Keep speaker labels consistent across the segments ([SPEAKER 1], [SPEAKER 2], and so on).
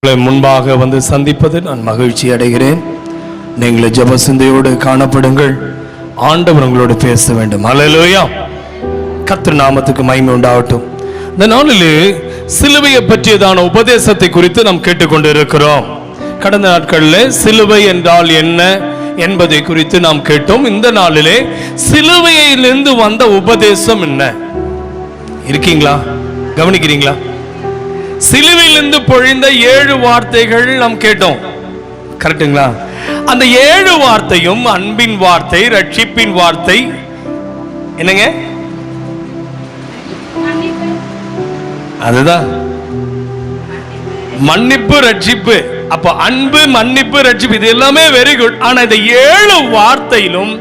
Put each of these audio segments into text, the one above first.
[SPEAKER 1] முன்பாக வந்து சந்திப்பது நான் மகிழ்ச்சி அடைகிறேன். நீங்கள் ஜெப சிந்தையோடு காணப்படுங்கள். ஆண்டவர் உங்களோடு பேச வேண்டும். அல்லேலூயா. கர்த்தர் நாமத்துக்கு மகிமை உண்டாகட்டும். இந்த நாளிலே சிலுவையை பற்றியதான உபதேசத்தை குறித்து நாம் கேட்டுக்கொண்டு இருக்கிறோம். கடந்த நாட்களில் சிலுவை என்றால் என்ன என்பதை குறித்து நாம் கேட்டோம். இந்த நாளிலே சிலுவையிலிருந்து வந்த உபதேசம் என்ன? இருக்கீங்களா? கவனிக்கிறீங்களா? சிலுவையிலிருந்து பொழிந்த 7 வார்த்தைகள் நாம் கேட்டோம். கரெக்டுங்களா? அந்த 7 வார்த்தையும் அன்பின் வார்த்தை, ரட்சிப்பின் வார்த்தை. என்னங்க? அதுதான் மன்னிப்பு, ரட்சிப்பு. அப்ப அன்பு, மன்னிப்பு, ரட்சிப்பு இது எல்லாமே வெரி குட். ஆனா இந்த 7 வார்த்தையிலும்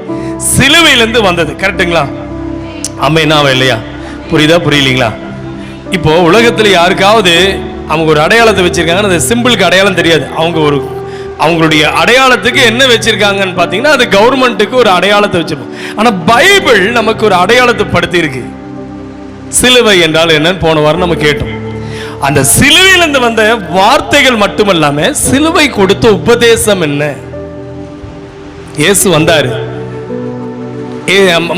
[SPEAKER 1] சிலுவையிலிருந்து வந்தது. கரெக்டுங்களா? ஆமென் இல்லையா? புரியுதா? புரியலீங்களா? இப்போ உலகத்தில் யாருக்காவது அவங்க ஒரு அடையாளத்தை வச்சிருக்காங்க, அந்த சிம்பிளுக்கு அடையாளம் தெரியாது. அவங்களுடைய அடையாளத்துக்கு என்ன வச்சிருக்காங்கன்னு பார்த்தீங்கன்னா அது கவர்மெண்ட்டுக்கு ஒரு அடையாளத்தை வச்சிருப்போம். ஆனால் பைபிள் நமக்கு ஒரு அடையாளத்தை படுத்தி இருக்கு. சிலுவை என்றால் என்னன்னு போன வாரம் நம்ம கேட்டோம். அந்த சிலுவையிலிருந்து வந்த வார்த்தைகள் மட்டுமல்லாம சிலுவை கொடுத்த உபதேசம் என்ன? இயேசு வந்தாரு.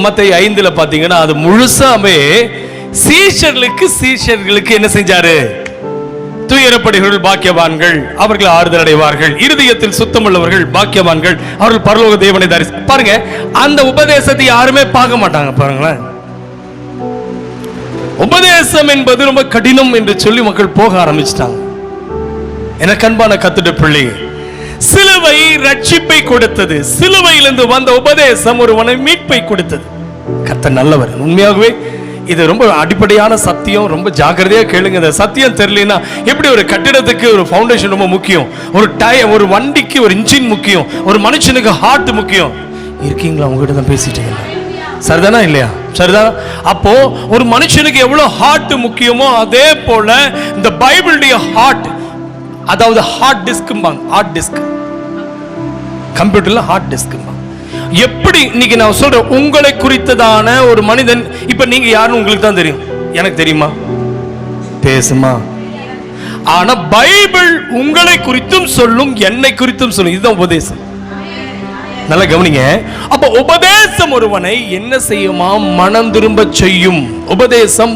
[SPEAKER 1] மத்தேயு 5 பார்த்தீங்கன்னா அது முழுசாவே சீஷர்களுக்கு என்ன செஞ்சாரு? துயரப்படுகிறவர்கள் பாக்கியவான்கள், அவர்கள் ஆறுதல் அடைவார்கள். இருதயத்தில் சுத்தமுள்ளவர்கள் பாக்கியவான்கள், அவர்கள் பரலோக தேவனை தரிசி. பாருங்க, அந்த உபதேசத்தை யாருமே பார்க்க மாட்டாங்க. பாருங்களேன், உபதேசம் என்பது ரொம்ப கடினம் என்று சொல்லி மக்கள் போக ஆரம்பிச்சிட்டாங்க. எனக்கு அன்பான கர்த்தருடைய பிள்ளையே, சிலுவை ரட்சிப்பை கொடுத்தது. சிலுவையிலிருந்து வந்த உபதேசம் ஒருவனை மீட்பை கொடுத்தது. கர்த்தர் நல்லவர். உண்மையாகவே இது ரொம்ப அடிப்படையான சத்தியம். ரொம்ப ஜாக்கிரதையா கேளுங்க. இந்த சத்தியம் தெரியலனா எப்படி? ஒரு கட்டிடத்துக்கு ஒரு ஃபவுண்டேஷன் ரொம்ப முக்கியம், ஒரு வண்டிக்கு ஒரு இன்ஜின் முக்கியம், ஒரு மனுஷனுக்கு ஹார்ட் முக்கியம். இருக்கீங்களா? உங்ககிட்ட தான் பேசிட்டு இருக்கேன். சரிதானா இல்லையா? சரிதானா? அப்போ ஒரு மனுஷனுக்கு எவ்வளவு ஹார்ட் முக்கியமோ அதே போல இந்த பைபிளுடைய ஹார்ட், அதாவது ஹார்ட் டிஸ்க்பாங்க. ஹார்ட் டிஸ்க் கம்ப்யூட்டர்ல ஹார்ட் டிஸ்க். எப்படி இன்னைக்கு நான் சொல்றேன், உங்களை குறித்ததான ஒரு மனிதன். இப்ப நீங்க யாருன்னு உங்களுக்கு தான் தெரியும். எனக்கு தெரியுமா? பேசுமா? ஆனா பைபிள் உங்களை குறித்தும் சொல்லும், என்னை குறித்தும் சொல்லும். இதுதான் உபதேசம். நல்லா கவனிங்க. அப்ப உபதேசம் ஒருவனை என்ன செய்யுமா? மனம் திரும்ப செய்யும். உபதேசம்,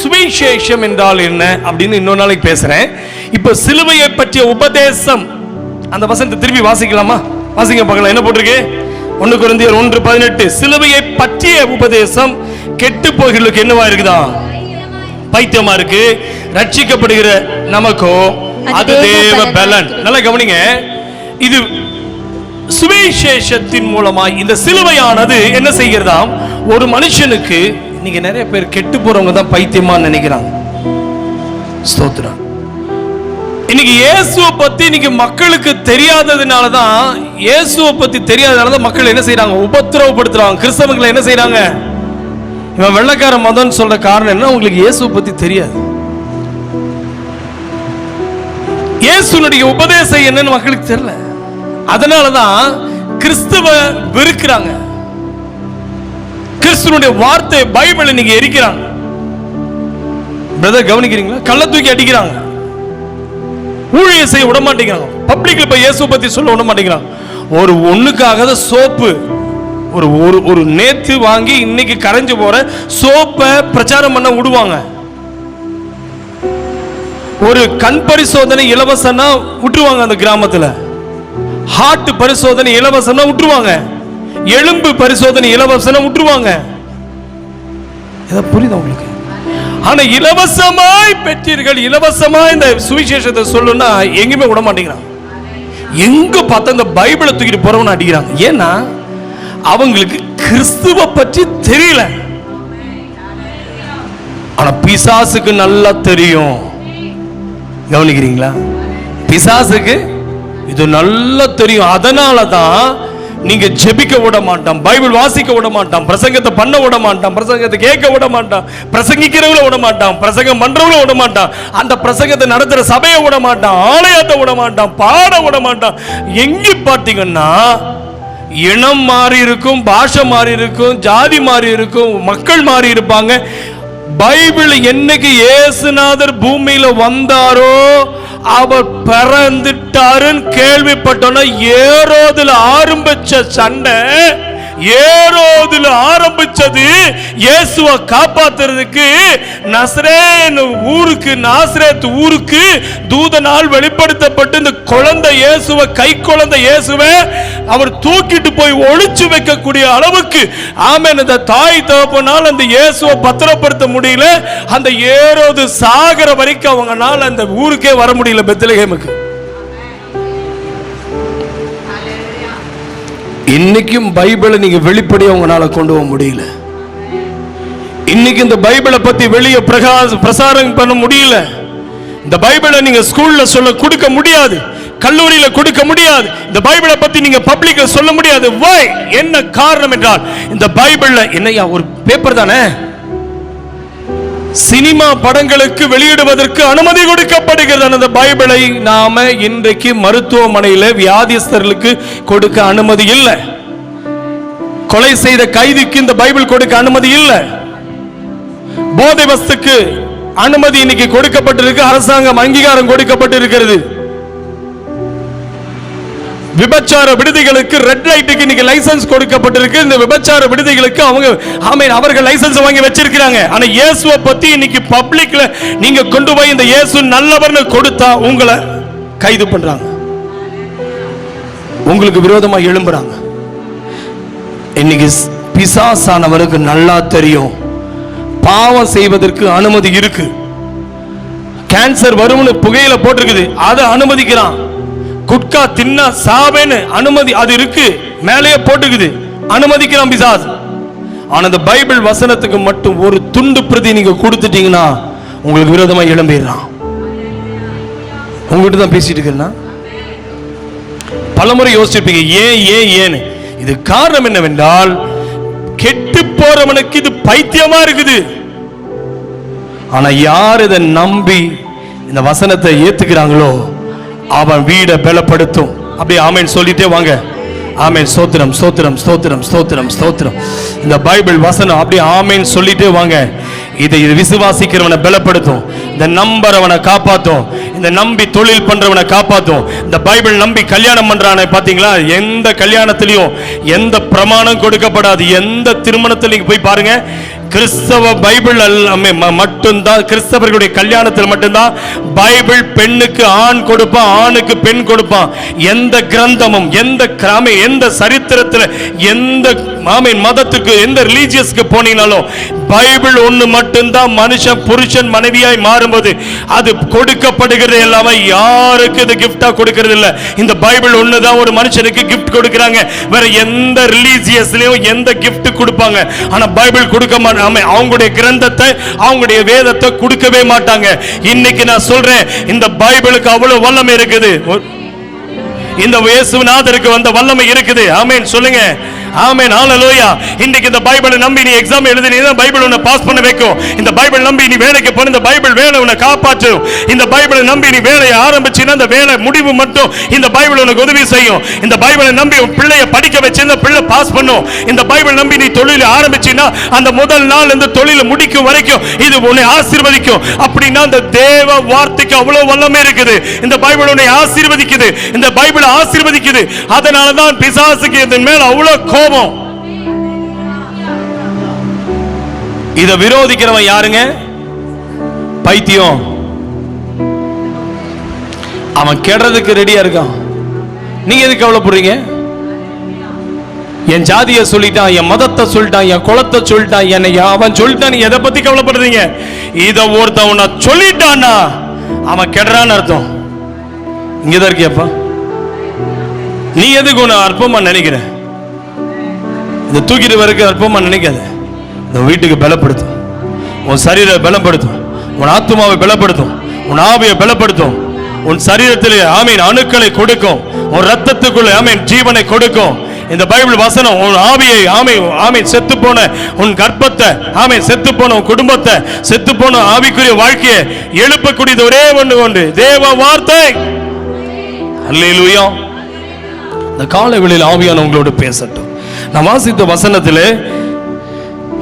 [SPEAKER 1] சுவிசேஷம் என்றால் என்ன அப்படின்னு இன்னொரு நாளைக்கு பேசுறேன். இப்ப சிலுவையை பற்றிய உபதேசம், அந்த வசனத்தை திருப்பி வாசிக்கலாமா? வாசிக்க பார்க்கலாம். என்ன போட்டிருக்கு? 1 கொரிந்தியர் 1:18. சிலுவையை பற்றிய உபதேசம் கெட்டு போகிறவர்களுக்கு என்னவா இருக்குதா? பைத்தியமா இருக்கு. ரட்சிக்கப்படுகிற நமக்கோ அது தேவ பலன். நல்லா கவனிங்க. இது சுவிசேஷத்தின் மூலமாய் இந்த சிலுவையானது என்ன செய்கிறதாம்? ஒரு மனுஷனுக்கு, இன்னைக்கு நிறைய பேர் கெட்டு போறவங்க தான் பைத்தியமா நினைக்கிறாங்க. ஸ்தோத்திரம். இன்னைக்கு இயேசுவை பத்தி இன்னைக்கு மக்களுக்கு தெரியாததுனால தான், இயேசுவை பத்தி தெரியாததுனால தான் மக்கள் என்ன செய்யறாங்க? உபத்திரவப்படுத்துறாங்க. கிறிஸ்தவங்களை என்ன செய்யறாங்க? இவன் வெள்ளக்கார மதம்னு சொல்ற காரணம் என்ன? உங்களுக்கு இயேசுவை பத்தி தெரியாது. இயேசுனுடைய உபதேசம் என்னன்னு மக்களுக்கு தெரியல. அதனாலதான் கிறிஸ்துவ வெறுக்கிறாங்க. கிறிஸ்துவனுடைய வார்த்தை பைபிளை நீங்க எரிக்கிறாங்க. பிரதர் கவனிக்கிறீங்களா? கள்ள தூக்கி அடிக்கிறாங்க. ஊழிய செய்ய விட மாட்டேங்கிறாங்க. பப்ளிக்ல போய் இயேசு பத்தி சொல்ல விட மாட்டேங்கிறாங்க. ஒரு ஒண்ணுக்காக சோப்பு, ஒரு நேத்து வாங்கி இன்னைக்கு கரைஞ்சு போற சோப்பை பிரச்சாரம் பண்ண விடுவாங்க. ஒரு கண் பரிசோதனை இலவசம்னா விட்டுருவாங்க. அந்த கிராமத்துல ஹார்ட் பரிசோதனை இலவசம்னா விட்டுருவாங்க. எலும்பு பரிசோதனை இலவசம்னா விட்டுருவாங்க. புரியுதா உங்களுக்கு? ஆனா இலவசமாய் பெற்றீர்கள், இலவசமாய் இந்த சுவிசேஷத்தை சொல்லுன்னா எங்கேயுமே விட மாட்டேங்கிறாங்க. எங்க பார்த்தா இந்த பைபிளை தூக்கிட்டு போறவன அடிக்கிறாங்க. ஏன்னா அவங்களுக்கு கிறிஸ்துவ பற்றி தெரியல. ஆனா பிசாசுக்கு நல்லா தெரியும். கவனிக்கிறீங்களா? பிசாசுக்கு இது நல்லா தெரியும். அதனாலதான் நீங்க ஜெபிக்க விட மாட்டான், பைபிள் வாசிக்க விட மாட்டான், பிரசங்கத்தை பண்ண விட மாட்டான், பிரசங்கத்தை கேட்க விட மாட்டான், பிரசங்கிக்கிறவங்கள விட மாட்டான், பிரசங்கம் பண்றவங்கள விட மாட்டான், அந்த பிரசங்கத்தை நடத்துற சபையை விட மாட்டான், ஆலயத்தை விட மாட்டான், பாட விட மாட்டான். எங்க பார்த்தீங்கன்னா இனம் மாறி இருக்கும், பாஷை மாறி இருக்கும், ஜாதி மாறி இருக்கும், மக்கள் மாறி இருப்பாங்க. பைபிள் என்னைக்கு இயேசுநாதர் பூமியில வந்தாரோ அவர் பிறந்துட்டாருன்னு கேள்விப்பட்டோன்னா ஏரோதுல ஆரம்பிச்ச சண்டை, ஏரோதுல ஆரம்பிச்சது இயேசுவை காப்பாத்துறதுக்கு நாசரேத் ஊருக்கு தூதனால் வெளிப்படுத்தப்பட்டு இந்த குழந்தை இயேசுவை, கை குழந்தை இயேசுவை அவர் தூக்கிட்டு போய் ஒளிச்சு வைக்கக்கூடிய அளவுக்கு ஆமென். அந்த தாய் தகப்பனால் அந்த இயேசுவை பத்திரப்படுத்த முடியல. அந்த ஏரோது சாகர வரைக்கும் அவங்கனால அந்த ஊருக்கே வர முடியல, பெத்லகேமுக்கு. இன்னைக்கும் பைபிளை நீங்க வெளிப்படையா உங்களால கொண்டு போக முடியல. இன்னைக்கு இந்த பைபிளை பத்தி வெளியே பிரசாரம் பண்ண முடியல. இந்த பைபிளை நீங்க ஸ்கூல்ல சொல்ல கொடுக்க முடியாது, கல்லூரியில கொடுக்க முடியாது. இந்த பைபிளை பத்தி நீங்க பப்ளிக்ல சொல்ல முடியாது. வை? என்ன காரணம் என்றால் இந்த பைபிள்ல என்னையா ஒரு பேப்பர் தானே, சினிமா படங்களுக்கு வெளியிடுவதற்கு அனுமதி கொடுக்கப்படுகிறது. அந்த பைபிளை நாம இன்றைக்கு மருத்துவமனையில வியாதிஸ்தர்களுக்கு கொடுக்க அனுமதி இல்லை. கொலை செய்த கைதிக்கு இந்த பைபிள் கொடுக்க அனுமதி இல்லை. போதை வஸ்துக்கு அனுமதி இன்னைக்கு கொடுக்கப்பட்டிருக்கு, அரசாங்கம் அங்கீகாரம் கொடுக்கப்பட்டிருக்கிறது. விபச்சார விடுதிகளுக்கு ரெட் லைட்டுக்கு இன்னைக்கு லைசன்ஸ் கொடுக்கப்பட்டிருக்கு. இந்த விபச்சார விடுதிகளுக்கு அவங்க ஆமென் அவர்கள் லைசன்ஸ் வாங்கி வச்சிருக்காங்க. ஆனா இயேசுவை பத்தி இன்னைக்கு பப்ளிக்ல நீங்க கொண்டு போய் இந்த இயேசு நல்லவர்னு கொடுத்தா உங்களை கைது பண்றாங்க, உங்களுக்கு விரோதமா எழும்புறாங்க. இன்னைக்கு பிசாசானவருக்கு நல்லா தெரியும் பாவம் செய்வதற்கு அனுமதி இருக்கு. கேன்சர் வரும்னு புகையில போட்டிருக்குது, அதை அனுமதிக்கிறான். குட்கா தின்னா சாவேன்னு அனுமதி அது இருக்கு, மேலேயே போட்டுக்குது, அனுமதிக்கிறான் பிசாசு. ஆனா அந்த பைபிள் வசனத்துக்கு மட்டும் ஒரு துண்டு பிரதி நீங்க கொடுத்துட்டீங்கன்னா உங்களுக்கு விரோதமா எழும்பிடுறான். உங்ககிட்ட தான் பேசிட்டு இருக்கேன்னா பலமுறை யோசிச்சிருப்பீங்க ஏன் ஏன் ஏன்னு. இது காரணம் என்னவென்றால் கெட்டு போறவனுக்கு இது பைத்தியமா இருக்குது. ஆனா யார் இதை நம்பி இந்த வசனத்தை ஏத்துக்கிறாங்களோ அவன் வீடை பலப்படுத்தும். அப்படியே ஆமென் சொல்லிட்டே வாங்க. ஆமென், ஸ்தோத்திரம் ஸ்தோத்திரம் ஸ்தோத்திரம் ஸ்தோத்திரம் ஸ்தோத்திரம். இந்த பைபிள் வசனம் அப்படியே ஆமென் சொல்லிட்டே வாங்க. இதை விசுவாசிக்கிறவனை பலப்படுத்தும், இந்த நம்புறவனை காப்பாத்தும், இந்த நம்பி தொழில் பண்றவனை காப்பாத்தும். இந்த பைபிள் நம்பி கல்யாணம் பண்றானே பாத்தீங்களா, எந்த கல்யாணத்திலையும் எந்த பிரமாணம் கொடுக்கப்படாது. எந்த திருமணத்தில் போய் பாருங்க, கிறிஸ்தவ பைபிள் மட்டும்தான், கிறிஸ்தவர்களுடைய கல்யாணத்தில் மட்டும்தான் பைபிள் பெண்ணுக்கு ஆண் கொடுப்பான், ஆணுக்கு பெண் கொடுப்பான். எந்த கிரந்தமும் எந்த சரித்திரத்தில் எந்த மதத்துக்கு எந்த ரிலீஜியஸ்க்கு போனீங்கனாலும் பைபிள் ஒண்ணு மட்டும்தான் மனுஷன் புருஷன் மனைவியாய் மாறும்போது அது கொடுக்கப்படுகிறது. எல்லாமே யாருக்கு இது கிஃப்டா கொடுக்கிறது இல்ல. இந்த பைபிள் ஒண்ணுதான் ஒரு மனுஷனுக்கு கிஃப்ட் கொடுக்கிறாங்க. வேற எந்த ரிலீஜியஸ்லயும் எந்த கிஃப்ட் கொடுப்பாங்க, ஆனா பைபிள் கொடுக்க மாட்டாங்க. அவங்களுடைய கிரந்தத்தை அவங்களுடைய வேதத்தை கொடுக்கவே மாட்டாங்க. இன்னைக்கு நான் சொல்றேன், இந்த பைபிளுக்கு அவ்வளவு வல்லமை இருக்குது. இந்த இயேசுநாதருக்கு வந்த வல்லமை இருக்குது. ஆமென் சொல்லுங்க. ஆமென், ஹalleluya. இன்னைக்கு இந்த பைபிளை நம்பி நீ எக்ஸாம் எழுதினீனா பைபிள் உன்னை பாஸ் பண்ண வைக்கும். இந்த பைபிள் நம்பி நீ வேலைக்கு போன இந்த பைபிள் வேலை உன்னை காப்பாற்றும். இந்த பைபிளை நம்பி நீ வேலையை ஆரம்பிச்சினா அந்த வேலை முடிவு மட்டும் இந்த பைபிள் உனக்கு உதவி செய்யும். இந்த பைபிளை நம்பி உன் பிள்ளையை படிக்க வச்சிருந்தா பிள்ளை பாஸ் பண்ணும். இந்த பைபிள் நம்பி நீ தொழிலை ஆரம்பிச்சினா அந்த முதல் நாள் இந்த தொழிலை முடிக்கும் வரைக்கும் இது உன்னை ஆசீர்வதிக்கும். அப்படின்னா இந்த தேவ வார்த்தைக்கு அவ்வளவு வல்லமை இருக்குது. இந்த பைபிள் உன்னை ஆசீர்வதிக்குது, இந்த பைபிள் ஆசீர்வதிக்குது. அதனால தான் பிசாசுக்கு இதன் மேல அவ்வளவு கோபம். இத விரோதிக்கிறவன் யாருங்க? பைத்தியம். அவன் கெடுறதுக்கு ரெடியா இருக்கான். நீங்க எதுக்கு கவலைப்படுறீங்க? என் ஜாதியை சொல்லிட்டான், என் மதத்தை சொல்லிட்டான், என் குலத்தை சொல்லிட்டான், என்னை அவன் சொல்லிட்டான், நீ எதை பத்தி கவலைப்படுறீங்க? இத ஒருத்தவன சொல்லிட்டான்னா அவன் கெடுறான்னு அர்த்தம். இங்கதான் இருக்கியப்பா, நீ எதுக்கு உன்னை அற்பமா நினைக்கிற? இந்த தூக்கிட்டு வரைக்கும் அற்பமா நினைக்காத. இந்த வீட்டுக்கு பலப்படுத்தும், உன் சரீரத்தை பலப்படுத்தும், உன் ஆத்மாவை பலப்படுத்தும், உன் ஆவியை பலப்படுத்தும், உன் சரீரத்தில் ஆமீன் அணுக்களை கொடுக்கும், உன் ரத்தத்துக்குள்ள ஆமீன் ஜீவனை கொடுக்கும். இந்த பைபிள் வசனம் உன் ஆவியை ஆமீன் செத்து போன உன் கர்ப்பத்தை ஆமீன் செத்து போன உன் குடும்பத்தை செத்து போன ஆவிக்குரிய வாழ்க்கையை எழுப்பக்கூடியது ஒரே ஒன்று கொண்டு தேவ வார்த்தை. அல்லேலூயா. இந்த காலை வேளையில் ஆவியான உங்களோடு பேசட்டும். நான் வாசித்த வசனத்திலே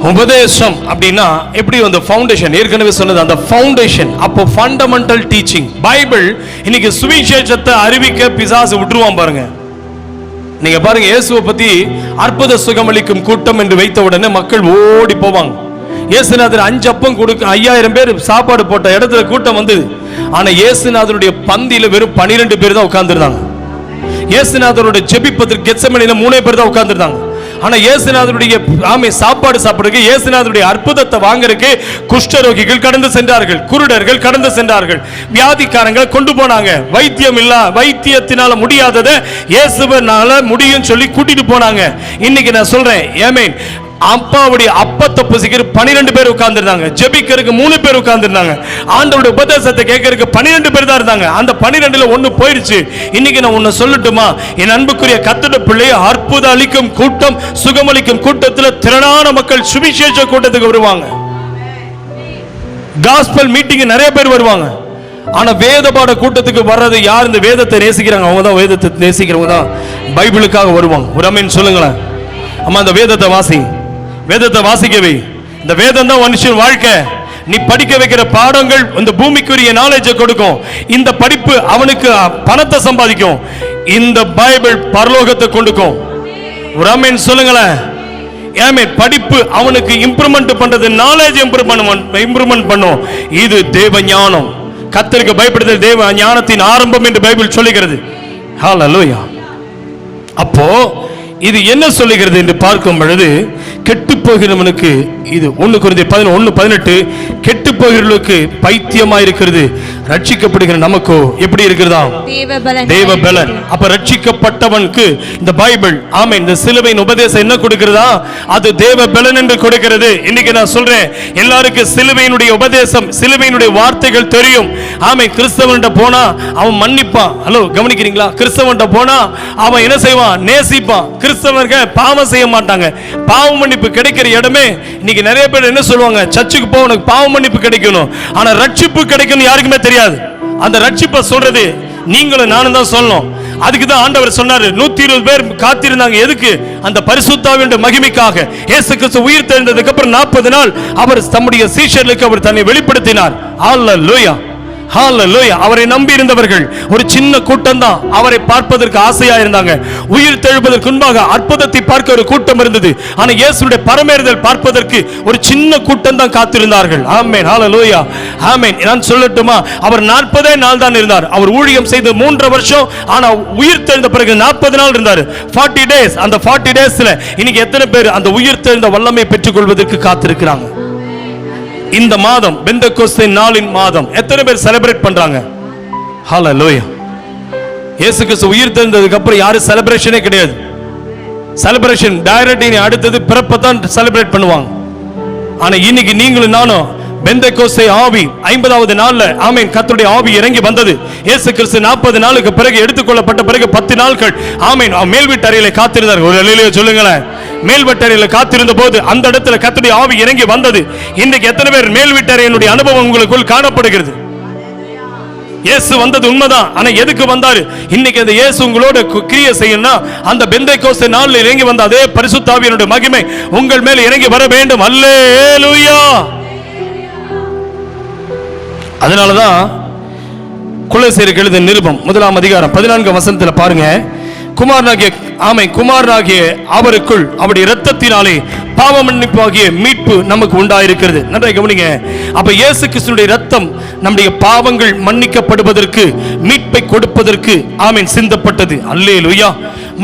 [SPEAKER 1] உபதேசம் அப்படின்னா எப்படி அந்த ஃபவுண்டேஷன், ஏற்கனவே சொன்னது அந்த ஃபவுண்டேஷன். அப்போ ஃபண்டமெண்டல் டீச்சிங். பைபிள் இன்னைக்கு சுவிசேஷத்தை அறிவிக்க பிசாசு விட்டுருவான் பாருங்க. நீங்க பாருங்க, இயேசுவை பத்தி அற்புத சுகமளிக்கும் கூட்டம் என்று வைத்த உடனே மக்கள் ஓடி போவாங்க. இயேசுநாதர் 5 அப்பம் கொடுக்க 5000 பேர் சாப்பாடு போட்ட இடத்துல கூட்டம் வந்தது. ஆனா இயேசுநாதருடைய பந்தியில வெறும் 12 பேர் தான் உட்கார்ந்துருந்தாங்க. இயேசுநாதருடைய ஜெபிப்பதற்கு கெத்செமனில 3 பேர் தான் உட்கார்ந்துருந்தாங்க. ஆனா இயேசுநாதருடைய சாப்பாடு சாப்பிடுறதுக்கு, இயேசுநாதருடைய அற்புதத்தை வாங்குறதுக்கு குஷ்டரோகிகள் கடந்து சென்றார்கள், குருடர்கள் கடந்து சென்றார்கள், வியாதிக்காரங்கள் கொண்டு போனாங்க. வைத்தியத்தினால முடியாததை இயேசுவனால முடியும் சொல்லி கூட்டிட்டு போனாங்க. இன்னைக்கு நான் சொல்றேன், ஆமென், அப்பாவுடைய அப்பத்தை புசிக்கிற 12 பேர் உட்கார்ந்துருந்தாங்க, ஜெபிக்கிறதுக்கு 3 பேர் உட்கார்ந்துருந்தாங்க, ஆண்டவருடைய உபதேசத்தை கேட்கறதுக்கு 12 பேர் தான் இருந்தாங்க. அந்த 12ல 1 போயிருச்சு. இன்னைக்கு நான் உன்னை சொல்லட்டுமா, என் அன்புக்குரிய கர்த்தருடைய பிள்ளையை, அற்புத அளிக்கும் கூட்டம், சுகமளிக்கும் கூட்டத்தில் திரளான மக்கள் சுவிசேஷ கூட்டத்துக்கு வருவாங்க. காஸ்பல் மீட்டிங் நிறைய பேர் வருவாங்க. ஆனா வேத பாட கூட்டத்துக்கு வர்றது யார்? இந்த வேதத்தை நேசிக்கிறாங்க, அவங்க தான் வேதத்தை நேசிக்கிறவங்க தான் பைபிளுக்காக வருவாங்க. ஒரு அமீன் சொல்லுங்களேன். அம்மா, அந்த வேதத்தை வாசி, வேதத்தை வாசிக்கவே. இந்த வேதம் தான் மனுஷன் வாழ்க்கை. நீ படிக்க வைக்கிற பாடங்கள் இந்த பூமிக்குரிய நாலேஜை கொடுக்கும். இந்த படிப்பு அவனுக்கு பணத்தை சம்பாதிக்கும். இந்த பைபிள் பரலோகத்தை கொடுக்கும். ஒரு ஆமென் சொல்லுங்களேன். ஆமென். படிப்பு அவனுக்கு இம்ப்ரூவ்மெண்ட் பண்றது, நாலேஜ் இம்ப்ரூவ்மெண்ட் பண்ணும். இது தேவ ஞானம். கர்த்தருக்கு பயப்படுதல் தேவ ஞானத்தின் ஆரம்பம் என்று பைபிள் சொல்லுகிறது. ஹல்லேலூயா. அப்போ இது என்ன சொல்லுகிறது என்று பார்க்கும் பொழுது, கெட்டு போகிறவனுக்கு இது 1 கொரிந்தியர் 11:18 கெட்டு போகிறவர்களுக்கு பைத்தியமாய் இருக்கிறது, ரட்சிக்கப்படுகிற நமக்கோ எப்படி இருக்கிறதா? தேவ பலன். அப்ப ரட்சிக்கப்பட்டவனுக்கு இந்த பைபிள், ஆமென், இந்த சிலுவையின் உபதேசம் என்ன கொடுக்கிறதா? அது தேவ பலன் என்று கொடுக்கிறது. இன்னைக்கு நான் சொல்றேன், எல்லாருக்கும் சிலுவையினுடைய உபதேசம், சிலுவையினுடைய வார்த்தைகள் தெரியும். ஆமென். கிறிஸ்தவன்கிட்ட போனா அவன் மன்னிப்பான். ஹலோ, கவனிக்கிறீங்களா? கிறிஸ்தவன்கிட்ட போனா அவன் என்ன செய்வான்? நேசிப்பான். கிறிஸ்தவர்கள் பாவம் செய்ய மாட்டாங்க. பாவ மன்னிப்பு கிடைக்கிற இடமே இன்னைக்கு நிறைய பேர் என்ன சொல்லுவாங்க? சர்ச்சுக்கு போ, உனக்கு பாவ மன்னிப்பு கிடைக்கணும், ஆனா ரட்சிப்பு கிடைக்கணும் யாருக்குமே தெரியாது. அந்த ரட்சிப்பை சொல்றது நீங்களும் நானும் தான் சொல்லணும். அதுக்கு தான் ஆண்டவர் சொன்னாரு, 120 பேர் காத்திருந்தாங்க. எதுக்கு? அந்த பரிசுத்தாவினுடைய மகிமைக்காக. இயேசு கிறிஸ்து உயிர் தெழுந்ததுக்கு அப்புறம் 40 நாள் அவர் தம்முடைய சீஷர்களுக்கு அவர் தன்னை வெளிப்படுத்தினார். ஹல்லேலூயா, ஹல்லேலூயா. அவரை நம்பி இருந்தவர்கள் ஒரு சின்ன கூட்டம் தான் அவரை பார்ப்பதற்கு ஆசையா இருந்தாங்க. உயிர் தெழுவதற்கு முன்பாக அற்புதத்தை பார்க்க ஒரு கூட்டம் இருந்தது. ஆனா இயேசுவுடைய பரமேறுதல் பார்ப்பதற்கு ஒரு சின்ன கூட்டம் தான் காத்திருந்தார்கள். ஆமென், ஹல்லேலூயா, ஆமென். நான் சொல்லட்டுமா, அவர் 40 நாள் தான் இருந்தார். அவர் ஊழியம் செய்து 3 வருஷம். ஆனா உயிர் தெழுந்த பிறகு 40 நாள் இருந்தார். 40 days. அந்த 40 daysல இன்னைக்கு எத்தனை பேர் அந்த உயிர் தெழுந்த வல்லமை பெற்றுக் கொள்வதற்கு காத்திருக்கிறாங்க? இந்த மாதம் பெந்தெகோஸ்தே நாளின் மாதம் எத்தனை பேர் செலிப்ரேட் பண்றாங்க? ஹல்லேலூயா. இயேசு கிறிஸ்து உயிர் தெழுந்ததுக்கு அப்புறம் யாரும் செலிப்ரேஷனே கிடையாது. செலிப்ரேஷன் டைரக்ட் அடுத்தது பிறப்பை தான் செலிப்ரேட் பண்ணுவாங்க. ஆனா இன்னைக்கு நீங்களும் நானும் பெந்தெகோஸ்தே ஆவி 50வது நாள்ல, ஆமென், கர்த்தருடைய ஆவி இறங்கி வந்தது. இயேசு கிறிஸ்து 40 நாளுக்கு பிறகு எடுத்துக்கொள்ளப்பட்ட பிறகு 10 நாட்கள், ஆமென், மேல் வீட்டு அறையில காத்திருந்தார். ஒரு அல்லேலூயா சொல்லுங்களேன். மேல் வீட்டு அறையில காத்திருந்த போது அந்த இடத்துல கர்த்தருடைய ஆவி இறங்கி வந்தது. இன்றைக்கு எத்தனை பேர் மேல் வீட்டு அறையினுடைய அனுபவம் உங்களுக்குள் காணப்படுகிறது? இயேசு வந்தது உண்மைதான். ஆனா எதுக்கு வந்தாரு? இன்னைக்கு அந்த இயேசு உங்களோட கிரியை செய்யணும்னா அந்த பெந்தெகோஸ்தே நாளில் இறங்கி வந்த அதே பரிசுத்த ஆவியினுடைய மகிமை உங்கள் மேல் இறங்கி வர வேண்டும். அல்லேலூயா. அதனாலதான் கொலோசியருக்கு எழுதின நிருபம் 1ஆம் அதிகாரம் 14 வசனத்துல பாருங்க, குமாரனாகிய அவருக்குள் அவருடைய இரத்தத்தினாலே பாவ மன்னிப்பாகிய மீட்பு நமக்கு உண்டாயிருக்கிறது. நன்றாக கவனிங்க. அப்ப இயேசு கிறிஸ்துவினுடைய இரத்தம் நம்முடைய பாவங்கள் மன்னிக்கப்படுவதற்கு, மீட்பை கொடுப்பதற்கு, ஆமென், சிந்தப்பட்டது. அல்லேலூயா.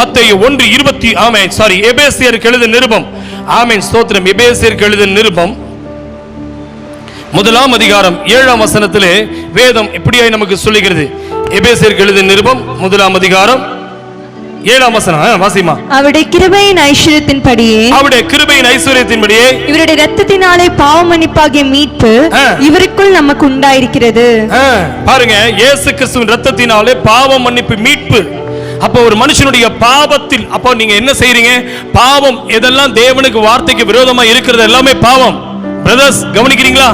[SPEAKER 1] மத்தேயு 1:20, ஆமென், எபேசியருக்கு எழுதின நிருபம், ஆமென், ஸ்தோத்திரம், எபேசியருக்கு எழுதின நிருபம் 1ஆம் அதிகாரம் 7ஆம் வசனத்திலே வேதம் இப்படியாய் நமக்கு சொல்லுகிறது. எபேசியருக்கு எழுதின நிருபம் 1ஆம் அதிகாரம் 7ஆம் வசனம் வாசிமா. அவருடைய கிருபையின் ஐஸ்வரியத்தின்படியே, அவருடைய கிருபையின் ஐஸ்வரியத்தின்படியே இவருடைய இரத்தத்தினாலே பாவ மன்னிப்பாகிய மீட்பு இவருக்குள் நமக்கு உண்டாயிருக்கிறது. பாருங்க, இயேசு கிறிஸ்துவின் இரத்தத்தினாலே பாவ மன்னிப்பு, மீட்பு. அப்போ ஒரு மனுஷனுடைய பாவத்தில், அப்போ நீங்க என்ன செய்றீங்க? பாவம் எதெல்லாம் தேவனுக்கு வார்த்தைக்கு விரோதமா இருக்கிறது எல்லாமே பாவம். பிரதர்ஸ், கவனிக்கிறீங்களா?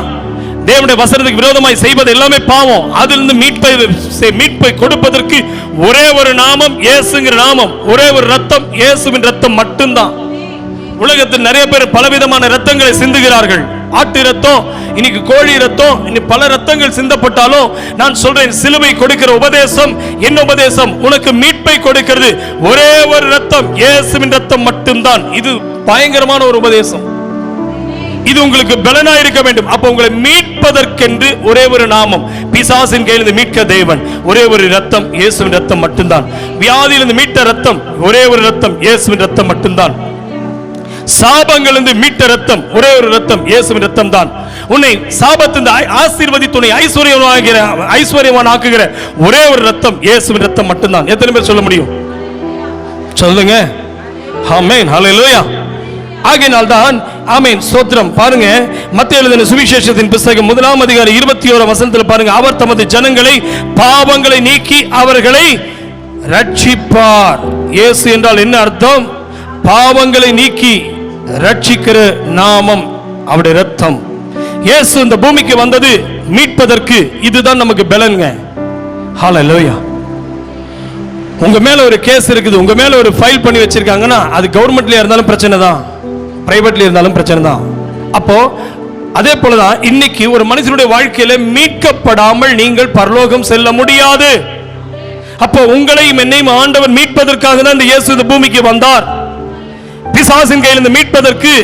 [SPEAKER 1] தேவனுடைய வசனத்துக்கு விரோதமாய் செய்வது எல்லாமே பாவம். அதிலிருந்து மீட்பை கொடுப்பதற்கு ஒரே ஒரு நாமம், இயேசுங்கிற நாமம். ஒரே ஒரு ரத்தம், இயேசுவின் ரத்தம் மட்டும்தான். உலகத்தில் நிறைய பேர் பலவிதமான ரத்தங்களை சிந்துகிறார்கள். ஆட்டு ரத்தம், இன்னைக்கு கோழி ரத்தம், இன்னைக்கு பல ரத்தங்கள் சிந்தப்பட்டாலும் நான் சொல்றேன், சிலுவை கொடுக்கிற உபதேசம் என்ன உபதேசம்? உனக்கு மீட்பை கொடுக்கிறது ஒரே ஒரு ரத்தம், இயேசுவின் ரத்தம் மட்டும்தான். இது பயங்கரமான ஒரு உபதேசம். இது உங்களுக்கு பலனா இருக்க வேண்டும். அப்ப உங்களை மீட்பதற்கென்று ஒரே ஒரு நாமம், பிசாசின் கையிலிருந்து மீட்க தேவன் ஒரே ஒரு ரத்தம், இயேசுவின் ரத்தம் மட்டும்தான். வியாதியிலிருந்து மீட்ட ரத்தம் ஒரே ஒரு ரத்தம், இயேசுவின் ரத்தம் மட்டும்தான். சாபங்களிலிருந்து மீட்ட ரத்தம் ஒரே ஒரு ரத்தம், இயேசுவின் ரத்தம் தான். உன்னை சாபத்திலிருந்து ஆசீர்வதித்து உன்னை ஐஸ்வர்யவான் ஆக்குகிற ஒரே ஒரு ரத்தம், இயேசுவின் ரத்தம் மட்டும்தான். எத்தனை பேர் சொல்ல முடியும்? சொல்லுங்க. ஆமென், ஹல்லேலூயா. ஆகையினால்தான் ஆமென், ஸ்தோத்திரம். பாருங்க, மத்தேயு எழுதின சுவிசேஷத்தின் புத்தகம் 1ஆம் அதிகாரம் 21ஆம் வசனத்தில் பாருங்க, அவர் தமது ஜனங்களை பாவங்களை நீக்கி அவர்களை ரட்சிப்பார். இயேசு என்றால் என்ன அர்த்தம்? பாவங்களை நீக்கி ரட்சிக்கிற நாமம், அவருடைய ரத்தம். இயேசு இந்த பூமிக்கு வந்தது மீட்பதற்கு. இதுதான் நமக்கு பலன்ங்க. ஹல்லேலூயா. உங்க மேல ஒரு கேஸ் இருக்குது, உங்க மேல ஒரு ஃபைல் பண்ணி வச்சிருக்காங்கன்னா அது கவர்மெண்ட்ல இருந்தாலும் பிரச்சனை தான், பிரைவேட்ல இருந்தாலும் பிரச்சனை தான். அப்போ அதே போலதான் இன்னைக்கு ஒரு மனுஷனுடைய வாழ்க்கையில மீட்கப்படாமல் நீங்கள் பரலோகம் செல்ல முடியாது. அப்போ உங்களையும் என்னையும் ஆண்டவர் மீட்பதற்காக தான் இந்த இயேசு இந்த பூமிக்கு வந்தார், பிசாசின் கையிலிருந்து மீட்பதற்கு.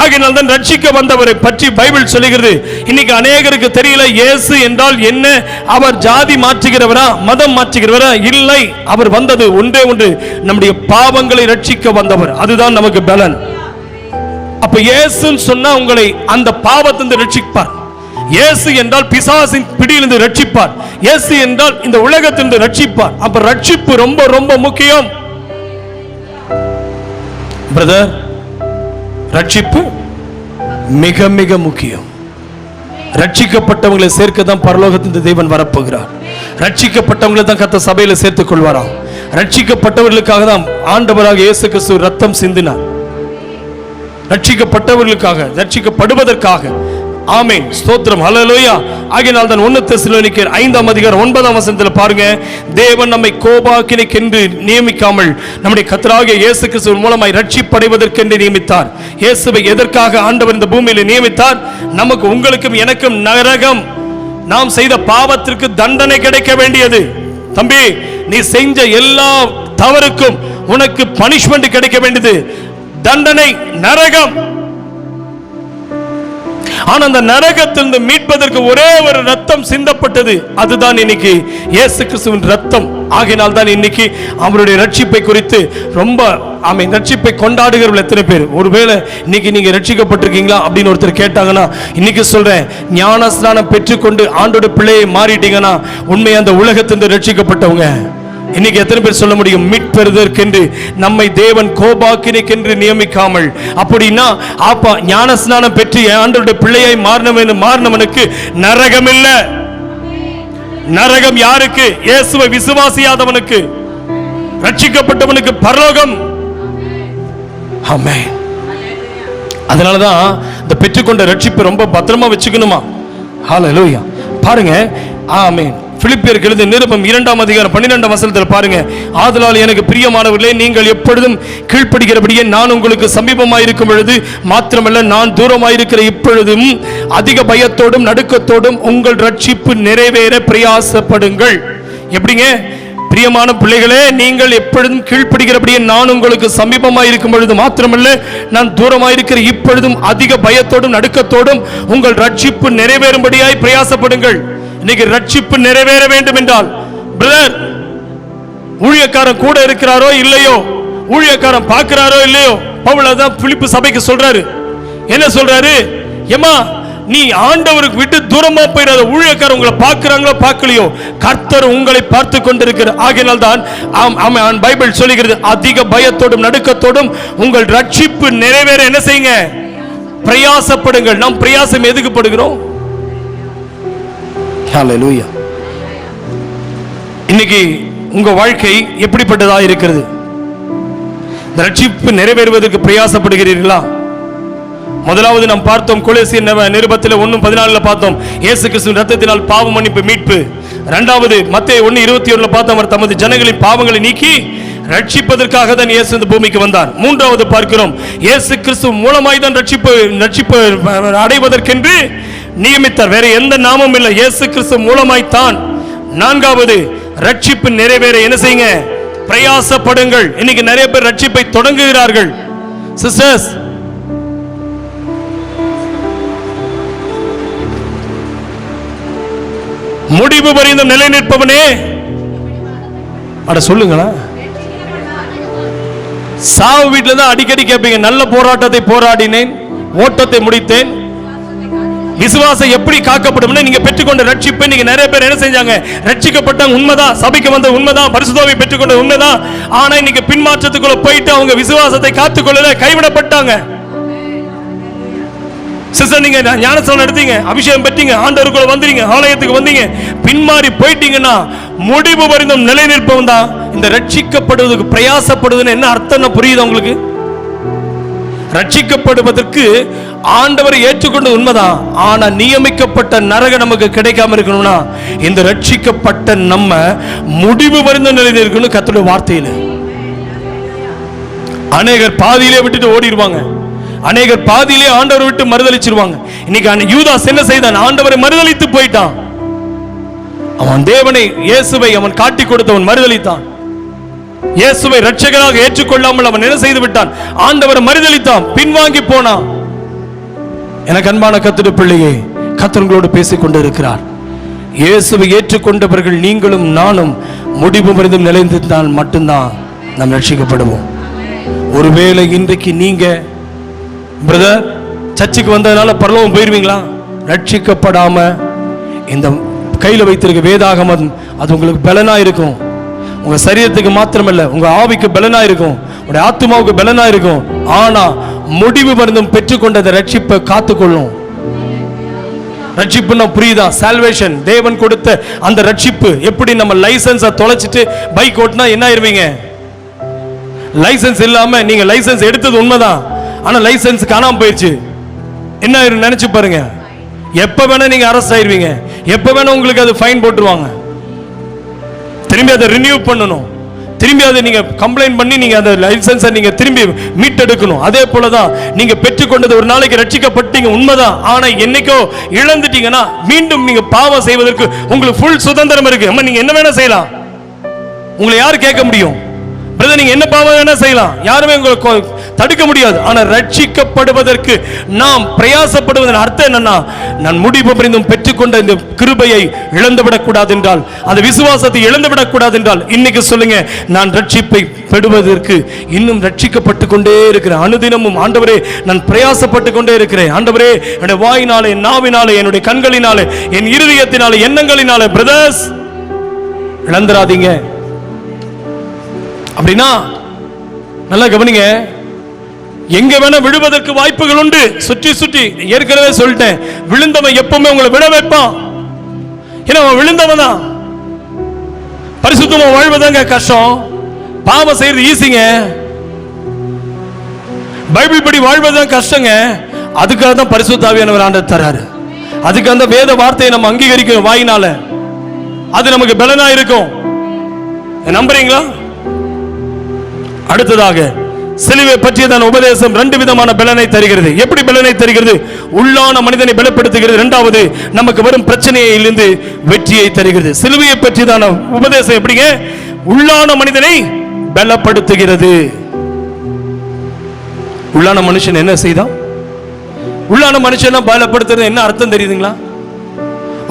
[SPEAKER 1] ஆகையினால் தான் ரட்சிக்க வந்தவரை பற்றி பைபிள் சொல்லுகிறது. இன்னைக்கு அநேகருக்கு தெரியல இயேசு என்றால் என்ன. அவர் ஜாதி மாற்றுகிறவரா, மதம் மாற்றுகிறவரா? இல்லை, அவர் வந்தது ஒன்றே ஒன்று, நம்முடைய பாவங்களை ரட்சிக்க வந்தவர். அதுதான் நமக்கு பலன். அப்ப இயேசுன்னு சொன்னா உங்களை அந்த பாவத்திலிருந்து ரட்சிப்பார். இயேசு என்றால் பிசாசின் பிடியிலிருந்து ரட்சிப்பார். இயேசு என்றால் இந்த உலகத்திலிருந்து ரட்சிப்பார். அப்ப ரட்சிப்பு ரொம்ப ரொம்ப முக்கியம் பிரதர். ரட்சிப்பு மிக மிக முக்கியம். ரட்சிக்கப்பட்டவங்களை சேர்க்க தான் பரலோகத்திலிருந்து தேவன் வரப்போகிறார். ரட்சிக்கப்பட்டவங்களை தான் கர்த்தர் சபையில சேர்த்துக் கொள்வாராம். ரட்சிக்கப்பட்டவர்களுக்காக தான் ஆண்டவராக இயேசு கிறிஸ்து ரத்தம் சிந்தினார். ரட்சிக்கப்பட்டவர்களுக்காக, ரட்சிக்கப்படுவதற்காக. ஆமென், ஸ்தோத்திரம், ஹல்லேலூயா. ஆகையினால் தான் 1 தெசலோனிக்கேயர் 5ஆம் அதிகாரம் 9ஆம் வசனத்தில் பாருங்க, தேவன் நம்மை கோபாக்கினைக்கென்று நியமிக்காமல் நம்முடைய கர்த்தராகிய இயேசு கிறிஸ்து மூலமாய் ரட்சிப்படைவதற்கென்று நியமித்தார். இயேசுவை எதற்காக ஆண்டவர் இந்த பூமியில் நியமித்தார்? நமக்கு, உங்களுக்கும் எனக்கும் நரகம், நாம் செய்த பாவத்திற்கு தண்டனை கிடைக்க வேண்டியது. தம்பி, நீ செஞ்ச எல்லா தவறுக்கும் உனக்கு பனிஷ்மெண்ட் கிடைக்க வேண்டியது, தண்டனை, நரகம். ஆனா அந்த நரகத்திலிருந்து மீட்பதற்கு ஒரே ஒரு ரத்தம் சிந்தப்பட்டது, அதுதான் இன்னைக்கு இயேசு கிறிஸ்துவின் ரத்தம். ஆகையினால் தான் இன்னைக்கு அவருடைய ரட்சிப்பை குறித்து ரொம்ப ரட்சிப்பை கொண்டாடுகிறவர்கள் எத்தனை பேர்? ஒருவேளை இன்னைக்கு நீங்க ரட்சிக்கப்பட்டிருக்கீங்களா அப்படின்னு ஒருத்தர் கேட்டாங்கன்னா, இன்னைக்கு சொல்றேன், ஞான ஸ்நானம் பெற்றுக்கொண்டு ஆண்டோட பிள்ளையை மாறிட்டீங்கன்னா உண்மையா அந்த உலகத்திலிருந்து ரட்சிக்கப்பட்டவங்க. இன்னைக்கு எத்தனை பேர் சொல்ல முடியும், மீட்பெறுவதற்கென்று நம்மை தேவன் கோபாக்கினைக்கென்று நியமிக்காமல்? அப்படின்னா அப்பா ஞானஸ்நானம் பெற்று ஆண்டவருடைய பிள்ளையை மாறினவனுக்கு நரகம் இல்ல. நரகம் யாருக்கு? இயேசுவை விசுவாசியாதவனுக்கு. ரட்சிக்கப்பட்டவனுக்கு பரலோகம். ஆமென். அதனாலதான் இந்த பெற்றுக்கொண்ட ரட்சிப்பை ரொம்ப பத்திரமா வச்சுக்கணுமா. ஹல்லேலூயா. பாருங்க, ஆமென். பிலிப்பியருக்கு எழுதிய நிருபம் 2ஆம் அதிகாரம் 12ஆம் வசனத்தில் பாருங்க, ஆதலால் எனக்கு பிரியமானவர்களே, நீங்கள் எப்பொழுதும் கீழ்ப்படுகிறபடியே நான் உங்களுக்கு சமீபமாயிருக்கும் பொழுது மாத்திரமல்ல, நான் தூரமாயிருக்கிற இப்பொழுதும் அதிக பயத்தோடும் நடுக்கத்தோடும் உங்கள் ரட்சிப்பு நிறைவேற பிரயாசப்படுங்கள். எப்படிங்க? பிரியமான பிள்ளைகளே, நீங்கள் எப்பொழுதும் கீழ்ப்படுகிறபடியே நான் உங்களுக்கு சமீபமாயிருக்கும் பொழுது மாத்திரமல்ல, நான் தூரமாயிருக்கிற இப்பொழுதும் அதிக பயத்தோடும் நடுக்கத்தோடும் உங்கள் ரட்சிப்பு நிறைவேறும்படியாய் பிரயாசப்படுங்கள். இன்னைக்கு ரட்சிப்பு நிறைவேற வேண்டும் என்றால் பிரதர், ஊழியக்காரன் கூட இருக்கிறாரோ இல்லையோ, ஊழியக்காரன் பார்க்கிறாரோ இல்லையோ, பவுல் தான் பிலிப்பு சபைக்கு சொல்றாரு. என்ன சொல்றாரு? ஏமா, நீ ஆண்டவருக்கு விட்டு தூரமா போயிடாத. ஊழியக்காரர் உங்களை பார்க்கிறாங்களோ பார்க்கலையோ, கர்த்தர் உங்களை பார்த்து கொண்டிருக்கிறார். ஆகையினால் தான் பைபிள் சொல்லுகிறது, அதிக பயத்தோடும் நடுக்கத்தோடும் உங்கள் ரட்சிப்பு நிறைவேற என்ன செய்யுங்க? பிரயாசப்படுங்கள். நாம் பிரயாசம் எதுக்கு படுகிறோம்? ஹல்லேலூயா. இன்னைக்கு உங்க வாழ்க்கை எப்படிப்பட்டதா இருக்கிறது? ரட்சிப்பு நிறைவேறுவதற்கு பிரயாசப்படுகிறீர்களா? முதலாவது நாம் பார்த்தோம், கொலோசியர் நிருபத்தில் 1:14 பார்த்தோம், இயேசு கிறிஸ்துவின் இரத்தத்தினால் பாவ மன்னிப்பு, மீட்பு. இரண்டாவது மத்தேயு 1:21 பார்த்தோம், அவர் தமது ஜனங்களின் பாவங்களை நீக்கி ரட்சிப்பதற்காக தான் இயேசு இந்த பூமிக்கு வந்தார். மூன்றாவது பார்க்கிறோம், இயேசு கிறிஸ்து மூலமாய் தான் ரட்சிப்பு அடைவதற்கென்று நியமித்தார். வேற எந்த நாமமும் இல்லை, இயேசு கிறிஸ்து மூலமாய் தான். நான்காவது, ரட்சிப்பு நிறைவேற என்ன செய்யுங்க? பிரயாசப்படுங்கள். இன்னைக்கு நிறைய பேர் ரட்சிப்பை தொடங்குகிறார்கள். சிஸ்டர்ஸ், முடிவு பரிந்தும் நிலை நிற்பவனே அட சொல்லுங்களா. சாவு வீட்டில் தான் அடிக்கடி கேட்பீங்க, நல்ல போராட்டத்தை போராடினேன், ஓட்டத்தை முடித்தேன், விசுவாசம் எப்படி காக்கப்படும். நீங்க பெற்றுக்கொண்ட ரட்சிப்பை நீங்க நிறைய பேர் என்ன செஞ்சாங்க? ரட்சிக்கப்பட்டாங்க, உண்மைதான். சபைக்கு வந்த உண்மைதான், பரிசுத்தாவியை பெற்றுக்கொண்ட உண்மைதான். ஆனா இன்னைக்கு பின்மாற்றத்துக்குள்ள போயிட்டு அவங்க விசுவாசத்தை காத்துக்கொள்ளல, கைவிடப்பட்டாங்க. சிஸ்டர், நீங்க ஞானஸ்நானம் எடுத்தீங்க, அபிஷேகம் பெற்றீங்க, ஆண்டவருக்குள்ள வந்தீங்க, ஆலயத்துக்கு வந்தீங்க, பின்மாறி போயிட்டீங்கன்னா முடிவு பரிந்தும் நிலை நிற்பவன் தான் இந்த ரட்சிக்கப்படுவதற்கு பிரயாசப்படுவதுன்னு என்ன அர்த்தம் புரியுது உங்களுக்கு? ரட்சிக்கப்படுவதற்கு ஆண்டவரை ஏற்றுக்கொண்டு உண்மைதான். ஆனா நியமிக்கப்பட்ட நரக நமக்கு கிடைக்காம இருக்கணும்னா இந்த ரட்சிக்கப்பட்ட நம்ம முடிவு பரிந்தும் நிலை நிற்கணும். கர்த்தருடைய வார்த்தையில அநேகர் பாதியிலே விட்டுட்டு ஓடிடுவாங்க, அநேகர் பாதியிலே ஆண்டவரை விட்டு மறுதலிச்சிருவாங்க. இன்னைக்கு யூதாஸ் என்ன செய்தான்? ஆண்டவரை மறுதலித்து போயிட்டான். அவன் தேவனை, இயேசுவை அவன் காட்டி கொடுத்தவன் மறுதலித்தான். இயேசுவை இரட்சகராக ஏற்றுக்கொள்ளாமல் அவன் என்ன செய்து விட்டான்? ஆண்டவரை மறுதலித்தான், பின்வாங்கி போனான். எனக்கு அன்பான கர்த்தருடைய பிள்ளையே, கர்த்தர் உங்களோடு பேசிக் கொண்டிருக்கிறார். இயேசுவை ஏற்றுக்கொண்டவர்கள் நீங்களும் நானும் முடிவு பரிந்தும் நிலைத்திருந்தால் மட்டும்தான் நாம் ரட்சிக்கப்படுவோம். ஒருவேளை இன்றைக்கு நீங்க பிரதர் சர்ச்சுக்கு வந்ததுனால பரலோகம் போயிருவீங்களா? ரட்சிக்கப்படாம இந்த கையில வைத்திருக்க வேதாகமம் அது உங்களுக்கு பலனா இருக்கும். உங்க சரீரத்துக்கு மாத்திரமல்ல, உங்க ஆவிக்கு பலனா இருக்கும், உங்க ஆத்மாவுக்கு பலனா இருக்கும். ஆனா முடிவு பரிந்தும் பெற்றுக்கொண்ட ரட்சிப்பை காத்துக்கொள்ளும். ரட்சிப்புன்னா புரியுதா? சால்வேஷன், தேவன் கொடுத்த அந்த ரட்சிப்பு. எப்படி நம்ம லைசன்ஸை தொலைச்சிட்டு பைக் ஓட்டினா என்ன ஆயிருவீங்க? லைசன்ஸ் இல்லாம நீங்க லைசன்ஸ் எடுத்தது உண்மைதான், ஆனா லைசன்ஸ் காணாம போயிடுச்சு, என்ன ஆயிரும் நினைச்சு பாருங்க. எப்ப வேணா நீங்க அரெஸ்ட் ஆயிருவீங்க, எப்ப வேணா உங்களுக்கு அது ஃபைன் போட்டுருவாங்க. திரும்பி அதை ரினியூ பண்ணணும், திரும்பி அதை நீங்க கம்ப்ளைண்ட் பண்ணி நீங்க அந்த லைசன்ஸை நீங்க திரும்பி மீட்டெடுக்கணும். அதே போலதான் நீங்க பெற்றுக்கொண்டது ஒரு நாளைக்கு ரட்சிக்கப்பட்டீங்க உண்மைதான், ஆனா என்னைக்கோ இழந்துட்டீங்கன்னா மீண்டும் நீங்க பாவம் செய்வதற்கு உங்களுக்கு ஃபுல் சுதந்திரம் இருக்கு. அம்மா நீங்க என்ன வேணா செய்யலாம், உங்களை யாரு கேட்க முடியும்? பிரதர் நீங்க என்ன பாவம் வேணா செய்யலாம், யாருமே உங்களை தடுக்க முடியாது. ஆனா ரட்சிக்கப்படுவதற்கு நாம் பிரயாசப்படுவதன் அர்த்தம் என்னன்னா, நான் முடிவு பரிந்தும் பெற்றுக்கொண்ட இந்த கிருபையை இழந்துவிடக் கூடாது என்றால், அந்த விசுவாசத்தை இழந்துவிடக் கூடாது என்றால், இன்னைக்கு சொல்லுங்க, நான் ரட்சிப்பை பெறுவதற்கு இன்னும் ரட்சிக்கப்பட்டு கொண்டே இருக்கிறேன். அனுதினமும் ஆண்டவரே நான் பிரயாசப்பட்டு கொண்டே இருக்கிறேன். ஆண்டவரே என்னுடைய வாயினாலே, நாவினாலே, என்னுடைய கண்களினாலே, என் இருதயத்தினாலே, எண்ணங்களினாலே. பிரதர்ஸ் இழந்துராதீங்க. அப்படின்னா நல்லா கவனிங்க, எங்க வேணா விழுவதற்கு வாய்ப்புகள் உண்டு. சுற்றி சுற்றி ஏற்கனவே சொல்லிட்டேன், விழுந்தவன் எப்பவுமே உங்களை விழ வைப்பான். ஏன்னா அவன் விழுந்தவன் தான். பரிசுத்தமா வாழ்வதாங்க கஷ்டம், பாவம் செய்யறது ஈஸிங்க. பைபிள் படி வாழ்வதுதான் கஷ்டங்க. அதுக்காக தான் பரிசுத்த ஆவியானவர் ஆண்டவர் தராரு. அதுக்கு அந்த வேத வார்த்தையை நம்ம அங்கீகரிக்கணும் வாயினால, அது நமக்கு பலனா இருக்கும். நம்புறீங்களா? அடுத்ததாக சிலுவை பற்றியதான உபதேசம் ரெண்டு விதமான பலனை தருகிறது. எப்படி பலனை தருகிறது? உள்ளான மனிதனை பலப்படுத்துகிறது. இரண்டாவது, நமக்கு வரும் பிரச்சனையிலிருந்து வெற்றியை தருகிறது. சிலுவையை பற்றியதான உபதேசம் எப்படிங்க? உள்ளான மனிதனை பலப்படுத்துகிறது. உள்ளான மனுஷன் என்ன செய்தான்? உள்ளான மனுஷனை பலப்படுத்துறது என்ன அர்த்தம் தெரியுதுங்களா?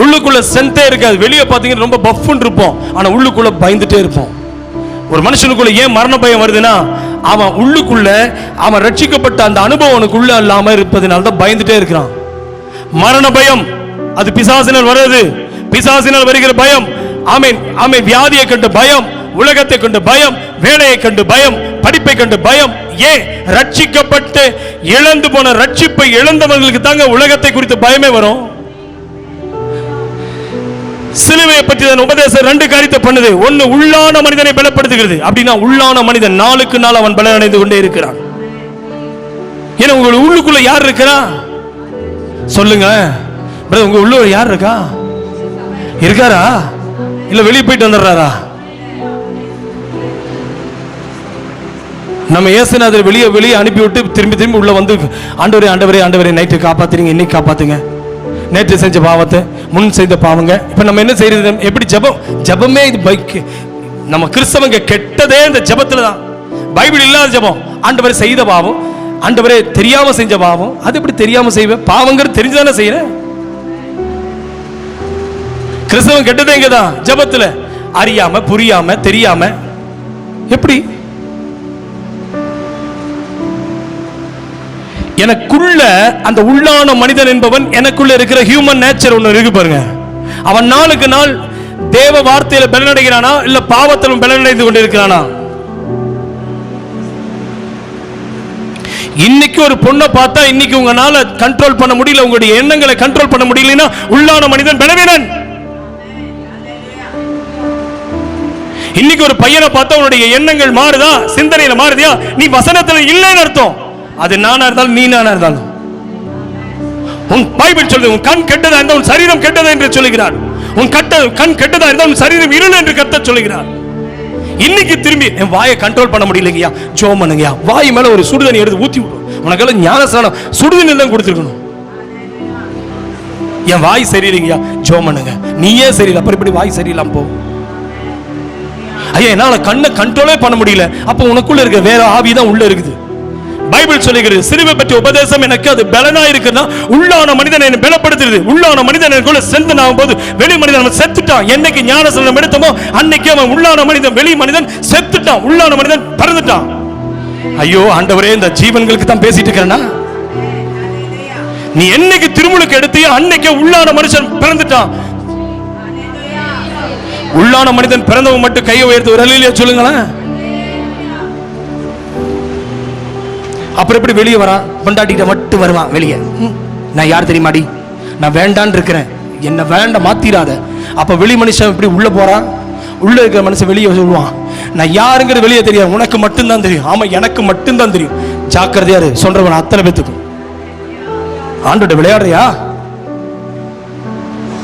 [SPEAKER 1] உள்ளுக்குள்ள ஸ்ட்ரென்த்தே இருக்காது. வெளியே பார்த்தீங்கன்னா ரொம்ப பஃப்னு இருப்போம், ஆனா உள்ளுக்குள்ள பயந்துட்டே இருப்போம். ஒரு மனுஷனுக்குள்ள ஏன் மரண பயம் வருதுன்னா, அவன் உள்ளுக்குள்ள அவன் ரட்சிக்கப்பட்ட அந்த அனுபவம் அவனுக்குள்ள இல்லாம இருப்பதனால தான் பயந்துட்டே இருக்கிறான். மரண பயம் அது பிசாசினால் வருது. பிசாசினால் வருகிற பயம், ஆமென் ஆமென், வியாதியை கண்டு பயம், உலகத்தை கண்டு பயம், வேலையை கண்டு பயம், படிப்பை கண்டு பயம். ஏன்? ரட்சிக்கப்பட்டு இழந்து போன ரட்சிப்பை இழந்தவர்களுக்கு தாங்க உலகத்தை குறித்து பயமே வரும். சிலுவையை பற்றி உபதேசம் ரெண்டு காரியத்தை பண்ணுது. ஒன்னு, உள்ளான மனிதனை பலப்படுத்துகிறது. அப்படின்னா உள்ளான மனிதன் நாளுக்கு நாள் அவன் பலனடைந்து கொண்டே இருக்கிறான். ஏன்னா உங்க உள்ளுக்குள்ள யார் இருக்கிறா சொல்லுங்க. உங்க உள்ள யார் இருக்கா? இருக்காரா? இல்ல வெளியே போயிட்டு வந்துடுறாரா? நம்ம இயேசுநாதர் வெளியே அனுப்பிவிட்டு திரும்பி உள்ள வந்து ஆண்டவரே நைட்டு காப்பாத்துறீங்க, இன்னைக்கு காப்பாத்துங்க, நேற்று செஞ்ச பாவத்தை, முன் செய்த பாவங்க. இப்ப நம்ம என்ன செய்யறது? எப்படி ஜபமே இது பைக். நம்ம கிறிஸ்தவங்க கெட்டதே இந்த ஜபத்துல தான். பைபிள் இல்லாத ஜபம். ஆண்டவரே செய்த பாவம், ஆண்டவரே தெரியாம செஞ்ச பாவம். அது எப்படி தெரியாம செய்வேன்? பாவங்கிறது தெரிஞ்சுதானே செய்யறேன். கிறிஸ்தவன் கெட்டதே இங்கதான், ஜபத்துல. அறியாம புரியாம தெரியாம. எப்படி? எனக்குள்ள அந்த உள்ளான மனிதன் என்பவன், எனக்குள்ள இருக்கிற ஹியூமன் நேச்சர் ஒன்று இருக்கு பாருங்க. அவன் நாளுக்கு நாள் தேவ வார்த்தையில பலனடைகிறானா இல்ல பாவத்திலும் பலனடைந்து கொண்டிருக்கிறானா? இன்னைக்கு ஒரு பொண்ணை பார்த்தா இன்னைக்கு உங்களால கண்ட்ரோல் பண்ண முடியல, உங்களுடைய எண்ணங்களை கண்ட்ரோல் பண்ண முடியலன்னா உள்ளான மனிதன் பலவீனன். இன்னைக்கு ஒரு பையனை பார்த்தா உன்னுடைய எண்ணங்கள் மாறுதா, சிந்தனையில மாறுதியா, நீ வசனத்துல இல்லைன்னு அர்த்தம். அது நானா இருந்தாலும் நீ நானா இருந்தாலும். உன் பைபிள் சொல்லுது, உன் கண் கெட்டதா இருந்தால் உன் சரீரம் கெட்டதா என்று சொல்லுகிறார். உன் கண் கெட்டதா இருந்தால் உன் சரீரம் இருள் என்று கர்த்தர் சொல்லுகிறார். இன்னைக்கு திரும்பி என் வாயை கண்ட்ரோல் பண்ண முடியலைங்கயா, ஜெபம் பண்ணுங்கயா. வாய் மேல ஒரு சுடுதண்ணி எடுத்து ஊத்தி விடும். உனக்கெல்லாம் ஞானஸ்நானம் சுடுதண்ணி தான் கொடுத்துருக்கணும். என் வாய் சரியில்லைங்கயா, ஜெபம் பண்ணுங்க. நீயே சரியில்லை, அப்புறம் இப்படி வாய் சரியில்லாம போ. ஐயா என்னால கண்ணை கண்ட்ரோலே பண்ண முடியல. அப்ப உனக்குள்ள இருக்க வேற ஆவிதான் உள்ள இருக்குது. பைபிள் சொல்லுகிறது, சிலுவை பற்றிய உபதேசம் எனக்கு அது பலனா இருக்குன்னா உள்ளான மனிதனை என்னை பலப்படுத்துறது. உள்ளான மனிதன் எனக்குள்ள செந்து ஆகும் போது வெளி மனிதன் அவன் செத்துட்டான். என்னைக்கு ஞானஸ்நானம் எடுத்தோமோ அன்னைக்கு அவன் உள்ளான மனிதன், வெளி மனிதன் செத்துட்டான், உள்ளான மனிதன் பிறந்துட்டான். ஐயோ ஆண்டவரே, இந்த ஜீவன்களுக்கு தான் பேசிட்டு இருக்கிறேன்னா, நீ என்னைக்கு திருமுழுக்கு எடுத்தியோ அன்னைக்கு உள்ளான மனுஷன் பிறந்துட்டான். உள்ளான மனிதன் பிறந்தவன் மட்டும் கையை உயர்த்து ஒரு அல்லேலூயா சொல்லுங்களேன். அப்புறம் எப்படி வெளியே வரான்? பொண்டாட்டிகிட்ட மட்டும் வருவான் வெளியே. நான் யார் தெரியுமாடி, நான் வேண்டான்னு இருக்கிறேன், என்ன வேண்டாம் மாத்திராத. அப்ப வெளி மனுஷன் இப்படி உள்ள போறான். உள்ள இருக்கிற மனுஷன் வெளியே சொல்லுவான், நான் யாருங்கிறது வெளியே தெரியாது, உனக்கு மட்டும்தான் தெரியும். ஆமா எனக்கு மட்டும்தான் தெரியும். ஜாக்கிரதையாரு சொல்றவன் அத்தனை பேத்துக்கும். ஆண்டோட விளையாடுறியா?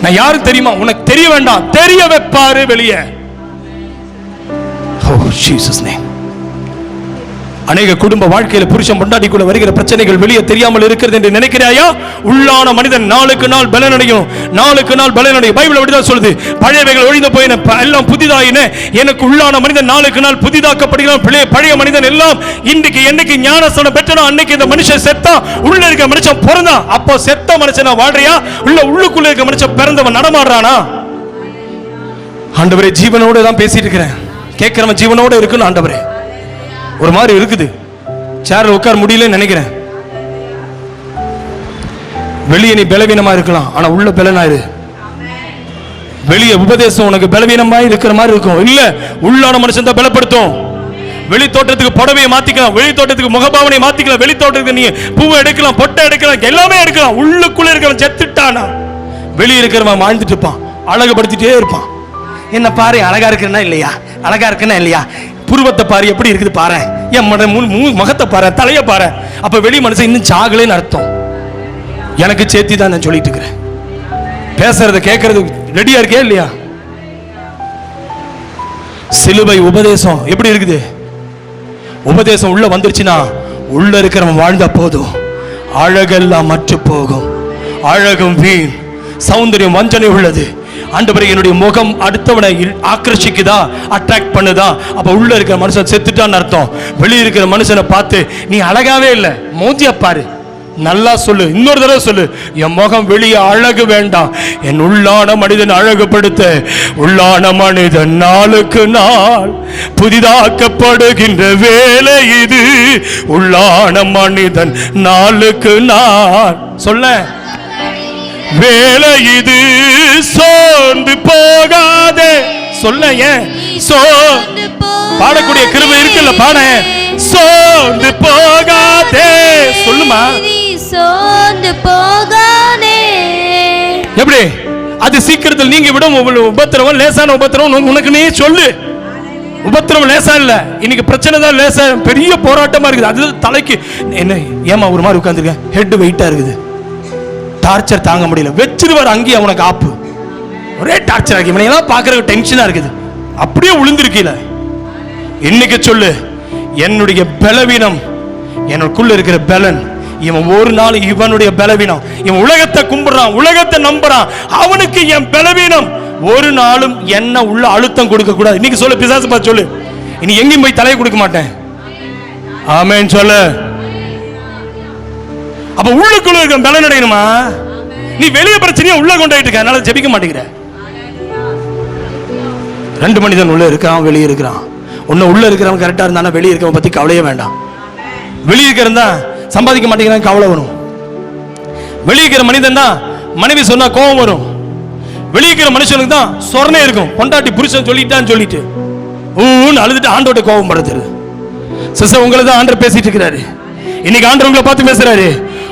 [SPEAKER 1] நான் யாரும் தெரியுமா? உனக்கு தெரிய வேண்டாம், தெரிய வைப்பாரு வெளியே. ஓ ஜீசஸ் நேம். அநேக குடும்ப வாழ்க்கையில புருஷன் பொண்டாட்டிக்குள்ள வருகிற பிரச்சனைகள் வெளியே தெரியாமல் இருக்கிறது என்று நினைக்கிறாயா? உள்ளான மனிதன் நாளுக்கு நாள் பலனடையும், நாளுக்கு நாள் பலனடையும். பைபிள் அப்படிதான் சொல்லுது, பழையவைகள் ஒழிந்து போயின எல்லாம் புதிதாயின. எனக்கு உள்ளான மனிதன் நாளுக்கு நாள் புதிதாக்கப்படுகிறான். பழைய மனிதன் எல்லாம் இன்றைக்கு என்னைக்கு ஞானஸ்நானம் பெற்றனோ அன்னைக்கு இந்த மனுஷன் செத்தா, உள்ள இருக்க மனுஷன் பிறந்தான். அப்போ செத்த மனுஷனா வாழ்றியா? உள்ளுக்குள்ள இருக்க மனுஷன் பிறந்தவன் நடமாடுறானா? ஆண்டவரே, ஜீவனோடு தான் பேசிட்டு இருக்கிறேன். கேட்கிறவன் ஜீவனோடு இருக்குன்னு ஆண்டவரே. ஒரு மாதிரி இருக்குது, சேர்ல உட்கார முடியலன்னு நினைக்கிறேன். வெளியே நீ பலவீனமா இருக்கலாம், ஆனா உள்ள பலனாயிரு. வெளியே உபதேசம் உனக்கு பலவீனமா இருக்கிற மாதிரி இருக்கும், இல்ல உள்ளான மனுஷன் தான் பலப்படுத்தும். வெளி தோட்டத்துக்கு புடவையை மாத்திக்கலாம், வெளி தோட்டத்துக்கு முகபாவனை மாத்திக்கலாம், வெளி தோட்டத்துக்கு நீ பூவை எடுக்கலாம், பொட்டை எடுக்கலாம், எல்லாமே எடுக்கலாம். உள்ளுக்குள்ள இருக்கிறவன் செத்துட்டானா, வெளியே இருக்கிறவன் வாழ்ந்துட்டு இருப்பான், அழகுபடுத்திட்டே இருப்பான். என்ன பாரு, அழகா இருக்குன்னா இல்லையா, அழகா இருக்குன்னா இல்லையா, புருவத்தை பாரு எப்படி இருக்குது பாரு, என் முகத்தை பாரு, தலையை பாரு. அப்ப வெளி மனுஷன் இன்னும் சாகலேன்னு அர்த்தம். எனக்கு சேர்த்தி தான் நான் சொல்லிட்டு இருக்கிறேன். பேசுறத கேட்கறது ரெடியா இருக்கே இல்லையா? சிலுவை உபதேசம் எப்படி இருக்குது? உபதேசம் உள்ள வந்துருச்சுன்னா உள்ள இருக்கிறவன் வாழ்ந்தா போதும், அழகெல்லாம் மற்று போகும். அழகும் வீண், சௌந்தரியம் வஞ்சனை உள்ளது. ஆண்டவரே, என்னுடைய முகம் அடுத்தவனை ஆக்கர்ஷிக்குதா, அட்ராக்ட் பண்ணுதா? அப்ப உள்ள இருக்கிற மனுஷன் செத்துட்டான்னு அர்த்தம். வெளியே இருக்கிற மனுஷனை பார்த்து நீ அழகாவே இல்லை, மூஞ்சிய பாரு, நல்லா சொல்லு, இன்னொரு தடவை சொல்லு, என் முகம் வெளியே அழகு வேண்டாம், என் உள்ளான மனிதன் அழகுபடுத்த. உள்ளான மனிதன் நாளுக்கு நாள் புதிதாக்கப்படுகின்ற வேலை இது. உள்ளான மனிதன் நாளுக்கு நாள் சொல்ல வேலை இது, சோர்ந்து போகாதே. சொல்ல ஏன் பாடக்கூடிய கிருபை இருக்குல்ல, பாட சோர்ந்து போகாதே. சொல்லுமா, சோர்ந்து போகாதே. எப்படி? அது சீக்கிரத்தில் நீங்க விடும் உபத்திரவம், லேசான உபத்திரவம் உனக்கு நீ சொல்லு. உபத்திரவம் லேசா இல்ல, இன்னைக்கு பிரச்சனை தான் லேசா, பெரிய போராட்டமா இருக்குது. அது தலைக்கு என்ன ஏமா ஒரு மாதிரி உட்கார்ந்துருக்கேன், ஹெட் வெயிட்டா இருக்குது, டார்ச்சர் தாங்க முடியல, வச்சிருவார் அங்கேயே அவனுக்கு ஆப்பு, ஒரே டார்ச்சர் ஆகி இவனையெல்லாம் பார்க்கறதுக்கு டென்ஷனா இருக்குது, அப்படியே விழுந்திருக்கீல. இன்னைக்கு சொல்லு, என்னுடைய பலவீனம், எனக்குள்ள இருக்கிற பலன், இவன் ஒரு நாள் இவனுடைய பலவீனம், இவன் உலகத்தை கும்பிடுறான், உலகத்தை நம்புறான், அவனுக்கு என் பலவீனம் ஒரு நாளும் என்ன உள்ள அழுத்தம் கொடுக்க கூடாது. இன்னைக்கு சொல்லு, பிசாசு பார்த்து சொல்லு, இனி எங்கேயும் போய் தலையை கொடுக்க மாட்டேன். ஆமென் சொல்லு. அப்ப உள்ளுக்குள்ள இருக்க பலன் அடையணுமா? நீ வெளியே பிரச்சனையா உள்ள கொண்டாயிட்டு இருக்க, அதனால ஜெபிக்க மாட்டேங்கிற. ரெண்டு மனிதன் உள்ள இருக்கிறான், வெளியே இருக்கிறான். ஒன்னு உள்ள இருக்கிறவன் கரெக்டா இருந்தானா வெளியே இருக்கவன் பத்தி கவலையே வேண்டாம். வெளியே இருக்கிறதா சம்பாதிக்க மாட்டேங்கிறான், கவலை வரும். வெளியே இருக்கிற மனிதன் தான் மனைவி சொன்னா கோபம் வரும். வெளியே இருக்கிற மனுஷனுக்கு தான் சொரணை இருக்கும், பொண்டாட்டி புருஷன் சொல்லிட்டான்னு சொல்லிட்டு ஊன்னு அழுதுட்டு ஆண்டோட கோபம் படுத்துரு. சிஸ்டர், உங்களை தான் ஆண்டர் பேசிட்டு இருக்கிறாரு. இன்னைக்கு ஆண்டர் உங்களை பார்த்து பேசுறாரு.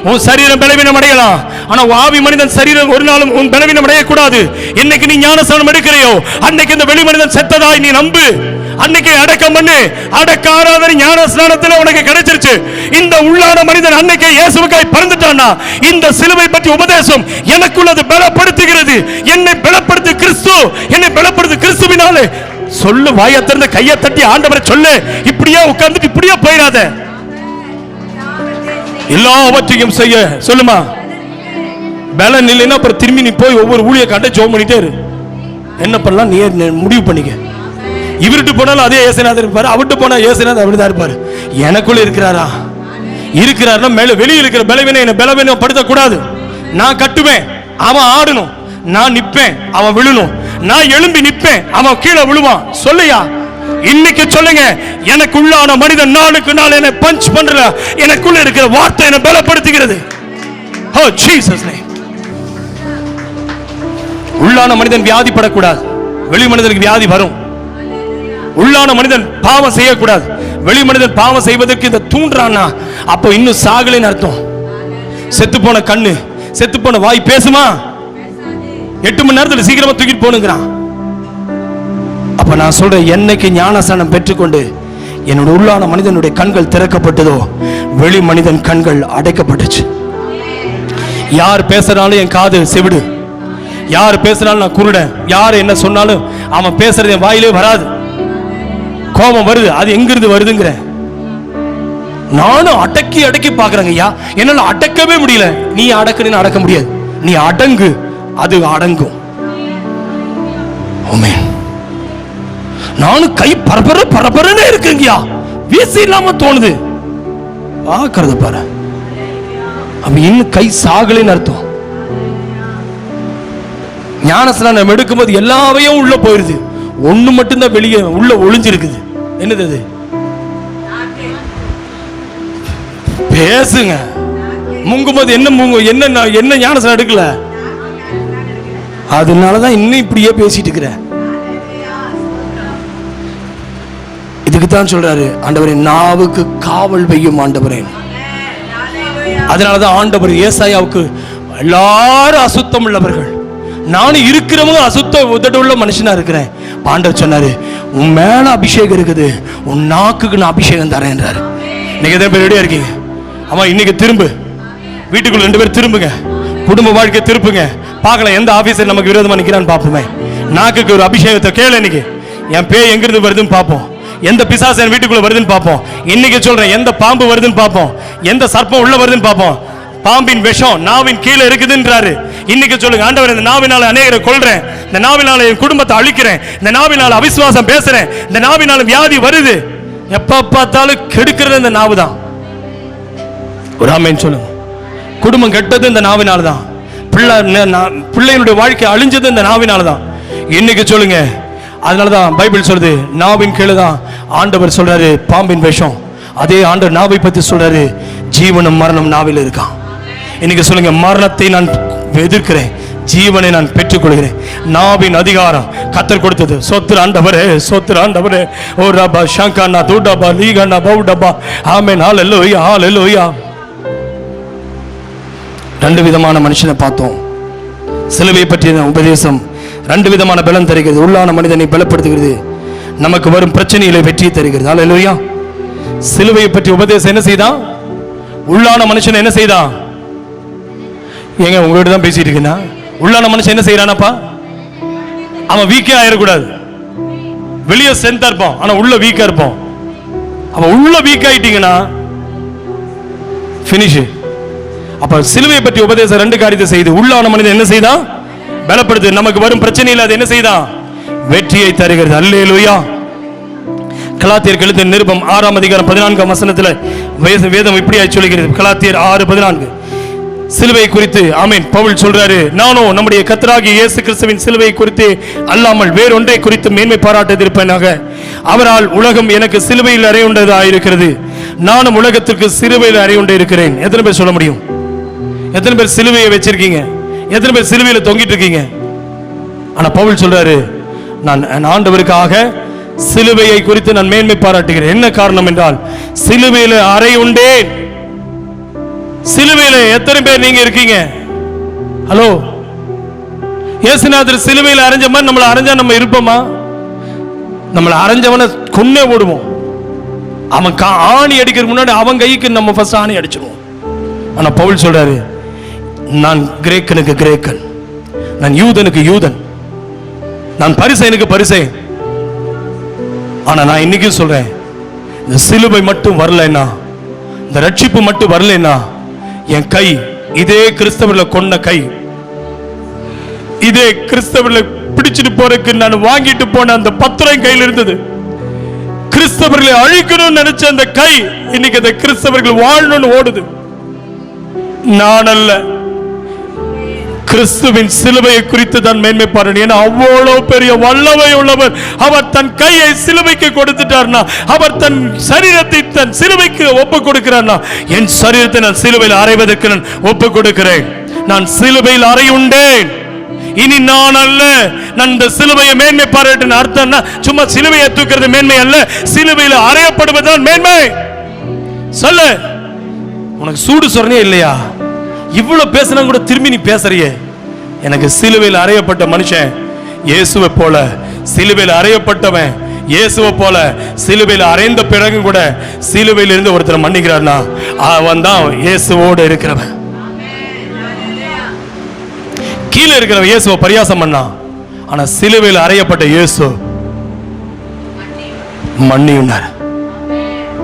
[SPEAKER 1] உன் சரீரம் பலவீனம் அடையலாம், ஆனா ஆவி மனிதன் சரீரம் ஒரு நாளும் உன் பலவீனம் அடையக்கூடாது. இன்னைக்கு நீ ஞானஸ்நானம் எடுக்கிறையோ அன்னைக்கு இந்த வெளி மனிதன் செத்ததாய் நீ நம்பு. அன்னைக்கு அடக்கம் பண்ணு. அடக்க ஆராதனை ஞானஸ்நானத்துல உனக்கு கிடைச்சிருச்சு. இந்த உள்ளான மனிதன் அன்னைக்கு இயேசுவுக்காய் பறந்துட்டானா, இந்த சிலுவை பற்றி உபதேசம் எனக்குள்ளது பலப்படுத்துகிறது. என்னை பலப்படுத்து கிறிஸ்து, என்னை பலப்படுத்து கிறிஸ்துவினாலே. சொல்லு, வாயை திறந்து கையை தட்டி ஆண்டவரை சொல்லு. இப்படியே உட்கார்ந்துட்டு இப்படியே போயிடாத, எல்லாவற்றையும் செய்ய சொல்லுமா. பலன் இல்லைன்னா அப்புறம் திரும்பி நீ போய் ஒவ்வொரு ஊழிய காட்ட ஜெபம் பண்ணிட்டே இரு. என்ன பண்ணலாம் நீ முடிவு பண்ணிக்க. இவர்கிட்ட போனாலும் அதே இயேசுநாதர் இருப்பாரு, அவர்கிட்ட போனா இயேசுநாதர் அப்படிதான் இருப்பாரு. எனக்குள்ள இருக்கிறாரா? இருக்கிறாருன்னா மேல வெளியே இருக்கிற பலவீனம் என்ன பலவீனப்படுத்த கூடாது. நான் கட்டுவேன், அவன் ஆடணும். நான் நிப்பேன், அவன் விழணும். நான் எழும்பி நிப்பேன், அவன் கீழே விழுவான். சொல்லையா, இன்னைக்கு சொல்லுங்க, எனக்குள்ளான மனிதன் நாளுக்கு நாள் என்னை பஞ்ச் பண்ற, எனக்குள்ள இருக்கிற வார்த்தை என்னை பலப்படுத்துகிறது. ஓ ஜீசஸ் நேம். உள்ளான மனிதன் வியாதிப்படக்கூடாது, வெளி மனிதனுக்கு வியாதி வரும். உள்ளான மனிதன் பாவம் செய்யக்கூடாது, வெளி மனிதன் பாவம் செய்வதற்கு இந்த தூண்டுறான்னா அப்போ இன்னும் சாகலைன்னு அர்த்தம். செத்து போன கண்ணு, செத்து போன வாய் பேசுமா? 8 மணி நேரத்தில் சீக்கிரமா தூக்கிட்டு போனுங்கிறான். அப்ப நான் சொல்றேன், என்னைக்கு ஞானஸ்நானம் பெற்றுக்கொண்டு என்னோட உள்ளான மனிதனுடைய கண்கள் திறக்கப்பட்டதோ, வெளி மனிதன் கண்கள் அடைக்கப்பட்டுச்சு. யார் பேசுறாலும் என் காது செவிடு, யார் பேசுறாலும் நான் குருடன், யார் என்ன சொன்னாலும் அவன் பேசுறது என் வாயிலே வராது. கோபம் வருது, அது எங்கிருந்து வருதுங்கிற நானும் அடக்கி அடக்கி பாக்குறேங்க. ஐயா, என்னால அடக்கவே முடியல. நீ அடக்குன்னு அடக்க முடியாது, நீ அடங்கு, அது அடங்கும். நானும் கை பரபர பரபரனே இருக்குங்கயா, வீசி இல்லாம தோணுது. பாக்குறத பாரு, அப்ப இன்னும் கை சாகலைன்னு அர்த்தம். ஞானஸ்நானம் எடுக்கும்போது எல்லாவையும் உள்ள போயிருது, ஒண்ணு மட்டும்தான் வெளியே உள்ள ஒளிஞ்சிருக்குது. என்னது அது? பேசுங்க. முங்கும்போது என்ன முங்கும்? என்ன ஞானஸ்நானம் எடுக்கல, அதனாலதான் இன்னும் இப்படியே பேசிட்டு இருக்கிற. இதுக்கு தான் சொல்றாரு ஆண்டவரே, நாவுக்கு காவல் வையும் ஆண்டவரே. அதனாலதான் ஆண்டவர் ஏசாயாவுக்கு எல்லாரும் அசுத்தம் உள்ளவர்கள், நானும் இருக்கிறவங்க அசுத்த உதடு உள்ள மனுஷனா இருக்கிறேன். ஆண்டவர் சொன்னாரு, உன் மேல அபிஷேகம் இருக்குது, உன் நாக்குக்கு நான் அபிஷேகம் தரேன்றாரு. நீங்க எத்தனை பேர் ரெடியா இருக்கீங்க? ஆமா, இன்னைக்கு திரும்பு, வீட்டுக்குள்ள 2 பேர் திரும்புங்க, குடும்ப வாழ்க்கை திருப்புங்க. பார்க்கலாம் எந்த ஆபீசர் நமக்கு விரோதமா நிக்கிறான்னு பார்ப்போமே. நாக்குக்கு ஒரு அபிஷேகத்தை கேளு. இன்னைக்கு என் பேய் எங்கிருந்து வருதுன்னு பார்ப்போம், எந்த பிசாசு என் வீட்டுக்குள்ள வருதுன்னு பார்ப்போம். இன்னைக்கு சொல்றேன், எந்த பாம்பு வருதுன்னு பார்ப்போம், எந்த சர்ப்பம் உள்ள வருதுன்னு பார்ப்போம். பாம்பின் விஷம் நாவின் கீழே இருக்குதுன்றாரு. இன்னைக்கு சொல்லுங்க, ஆண்டவர், இந்த நாவினால அநேகரை கொல்றேன், இந்த நாவினால என் குடும்பத்தை அழிக்கிறேன், இந்த நாவினால அவிசுவாசம் பேசுறேன், இந்த நாவினால வியாதி வருது. எப்ப பார்த்தாலும் கெடுக்கிறது இந்த நாவு தான். ஒரு ஆமென் சொல்லுங்க. குடும்பம் கெட்டது இந்த நாவினால தான், பிள்ளைகளுடைய வாழ்க்கை அழிஞ்சது இந்த நாவினால தான். இன்னைக்கு சொல்லுங்க, அதனாலதான் பைபிள் சொல்றது, நாவின் கீழே தான் ஆண்டவர் சொல்றாரு பாம்பின் விஷம். அதே ஆண்டவர் நாவை பத்தி சொல்றாரு, ஜீவனும் மரணம் நாவில் இருக்கான். இன்னைக்கு சொல்லுங்க, மரணத்தை நான் எதிர்க்கிறேன், ஜீவனை நான் பெற்றுக்கொள்கிறேன். நாவின் அதிகாரம் கர்த்தர் கொடுத்தது. சோத்திர ஆண்டவரே, சோத்திர ஆண்டவரே. ஓ ரபா ஷங்கனா தூடபா லீகனா பவுடபா. ஆமென். ஹல்லேலூயா, ஹல்லேலூயா. 2 விதமான மனுஷனை பார்த்தோம். சிலுவை பற்றிய உபதேசம் 2 விதமான பலன் தருகிறது. உள்ளான மனிதனை பலப்படுத்துகிறது, நமக்கு வரும் பிரச்சனைகளை வெற்றி தருகிறது. ஹல்லேலூயா. சிலுவையை பற்றி உபதேசம் என்ன செய்தான்? உள்ளான மனுஷன் என்ன செய்தான்? ஏங்க உங்களோட தான் பேசிட்டு இருக்கேன்னா, உள்ளான மனுஷன் என்ன செய்யறானப்பா? அவன் வீக்கே ஆயிடக்கூடாது. வெளியே ஸ்ட்ரென்த்தா இருப்பான், ஆனா உள்ள வீக்கா இருப்பான். அவன் உள்ள வீக் ஆயிட்டீங்கன்னா பினிஷ். அப்ப சிலுவையை பற்றி உபதேசம் 2 காரியத்தை செய்து உள்ளான மனிதன் என்ன செய்தான்? பலப்படுத்து. நமக்கு வரும் பிரச்சனையில் அது என்ன செய்தான்? வெற்றியை தருகிறது. அல்லேலூயா. கலாத்தியர் எழுதிய நிருபம் 6ஆம் அதிகாரம் 14ஆம் வசனத்தில் வேதம் இப்படியாய் சொல்கிறது. கலாத்தியர் 6:14 சிலுவை குறித்து ஆமென் பவுல் சொல்றாரு, நானோ நம்முடைய கர்த்தராகிய இயேசு கிறிஸ்துவின் சிலுவை குறித்து அல்லாமல் வேறொன்றை குறித்து மேன்மை பாராட்டாதிருப்பேனாக. அவரால் உலகம் எனக்கு சிலுவையில் அறையுண்டதாயிருக்கிறது, நானும் உலகத்திற்கு சிலுவையில் அறையுண்டே இருக்கிறேன். எத்தனை பேர் சொல்ல முடியும்? எத்தனை பேர் சிலுவையை வச்சிருக்கீங்க? எத்தனை பேர் சிலுவையில் தொங்கிட்டு இருக்கீங்க? ஆனா பவுல் சொல்றாரு, நான் ஆண்டவருக்காக சிலுவையை குறித்து நான் மேன்மை பாராட்டுகிறேன். என்ன காரணம் என்றால், சிலுவையில் அறையுண்டேன். சிலுவையில் எத்தனை பேர் நீங்க இருக்கீங்க? ஹலோ, இயேசுநாதர் சிலுவையில் அரைஞ்ச மாதிரி நம்மளை அரைஞ்சா நம்ம இருப்போமா? நம்மளை அரைஞ்சவனை கொன்னே ஓடுவோம். அவன் ஆணி அடிக்கிற முன்னாடி அவன் கைக்கு நம்ம ஃபர்ஸ்ட் ஆணி அடிச்சிடுவோம். ஆனா பவுல் சொல்றாரு, நான் கிரேக்கனுக்கு கிரேக்கன், நான் யூதனுக்கு யூதன், நான் பரிசேயனுக்கு பரிசேயன். ஆனா நான் இன்னைக்கு சொல்றேன், இந்த சிலுவை மட்டும் வரலைன்னா, இந்த ரட்சிப்பு மட்டும் வரலைன்னா, என் கை இதே கிறிஸ்தவர்களை கொன்ன கை, இதே கிறிஸ்தவர்களை பிடிச்சிட்டு போறதுக்கு நான் வாங்கிட்டு போன அந்த பத்திரம் கையில் இருந்தது. கிறிஸ்தவர்களை அழிக்கணும்னு நினைச்ச அந்த கை இன்னைக்கு அந்த கிறிஸ்தவர்கள் வாழணும்னு ஓடுது. நான் அல்ல, கிறிஸ்துவின் சிலுவையை குறித்து தான் மேன்மை பாருங்க. ஏன்னா அவ்வளவு பெரிய வல்லமை உள்ளவர். அவர் தன் கையை சிலுவைக்கு கொடுத்துட்டார்னா, அவர் தன் சரீரத்தை தன் சிலுவைக்கு ஒப்பு கொடுக்கிறார்னா, என் சரீரத்தை நான் சிலுவையில் அறைவதற்கு நான் ஒப்பு கொடுக்கிறேன். நான் சிலுவையில் அறையுண்டேன். இனி நான் அல்ல, நான் இந்த சிலுவையை மேன்மை பாராட்டின அர்த்தம்னா சும்மா சிலுவையை தூக்கிறது மேன்மை அல்ல, சிலுவையில் அறையப்படுவதுதான் மேன்மை. சொல்லு, உனக்கு சூடு சொரணே இல்லையா? இவ்வளவு பேசினா கூட திரும்பி நீ பேசுறியே. எனக்கு சிலுவையில் அறையப்பட்ட மனுஷன் இயேசுவை போல, சிலுவையில் அறையப்பட்டவன் இயேசுவை போல, சிலுவையில் அறைந்த பிறகு கூட சிலுவையில் இருந்து ஒருத்தர் மன்னிக்கிறார்னா அவன் தான் இயேசுவோடு இருக்கிறவன். கீழே இருக்கிறவன் இயேசுவை பரியாசம் பண்ணா, ஆனா சிலுவையில் அறையப்பட்ட இயேசு மன்னியுனார்.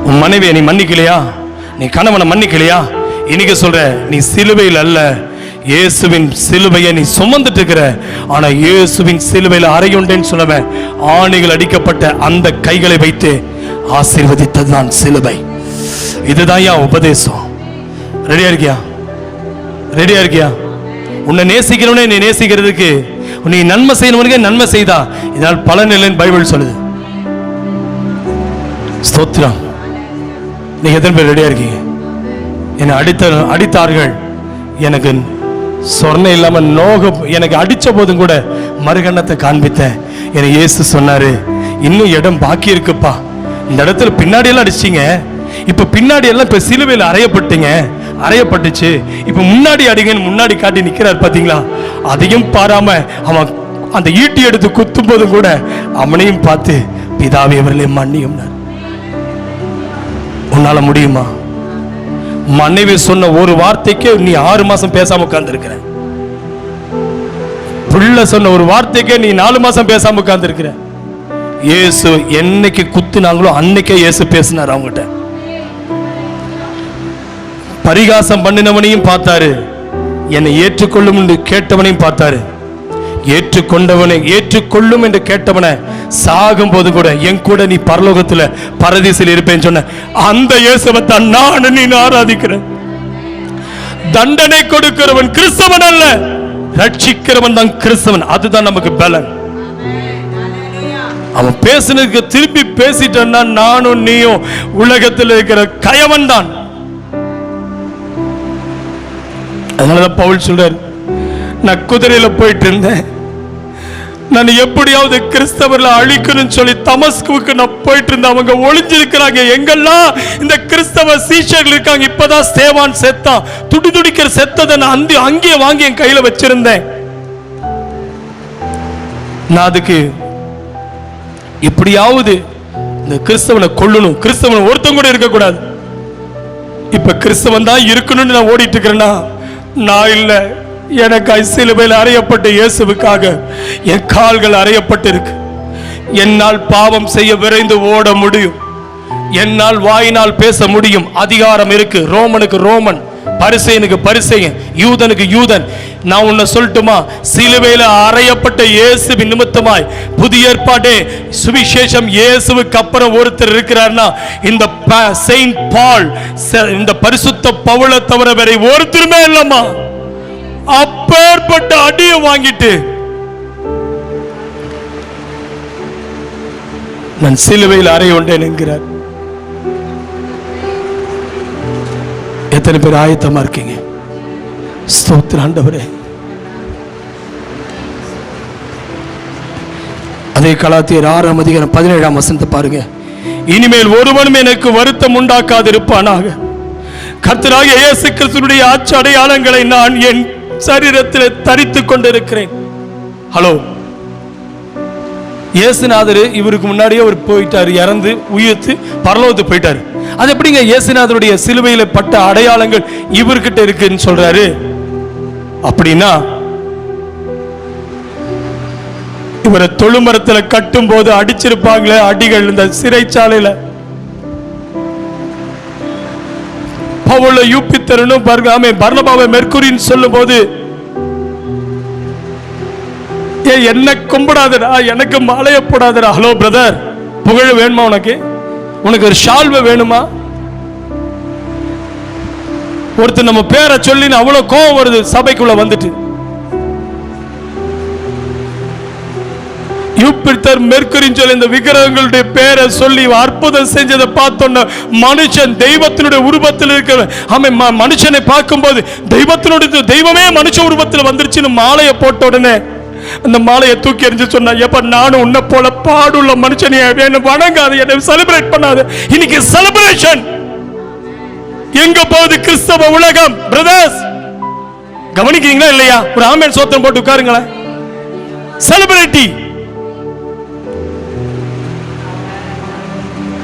[SPEAKER 1] உன் மனைவியை நீ மன்னிக்கலையா? நீ கணவனை மன்னிக்கலையா? இன்னைக்கு சொல்ற, நீ சிலுவையில் அல்ல, இயேசுவின் சிலுவையை நீ சுமந்துட்டு இருக்கிற. ஆனா இயேசுவின் சிலுவையில் அறையுண்டேன்னு சொல்லுவேன். ஆணிகள் அடிக்கப்பட்ட அந்த கைகளை வைத்து ஆசீர்வதித்ததுதான் சிலுவை. இதுதான் யா உபதேசம். ரெடியா இருக்கியா? ரெடியா இருக்கியா? உன்னை நேசிக்கிறவனே நீ நேசிக்கிறதுக்கு, நீ நன்மை செய்யணும்னு நன்மை செய்தா இதனால் பலன் இல்லைன்னு பைபிள் சொல்லுது. ஸ்தோத்திரம். நீங்க எத்தனை பேர் ரெடியா இருக்கீங்க? என்னை அடித்தார்கள், எனக்கு சொர்ணம் இல்லாம நோக, எனக்கு அடிச்ச போதும் கூட மறுகண்ணத்தை காண்பித்தேன். என இயேசு சொன்னாரு, இன்னும் இடம் பாக்கி இருக்குப்பா. இந்த இடத்துல பின்னாடி எல்லாம் அடிச்சிங்க, இப்ப பின்னாடி எல்லாம் இப்ப சிலுவையில் அறையப்பட்டீங்க, அறையப்பட்டுச்சு, இப்ப முன்னாடி அடிங்கன்னு முன்னாடி காட்டி நிக்கிறார் பாத்தீங்களா? அதையும் பாராம அவன் அந்த ஈட்டி எடுத்து குத்தும் போதும் கூட அவனையும் பார்த்து, பிதாவே அவர்களே மன்னியும். உன்னால முடியுமா? மனைவி சொன்ன ஒரு வார்த்தைக்கு நீ 6 மாசம் பேசாம உட்கார்ந்து இருக்கிற. புள்ள சொன்ன ஒரு வார்த்தைக்கே நீ 4 மாசம் பேசாம உட்கார்ந்து இருக்கிற. இயேசு என்னைக்கு குத்துனாங்களோ அன்னைக்கே இயேசு பேசினார் அவங்ககிட்ட. பரிகாசம் பண்ணினவனையும் பார்த்தாரு, என்னை ஏற்றுக்கொள்ளும் என்று கேட்டவனையும் பார்த்தாரு. ஏற்றுக்கொண்டவனை, ஏற்றுக்கொள்ளும் என்று கேட்டவனை சாகும் போது கூட என் கூட நீ பரலோகத்தில் பரதீசில் இருப்பேன்னு சொன்ன அந்த இயேசுவை தான் நான் நீ ஆராதிக்கிறேன். தண்டனை கொடுக்கிறவன் கிறிஸ்தவன் அல்ல, ரட்சிக்கிறவன் தான் கிறிஸ்தவன். அதுதான் நமக்கு பலன். அவன் பேசினதுக்கு திருப்பி பேசிட்டான்னா நானும் நீயும் உலகத்தில் இருக்கிற கயவன் தான். அதனாலதான் பவுல் சொல்றார், நான் குதிரையில போயிட்டு இருந்தேன், நான் எப்படியாவது கிறிஸ்தவர்களை அழிக்கணும்னு சொல்லி தமஸ்குவுக்கு நான் போயிட்டு இருந்தேன். அவங்க ஒளிஞ்சிருக்கிறாங்க, எங்கெல்லாம் இந்த கிறிஸ்தவ சீஷர்கள் இருக்காங்க. இப்பதான் ஸ்தேவான் செத்தான், துடி துடிக்கிற செத்ததை நான் அங்கேயே வாங்கி என் கையில வச்சிருந்தேன். நான் அதுக்கு எப்படியாவது இந்த கிறிஸ்தவனை கொல்லணும், கிறிஸ்தவன் ஒருத்தன் கூட இருக்கக்கூடாது. இப்ப கிறிஸ்தவன் தான் இருக்கணும்னு நான் ஓடிட்டு இருக்கிறேன்னா நான் இல்லை. எனக்கு சிலுவையில் அறையப்பட்ட இயேசுவுக்காக என் கால்கள் அறையப்பட்டிருக்கு. என்னால் பாவம் செய்ய விரைந்து ஓட முடியும். என்னால் வாயினால் பேச முடியும், அதிகாரம் இருக்கு. ரோமனுக்கு ரோமன், பரிசேயனுக்கு பரிசேயன், யூதனுக்கு யூதன். நான் உன்னை சொல்லட்டுமா, சிலுவையில் அறையப்பட்ட இயேசுவின் நிமித்தமாய் புதிய ஏற்பாடே சுவிசேஷம் இயேசுவுக்கு அப்புறம் ஒருத்தர் இருக்கிறார்னா இந்த செயின்ட் பால், இந்த பரிசுத்த பவுலை தவிர வேற ஒருத்தருமே இல்லம்மா. அப்பேற்பட்ட அடியை வாங்கிட்டு நான் சிலுவையில் அறையுண்டேன் என்கிறார். எத்தனை பேர் ஆயத்தமா இருக்கீங்க? ஸ்தோத்திரம் ஆண்டவரே. அதே கலாத்தியர் 6:17 பாருங்க. இனிமேல் ஒருவனும் எனக்கு வருத்தம் உண்டாக்காது இருப்பானாக. கர்த்தராகிய இயேசு கிறிஸ்துவினுடைய ஆட்சி அடையாளங்களை நான் என் சரீரத்தில் தரித்துக் கொண்டிருக்கிறேன். ஹலோ, இயேசுநாதர் இவருக்கு முன்னாடியே அவர் போயிட்டாரு, இறந்து உயிர்த்து பரலோகத்துக்கு போயிட்டாரு. அது எப்படிங்க இயேசுநாதருடைய சிலுவையில பட்ட அடையாளங்கள் இவர்கிட்ட இருக்குன்னு சொல்றாரு? அப்படின்னா இவரை தொழுமரத்தில் கட்டும் போது அடிச்சிருப்பாங்களே அடிகள், இந்த சிறைச்சாலையில பவுல யூப்பித்தரனும் பர்னபாவை மெர்க்குரின்னு சொல்லும் போது, என்ன கும்பிடாதடா, எனக்கு மாலைய போடாதடா. ஹலோ பிரதர், புகழ் வேணுமா உனக்கு? உனக்கு ஒரு ஷால்வை வேணுமா? ஒருத்தர் நம்ம பேரை சொல்லி அவ்வளவு கோபம் வருது சபைக்குள்ள வந்துட்டு. யூப்பித்தர் மெர்க்குரின்னு சொல்லி இந்த விக்கிரகங்களுடைய பேரை சொல்லி அற்புதம் செஞ்சதை பார்த்தோன்ன மனுஷன் தெய்வத்தினுடைய உருவத்தில் இருக்கிற மனுஷனை பார்க்கும் போது தெய்வமே மனுஷ உருவத்தில் வந்துருச்சுன்னு மாலையை போட்ட உடனே அந்த மாலையை தூக்கி எறிஞ்சு சொன்னா, எப்ப நானும் உன்னை போல பாடுள்ள மனுஷனைய வணங்காது, என்னை செலிப்ரேட் பண்ணாது. இன்னைக்கு செலிப்ரேஷன் எங்க போகுது கிறிஸ்தவ உலகம்? பிரதர்ஸ், கவனிக்கிறீங்களா இல்லையா? ஒரு ஆமென் சோத்திரம் போட்டு உட்காருங்களேன். செலிபிரிட்டி,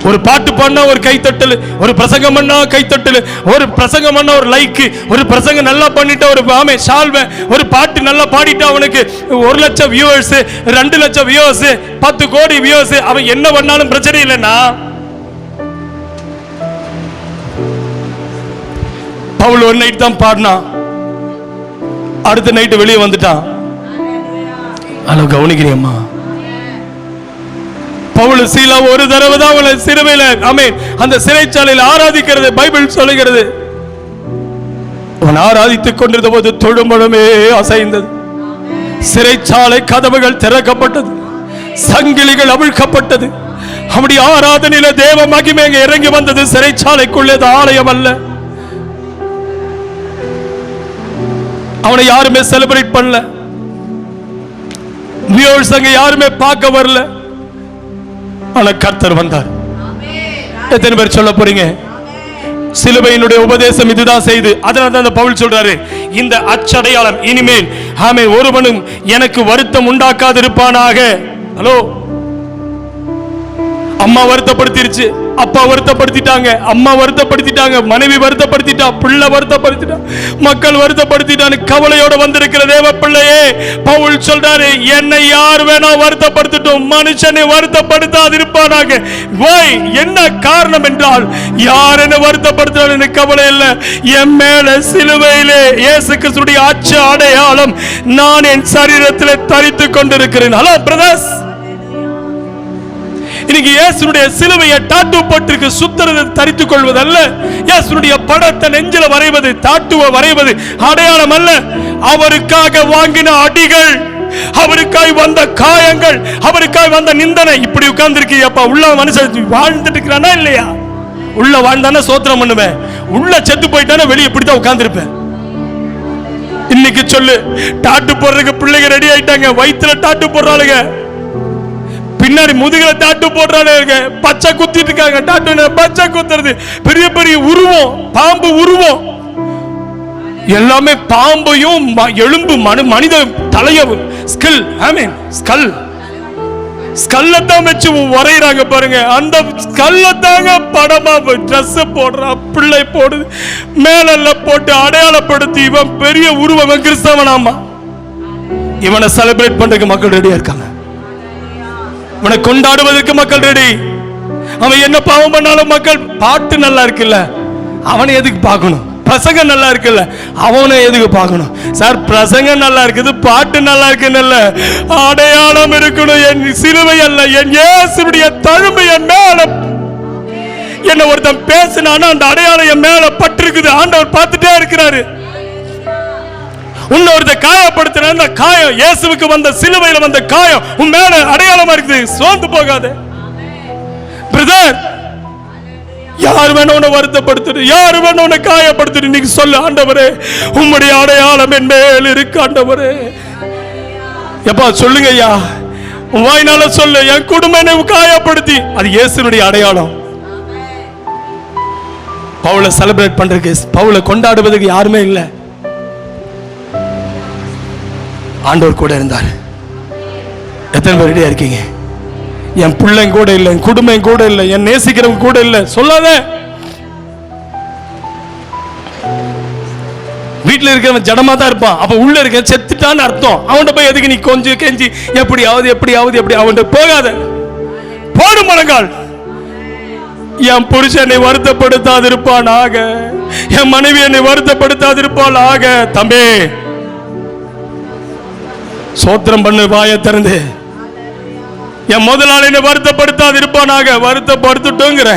[SPEAKER 1] ஒரு பாட்டு பாடினா ஒரு கைத்தட்டல், ஒரு பிரசங்கம் பண்ணா கைத்தட்டல், ஒரு பிரசங்கம் பண்ணா ஒரு லைக், ஒரு பிரசங்கம் நல்லா பண்ணிட்டா ஒரு ஆமே ஷால்வை, ஒரு பாட்டு நல்லா பாடிட்டா அவனுக்கு 1 லட்சம் வியூவர்ஸ், 2 லட்சம் வியூவர்ஸ், 10 கோடி வியூவர்ஸ். அவன் என்ன பண்ணாலும் பிரச்சனை இல்லைன்னா, பவுல் ஒரு நைட் தான் பாடினான், அடுத்த நைட்டு வெளியே வந்துட்டான். ஹலோ, கவனிக்கிறீங்கம்மா? பவுல் சீலா ஒரு தடவை தான் அவளை சிலுவையில அந்த சிறைச்சாலையில் ஆராதிக்கிறது பைபிள் சொல்லுகிறது. அவன் ஆராதித்துக் கொண்டிருந்த போது தொழும்பழமே அசைந்தது, சிறைச்சாலை கதவுகள் திறக்கப்பட்டது, சங்கிலிகள் அவிழ்க்கப்பட்டது. அவனுடைய ஆராதனையில தேவ மகிமை இறங்கி வந்தது. சிறைச்சாலைக்குள்ளே ஆலயம் அல்ல. அவனை யாருமே செலிப்ரேட் பண்ணல, வியூவர்ஸ் அங்க யாருமே பார்க்க வரல. ஆனா கர்த்தர் வந்தார். எத்தனை பேர் சொல்ல போறீங்க? சிலுவையினுடைய உபதேசம் இதுதான் செய்து. அதனால தான் பவுல் சொல்றாரு, இந்த அச்சடையாளம் இனிமேல் ஒருவனும் எனக்கு வருத்தம் உண்டாக்காது இருப்பானாக. ஹலோ, அம்மா வருத்தப்படுத்திருச்சு, அப்பா வருத்தப்படுத்திட்டாங்க, அம்மா வருத்தப்படுத்திட்டாங்க, மனைவி வருத்தப்படுத்திட்டா, பிள்ளை வருத்தப்படுத்திட்டா, மக்கள் வருத்தப்படுத்திட்டான்னு கவலையோட வந்திருக்கிற தேவ பிள்ளையே, பவுல் சொல்றாரு, என்னை யார் வேணா வருத்தப்படுத்தட்டும், மனுஷனை வருத்தப்படுத்தாது இருப்பானாக. என்ன காரணம் என்றால், யார் என்ன வருத்தப்படுத்தினாலும் எனக்கு கவலை இல்லை. என் மேல சிலுவையிலே இயேசு கிறிஸ்துவின் ஆட்சி அடையாளம் நான் என் சரீரத்தில் தரித்துக் கொண்டிருக்கிறேன். ஹலோ பிரதர்ஸ், இன்னைக்கு இயேசுடைய சிலுவையை டாட்டூ போட்டிருக்கு சுத்துறது தரித்துக் கொள்வது அல்ல. இயேசுடைய படத்தை நெஞ்சில வரைவது, டாட்டூவை வரைவது அடையாளம் அல்ல. அவருக்காக வாங்கின அடிகள், அவருக்காய் வந்த காயங்கள், அவருக்காய் வந்த நிந்தனை. இப்படி உட்கார்ந்து இருக்கியப்பா, உள்ள மனுஷன் வாழ்ந்துட்டு இருக்கிறானா இல்லையா? உள்ள வாழ்ந்தானே சோத்திரம் பண்ணுவேன், உள்ள செத்து போயிட்டானே வெளியே இப்படித்தான் உட்கார்ந்து இருப்பேன். இன்னைக்கு சொல்லு, டாட்டூ போடுறதுக்கு பிள்ளைங்க ரெடி ஆயிட்டாங்க, வயிற்றுல டாட்டூ போடுறாளுங்க, பின்னாடி முதுகுல டாட்டூ போடுறாங்க, பச்சை குத்திட்டு இருக்காங்க. டாட்டூ பச்சை குத்துறது, பெரிய பெரிய உருவம், பாம்பு உருவம், எல்லாமே பாம்பையும் எலும்பு மனித தலையவும் ஸ்கில் ஸ்கல் ஸ்கல்லத்தான் வச்சு வரைகிறாங்க பாருங்க. அந்த ஸ்கல்லத்தாங்க படமா ட்ரெஸ் போடுறா பிள்ளை போடுது, மேலெல்லாம் போட்டு அடையாளப்படுத்தி இவன் பெரிய உருவம் கிறிஸ்தவனாமா. இவனை செலிப்ரேட் பண்றதுக்கு மக்கள் ரெடியா இருக்காங்க, இவனை கொண்டாடுவதற்கு மக்கள் ரெடி. அவன் என்ன பாவம் பண்ணாலும் மக்கள் பாட்டு நல்லா இருக்குல்ல, அவனை எதுக்கு பார்க்கணும்? பிரசங்கம் நல்லா இருக்குல்ல, அவனை எதுக்கு பார்க்கணும்? சார் பிரசங்கம் நல்லா இருக்குது, பாட்டு நல்லா இருக்குன்னு அடையாளம் இருக்கணும். என் சிலுவை அல்ல, என் இயேசுவுடைய தழும்பு என் மேல. என்ன ஒருத்தன் பேசினானா அந்த அடையாளம் என் மேல பட்டிருக்குது, ஆண்டவர் பார்த்துட்டே இருக்கிறாரு. உன்னை ஒருத்த காயப்படுத்தின அந்த காயம் இயேசுவுக்கு வந்த சிலுவையில் வந்த காயம் உன் மேல அடையாளமா இருக்குது. சோர்ந்து போகாத பிரதர். யார் வேணும் உன்னை வருத்தப்படுத்துட்டு, யார் வேணும் உன்னை காயப்படுத்துட்டு, நீங்க சொல்லு, ஆண்டவரே உம்முடைய அடையாளம் என் மேல் இருக்கு ஆண்டவரே. எப்பா சொல்லுங்க ஐயா, உன் வாயினால சொல்லு, என் குடும்பம் காயப்படுத்தி, அது இயேசுனுடைய அடையாளம். பவுலை செலிப்ரேட் பண்றதுக்கு, பவுலை கொண்டாடுவதற்கு யாருமே இல்லை. ஆண்டவர் கூட இருந்தார். எத்தனை பேர் ரெடியா இருக்கீங்க? என் பிள்ளைங்க கூட இல்லை, என் குடும்பம் கூட இல்லை, என் நேசிக்கிறவங்க கூட இல்லை சொல்லாத. வீட்டில் இருக்கிறவன் ஜடமா தான் இருப்பான், அப்ப உள்ள இருக்க செத்துட்டான்னு அர்த்தம். அவன்கிட்ட போய் எதுக்கு நீ கொஞ்சம் கெஞ்சி எப்படியாவது எப்படி அவன்கிட்ட போகாத. போடு முழங்கால். என் புருஷனை வருத்தப்படுத்தாதிருப்பானாக, என் மனைவி என்னை வருத்தப்படுத்தாதிருப்பாளாக. தம்பி சோத்திரம் பண்ணு, வாயை திறந்து. என் முதலாளினை வருத்தப்படுத்தாது இருப்பானாக, வருத்தப்படுத்துட்டோங்கிற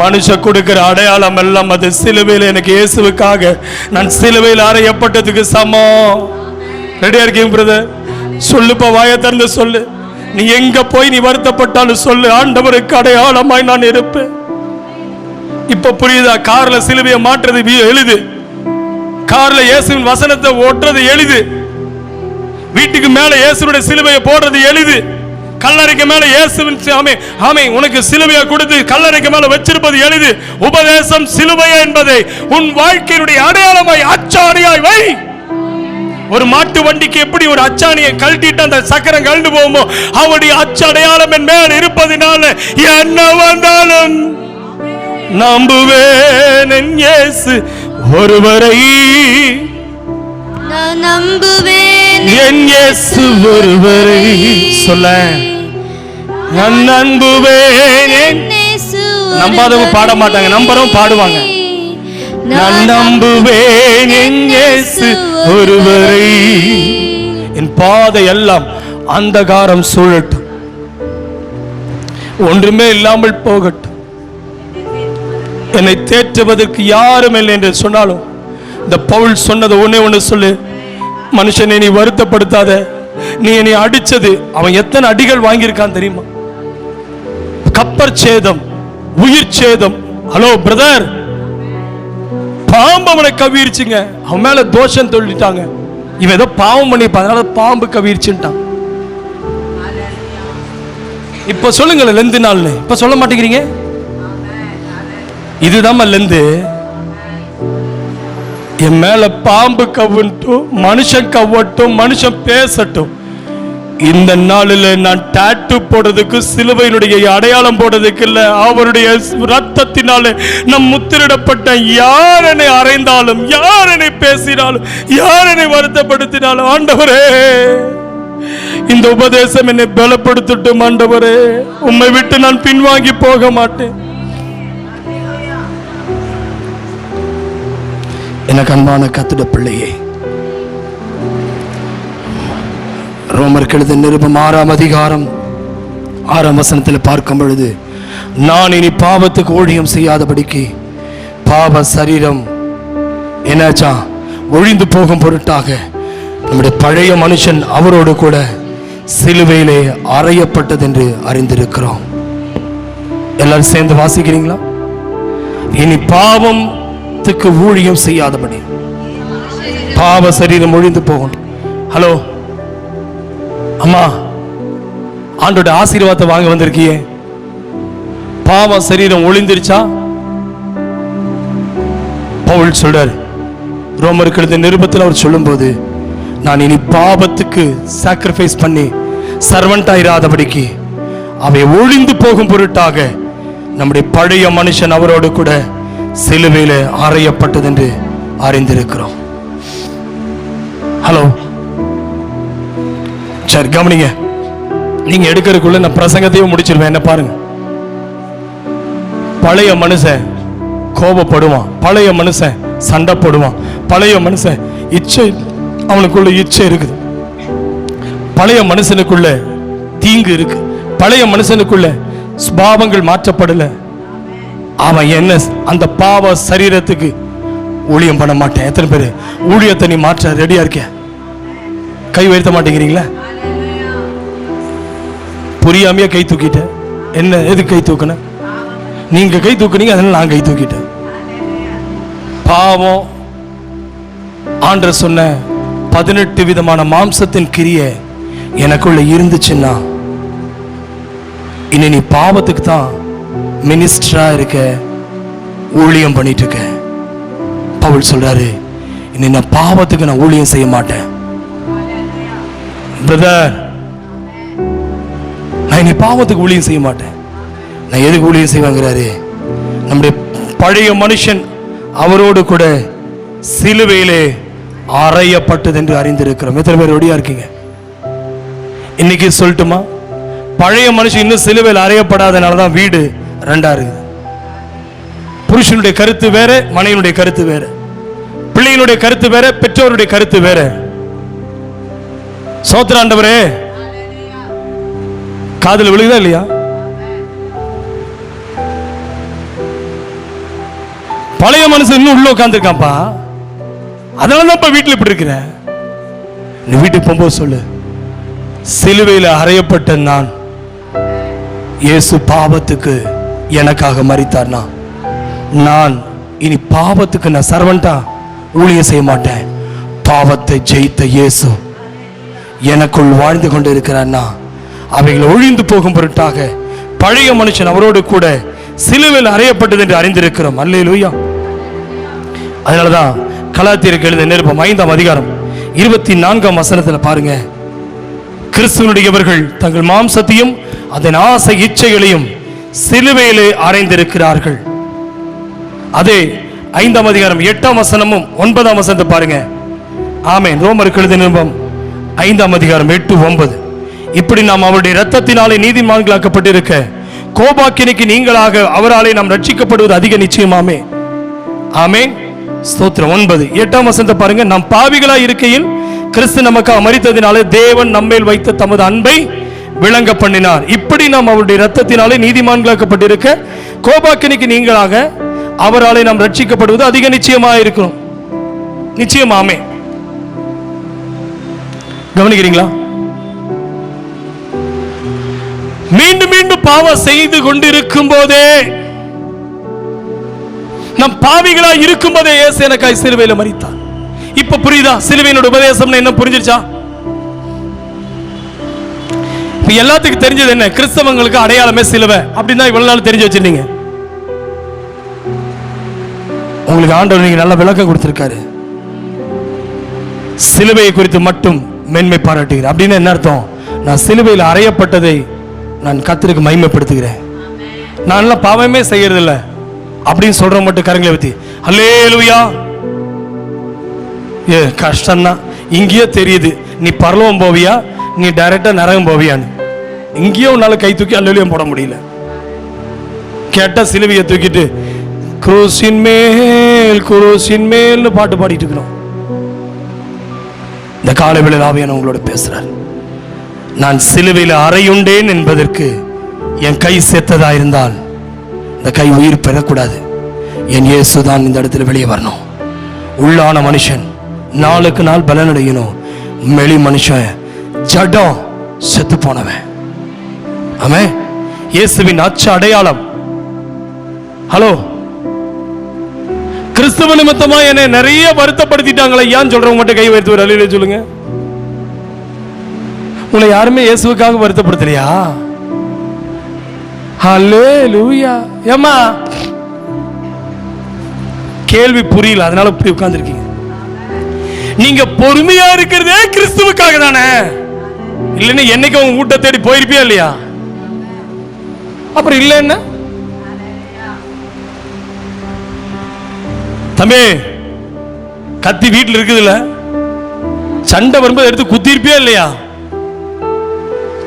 [SPEAKER 1] மனுஷ கொடுக்கிற அடையாளம் எல்லாம் அது சிலுவையில் எனக்கு இயேசுவுக்காக நான் சிலுவையில் அறையப்பட்டதுக்கு சமம். ரெடியா இருக்கீங்க பிரதர்? சொல்லுப்பா, வாயை திறந்து சொல்லு. நீ எங்க போய் நீ வருத்தப்பட்டாலும் சொல்லு, ஆண்டவருக்கு அடையாளமாய் நான் இருப்பேன். இப்ப புரியுதா? கார்ல சிலுவையை மாற்றுறது எளிது, கார்ல இயேசுவின் வசனத்தை ஓட்டுறது எளிது, வீட்டுக்கு மேல இயேசுவுடைய சிலுவையை போடுறது எளிது, கல்லறைக்கு மேல இயேசுவின் ஆமே உனக்கு சிலுவையை கொடுத்து கல்லறைக்கு மேல வச்சிருப்பது எளிது. உபதேசம் சிலுவை என்பதை உன் வாழ்க்கையினுடைய அடையாளமாய் அச்சாணியாய் வை. ஒரு மாட்டு வண்டிக்கு எப்படி ஒரு அச்சாணியை கழட்டிட்டு அந்த சக்கரம் கழண்டு போகுமோ, அவருடைய அச்சடையாளம் என் மேல் இருப்பதினால என்ன வந்தாலும் நம்புவேன் என் இயேசு ஒருவரை. நான் நம்புவேன் என் இயேசு ஒருவரை. சொல்ல, நான் நம்புவேன் என் இயேசு. நம்பாதவங்க பாட மாட்டாங்க, நம்பறவங்க பாடுவாங்க. நான் நம்புவேன் என் இயேசு ஒருவரை. என் பாதை எல்லாம் அந்தகாரம் சூழட்டும், ஒன்றுமே இல்லாமல் போகட்டும், என்னை தேற்றுவதற்கு யாரும் இல்லை என்று சொன்னாலும், இந்த பவுல் சொன்னது ஒண்ணு சொல்லு, மனுஷனை நீ வருத்தப்படுத்தாத. நீ என்னை அடிச்சது, அவன் எத்தனை அடிகள் வாங்கியிருக்கான் தெரியுமா? கப்பர் சேதம், உயிர் சேதம். ஹலோ பிரதர், பாம்பு அவனை கவிர்ச்சுங்க, அவன் மேல தோஷம் சொல்லிட்டாங்க. இவன் ஏதோ பாவம் பண்ணிப்பான், அதனால பாம்பு கவிர்ச்சுட்டான். இப்ப சொல்லுங்களேன், லெந்து நாள்னு இப்ப சொல்ல மாட்டேங்கிறீங்க. இதுதான் லெந்து. என் மேல பாம்பு கவ்வட்டும், மனுஷன் கவ்வட்டும், மனுஷன் பேசட்டும், இந்த நாளில் நான் டாட்டூ போடுறதுக்கு, சிலுவையினுடைய அடையாளம் போடுறதுக்கு இல்ல, அவருடைய ரத்தத்தினாலே நம் முத்திரிடப்பட்ட. யார் என்னை அறைந்தாலும், யார் என்னை பேசினாலும், யார் என்னை வருத்தப்படுத்தினாலும், ஆண்டவரே இந்த உபதேசம் என்னை பலப்படுத்தட்டும். ஆண்டவரே, உம்மை விட்டு நான் பின்வாங்கி போக மாட்டேன். எனக்கு அன்பான கர்த்தருடைய பிள்ளையே, ரோமருக்கு எழுதிய நிருபம் 6ஆம் அதிகாரம் 6ஆம் வசனத்தில் பார்க்கும் பொழுது, நான் இனி பாவத்துக்கு ஊழியம் செய்யாதபடிக்கு பாவ சரீரம் என்னாச்சா ஒழிந்து போகும் பொருட்டாக நம்முடைய பழைய மனுஷன் அவரோடு கூட சிலுவையிலே அறையப்பட்டது என்று அறிந்திருக்கிறோம். எல்லாரும் சேர்ந்து வாசிக்கிறீங்களா? இனி பாவத்துக்கு ஊழியம் செய்யாதபடி பாவ சரீரம் ஒழிந்து போகணும். ஹலோ அம்மா, ஆண்டோட ஆசீர்வாதத்தை வாங்க வந்திருக்கியே, பாவ சரீரம் ஒளிந்திருச்சா? பவுல் சொல்றார் ரோமருக்கு எழுதிய நிருபத்தில், அவர் சொல்லும்போது, நான் இனி பாவத்துக்கு சாக்ரிஃபைஸ் பண்ணி சர்வெண்டா இராதபடிக்கு அவை ஒழிந்து போகும் பொருட்டாக நம்முடைய பழைய மனுஷன் அவரோடு கூட சிலுவையில அறையப்பட்டது என்று அறிந்திருக்கிறோம். ஹலோ, சரி கவனிங்க. நீங்க எடுக்கிறதுக்குள்ள நான் பிரசங்கத்தையும் முடிச்சிருவேன். என்ன பாருங்க, பழைய மனுஷன் கோபப்படுவான், பழைய மனுஷன் சண்டை போடுவான், பழைய மனுஷன் இச்சை, அவனுக்குள்ள இச்சை இருக்குது, பழைய மனுஷனுக்குள்ள தீங்கு இருக்கு, பழைய மனுஷனுக்குள்ள சுபாவங்கள் மாற்றப்படல. அவன் என்ன அந்த பாவ சரீரத்துக்கு ஊழியம் பண்ண மாட்டேன். எத்தனை பேர் ஊழியத்தை நீ மாற்ற ரெடியா இருக்க? கை உயர்த்த மாட்டேங்கிறீங்களா? புரியாமையா கை தூக்கிட்ட. என்ன எதுக்கு கை தூக்குன? நீங்க கை தூக்குனீங்க, அதனால நான் கை தூக்கிட்டேன். பாவம் ஆண்டவர் சொன்ன 18 விதமான மாம்சத்தின் கிரியை எனக்குள்ள இருந்துச்சுன்னா இனி நீ பாவத்துக்கு தான் மினிஸ்டரா இருக்க, ஊழியம் பண்ணிட்டு இருக்க. பவுல் சொல்றாரு, இனி நான் பாவத்துக்கு நான் ஊழியம் செய்ய மாட்டேன் பிரதர். நான் இனி பாவத்துக்கு ஊழியம் செய்ய மாட்டேன். நான் எதுக்கு ஊழியம் செய்வாங்கிறாரு? நம்முடைய பழைய மனுஷன் அவரோடு கூட சிலுவையிலே அறையப்பட்டது என்று அறிந்திருக்கிறோம். எத்தனை பேர் ரெடியா இருக்கீங்க? இன்னைக்கு சொல்லட்டுமா, பழைய மனுஷன் இன்னும் சிலுவையில் அறையப்படாதனால தான் வீடு ரெண்டா இருக்குது. புருஷனுடைய கருத்து வேற, மனைவியுடைய கருத்து வேற, பிள்ளைகளுடைய கருத்து வேற, பெற்றோருடைய கருத்து வேற. சோத்திர ஆண்டவரே, காதுல விழுகுதா இல்லையா? பழைய மனுஷன் இன்னும் உள்ள உட்கார்ந்துருக்கான்ப்பா, அதனாலதான் வீட்டில் இப்படி இருக்கிற. நீ வீட்டுக்கு போகும்போது சொல்லு, சிலுவையில் அறையப்பட்ட நான், இயேசு பாவத்துக்கு எனக்காக மரித்தார்னா, நான் இனி பாவத்துக்கு நான் சர்வன்டா ஊழியம் செய்ய மாட்டேன். பாவத்தை ஜெயித்த இயேசு எனக்குள் வாழ்ந்து கொண்டு இருக்கிறான்னா, அவைகளை ஒழிந்து போகும் பொருட்டாக பழைய மனுஷன் அவரோடு கூட சிலுவையில் அறையப்பட்டது என்று அறிந்திருக்கிறோம். அல்லேலூயா. அதனாலதான் கலாத்தியருக்கு எழுதிய நிருபம் 5ஆம் அதிகாரம் 24ஆம் வசனத்தில் பாருங்க, கிறிஸ்துவனுடையவர்கள் தங்கள் மாம்சத்தையும் அதன் ஆசை இச்சைகளையும் சிலுவையிலே அறைந்திருக்கிறார்கள். அதே 5ஆம் அதிகாரம் 8ஆம் வசனமும் 9ஆம் வசனத்தை பாருங்க. ஆமென். ரோமருக்கு எழுதிய நிருபம் 5ஆம் அதிகாரம் 8, 9. இப்படி நாம் அவருடைய இரத்தத்தினாலே நீதிமான்களாக்கப்பட்டிருக்க கோபாக்கினைக்கு நீங்களாக அவராலே நாம் ரட்சிக்கப்படுவது அதிக நிச்சயமாமே. ஆமென். ஸ்தோத்திரம். 9, 8ஆம் வசனத்தை பாருங்க. நாம் பாவிகளாய் இருக்கையில் கிறிஸ்து நமக்காக மரித்ததினாலே தேவன் நம்மேல் வைத்த தமது அன்பை விளங்க பண்ணினார். இப்படி நாம் அவருடைய இரத்தத்தினாலே நீதிமான்களாக்கப்பட்டிருக்க கோபாக்கினைக்கு நீங்களாக அவராலே நாம் ரட்சிக்கப்படுவது அதிக நிச்சயமாக இருக்கிறோம். நிச்சயமாமே. கவனிக்கிறீங்களா? மீண்டும் மீண்டும் பாவம் செய்து கொண்டிருக்கும் போதே, நம் பாவிகளா இருக்கும் போதே இயேசு எனக்காய் சிலுவையில் மரித்தார். இப்ப புரியுதா சிலுவையினோட உபதேசம் என்ன? புரிஞ்சிருச்சா? இப்ப எல்லாத்துக்கும் தெரிஞ்சது என்ன? கிறிஸ்தவங்களுக்கு அடையாளமே சிலுவை அப்படின்னு தான் இவ்வளவு நாள் தெரிஞ்சு வச்சிருந்தீங்க. உங்களுக்கு ஆண்டவர் நீங்க நல்ல விளக்கம் கொடுத்திருக்காரு. சிலுவையை குறித்து மட்டும் மேன்மை பாராட்டுகிறேன் அப்படின்னு என்ன அர்த்தம்? நான் சிலுவையில் அறையப்பட்டதை நான் கர்த்தருக்கு மகிமைப்படுத்துகிறேன். நான் பாவமே செய்யறது இல்லை அப்படின்னு சொல்ற மட்டும் கரங்களை பத்தி அல்லேலூயா. ஏ கஷ்டம்தான். இங்கேயே தெரியுது நீ பரலோகம் போவியா, நீ டைரக்டா நரகம் போவியான்னு. இங்கேயே உன்னால கை தூக்கி அல்லேலூயா போட முடியல. கேட்டா சிலுவையை தூக்கிட்டு குரூசின் மேல் குரூசின் மேல்னு பாட்டு பாடிட்டு இருக்கிறோம். இந்த காலை வேளையில் ஆவியானவர் உங்களோட பேசுறார். நான் சிலுவையில் அறையுண்டேன் என்பதற்கு என் கை செத்ததா இருந்தால் இந்த கை உயிர் பெறக்கூடாது. என் இயேசுதான் இந்த இடத்துல வெளியே வரணும். உள்ளான மனுஷன் நாளுக்கு நாள் பலனடையணும். வெளி மனுஷன் ஜடம் செத்து போனவன். ஆமென். இயேசுவின் அச்ச அடையாளம். ஹலோ, கிறிஸ்துவ நிமித்தமா என்னை நிறைய வருத்தப்படுத்திட்டாங்களே ஏன் சொல்றவங்க மட்டும் கை வைத்து ஒரு சொல்லுங்க. உன்னை யாருமே இயேசுவுக்காக வருத்தப்படுத்தலையா? ஹல்லேலூயா. ஏம்மா கேள்வி புரியல, அதனால இப்படி உட்கார்ந்துருக்கீங்க. நீங்க பொறுமையா இருக்கிறதே கிறிஸ்துவுக்காக தானே. இல்லைன்னா என்னைக்கு உங்க வீட்டை தேடி போயிருப்பியா இல்லையா? அப்புறம் இல்ல என்ன தம்பி, கத்தி வீட்டில் இருக்குதுல்ல, சண்டை வரும்போது எடுத்து குத்திருப்பியா இல்லையா?